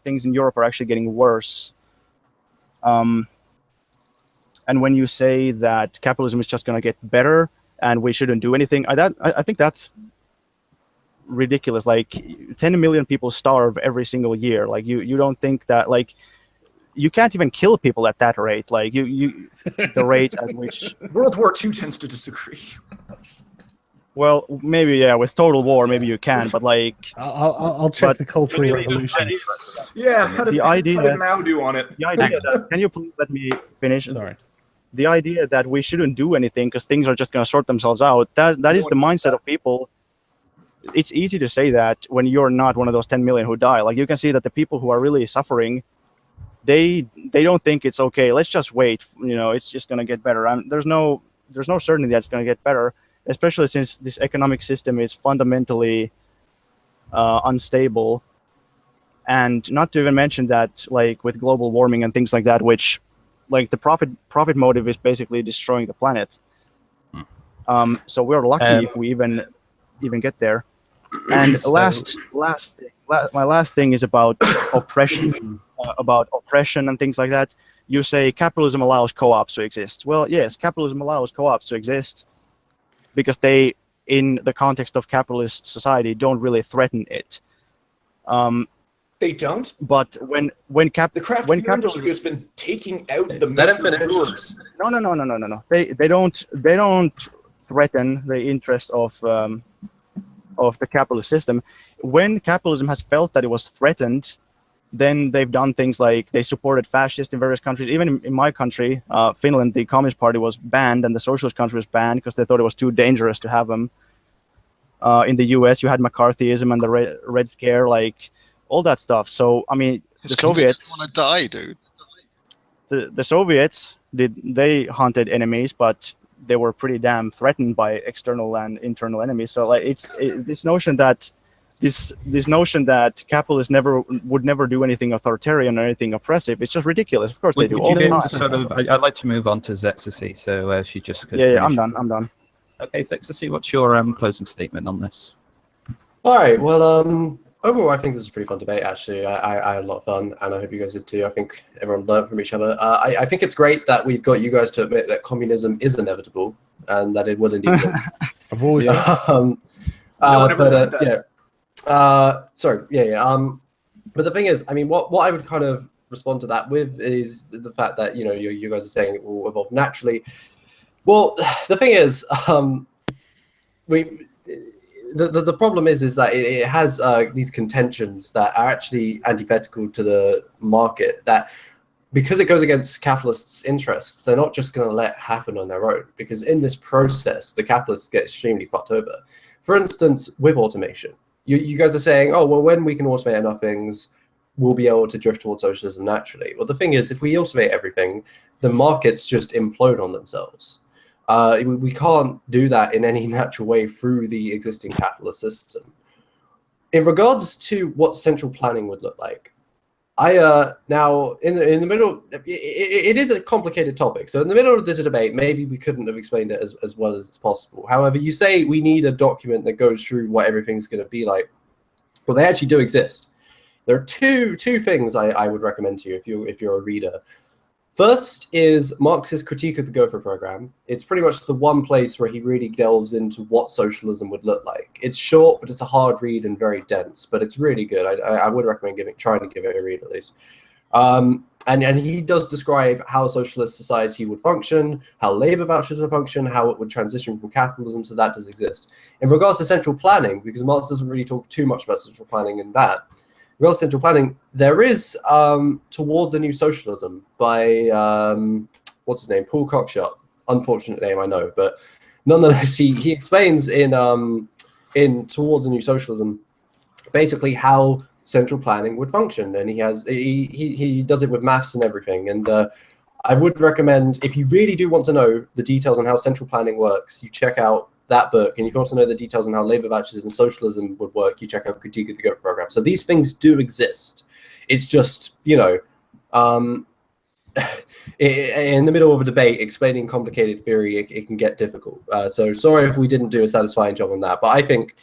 Things in Europe are actually getting worse. And when you say that capitalism is just going to get better and we shouldn't do anything, I think that's ridiculous. Like 10 million people starve every single year. Like you don't think that, like, you can't even kill people at that rate. Like the rate at which World War II tends to disagree. Well, maybe with total war, maybe you can, but like I'll check the Cultural Revolution. Yeah, how did Mao do on it? The idea that, can you please let me finish? Sorry. The idea that we shouldn't do anything because things are just going to sort themselves out. That is the mindset of people. It's easy to say that when you're not one of those 10 million who die. Like, you can see that the people who are really suffering, they don't think it's okay. Let's just wait. It's just going to get better. There's no certainty that it's going to get better, especially since this economic system is fundamentally unstable. And not to even mention that, like, with global warming and things like that, which, like, the profit motive is basically destroying the planet. So we're lucky if we even get there. And my last thing is about oppression. About oppression and things like that. you say capitalism allows co-ops to exist. Well, yes, capitalism allows co-ops to exist because they, in the context of capitalist society, don't really threaten it. They don't. But when Craft beer industry has been taking out the major brewers. No. They don't threaten the interest of the capitalist system. When capitalism has felt that it was threatened, then they've done things like they supported fascists in various countries. Even in my country, Finland, the Communist Party was banned and the Socialist country was banned because they thought it was too dangerous to have them. In the US, you had McCarthyism and the Red Scare, like all that stuff. So, I mean, the Soviets want to die, dude. The Soviets they hunted enemies, but they were pretty damn threatened by external and internal enemies. So, like, this notion that capitalists would never do anything authoritarian or anything oppressive, it's just ridiculous. Of course they do all the time. I'd like to move on to Zexacy, so she just could yeah, I'm done. Okay, Zexacy, what's your closing statement on this? All right. Well, overall, I think this was a pretty fun debate. Actually, I had a lot of fun, and I hope you guys did too. I think everyone learned from each other. I think it's great that we've got you guys to admit that communism is inevitable and that it will indeed. I've always sorry. But the thing is, I mean, what I would kind of respond to that with is the fact that, you know, you guys are saying it will evolve naturally. Well, the thing is, the problem is that it has these contentions that are actually antithetical to the market, that because it goes against capitalists' interests, they're not just going to let happen on their own, because in this process, the capitalists get extremely fucked over. For instance, with automation, you guys are saying, oh, well, when we can automate enough things, we'll be able to drift towards socialism naturally. Well, the thing is, if we automate everything, the markets just implode on themselves. We can't do that in any natural way through the existing capitalist system. In regards to what central planning would look like, now in the middle, it is a complicated topic. So in the middle of this debate, maybe we couldn't have explained it as well as possible. However, you say we need a document that goes through what everything's going to be like. Well, they actually do exist. There are two things I would recommend to you if you're a reader. First is Marx's Critique of the Gopher Program. It's pretty much the one place where he really delves into what socialism would look like. It's short, but it's a hard read and very dense, but it's really good. I would recommend trying to give it a read at least. And he does describe how socialist society would function, how labor vouchers would function, how it would transition from capitalism, so that does exist. In regards to central planning, because Marx doesn't really talk too much about central planning in that, in regards to central planning, there is Towards a New Socialism by, what's his name, Paul Cockshott. Unfortunate name, I know, but nonetheless, he explains in Towards a New Socialism basically how central planning would function, and he does it with maths and everything. And I would recommend, if you really do want to know the details on how central planning works, you check out that book. And if you want to know the details on how labor vouchers and socialism would work, you check out Critique of the Gopher Program. So these things do exist. It's just, you know, in the middle of a debate, explaining complicated theory, it can get difficult. So sorry if we didn't do a satisfying job on that, but I think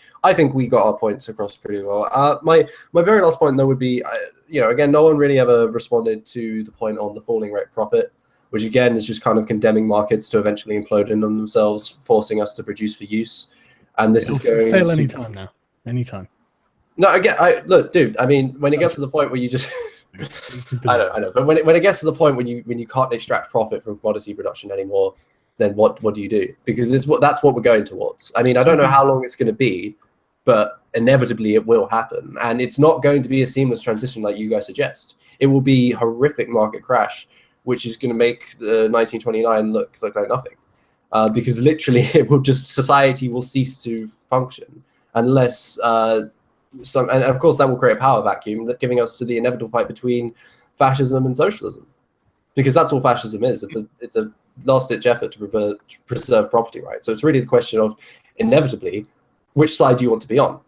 we got our points across pretty well. My very last point though would be, you know, again, no one really ever responded to the point on the falling rate profit, which again is just kind of condemning markets to eventually implode in on themselves, forcing us to produce for use. And this is going to fail anytime now. Anytime. No, again, look, dude. I mean, when it gets to the point where you just, I know, but when it gets to the point when you can't extract profit from commodity production anymore, then what do you do? Because that's what we're going towards. I mean, I don't know how long it's going to be, but inevitably it will happen, and it's not going to be a seamless transition like you guys suggest. It will be horrific market crash, which is going to make the 1929 look like nothing, because literally society will cease to function unless and of course that will create a power vacuum, giving us to the inevitable fight between fascism and socialism, because that's all fascism is. It's a last-ditch effort to preserve property rights. So it's really the question of, inevitably, which side do you want to be on?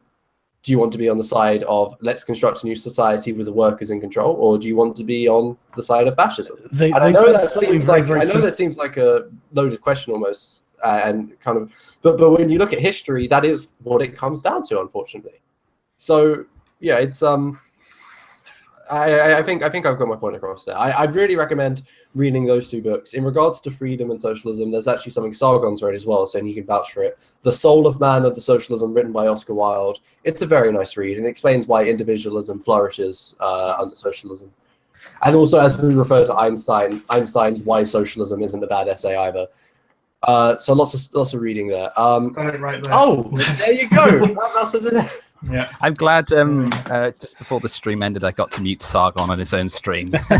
Do you want to be on the side of let's construct a new society with the workers in control, or do you want to be on the side of fascism? I know that seems like a loaded question almost, and kind of, but when you look at history, that is what it comes down to, unfortunately. So yeah, it's I think I've got my point across there. I'd really recommend reading those two books. In regards to freedom and socialism, there's actually something Sargon's read as well, so you can vouch for it. The Soul of Man Under Socialism, written by Oscar Wilde. It's a very nice read and explains why individualism flourishes under socialism. And also, as we refer to Einstein, Einstein's Why Socialism isn't a bad essay either. So lots of reading there. Got it right there. Oh, there you go. That's it. Yeah. I'm glad just before the stream ended, I got to mute Sargon on his own stream. Fox,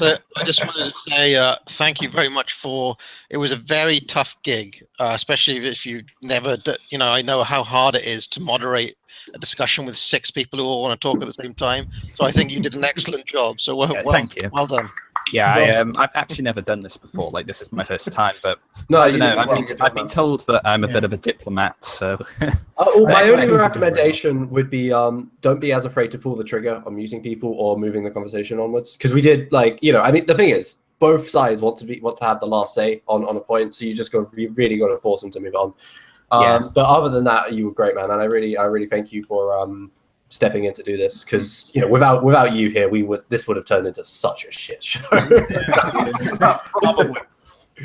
I just wanted to say thank you very much for. It was a very tough gig, especially if you never. I know how hard it is to moderate a discussion with 6 people who all want to talk at the same time. So I think you did an excellent job. So thank you. Well done. Yeah, I've actually never done this before. Like, this is my first time, but No, I you don't know. didn't. I've been told that I'm a bit of a diplomat, so. My only recommendation would be don't be as afraid to pull the trigger on muting people or moving the conversation onwards, because we did I mean the thing is both sides want to have the last say on a point, so you really got to force them to move on. But other than that, you were great, man, and I really thank you for stepping in to do this, because without you here, this would have turned into such a shit show. Probably.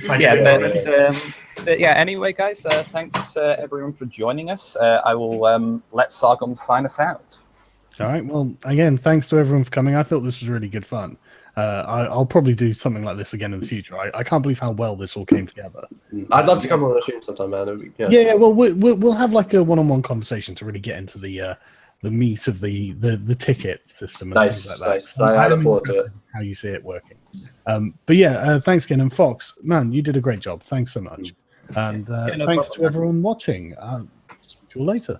But anyway, guys, thanks everyone for joining us. I will let Sargon sign us out. All right. Well, again, thanks to everyone for coming. I thought this was really good fun. I'll probably do something like this again in the future. I can't believe how well this all came together. I'd love to come on a stream sometime, man. Yeah. Well, we'll have like a one-on-one conversation to really get into the meat of the ticket system. And nice. Like that. Nice. I look forward to it. How you see it working. But yeah, thanks again. And Fox, man, you did a great job. Thanks so much. And thanks to everyone watching. Speak to you all later.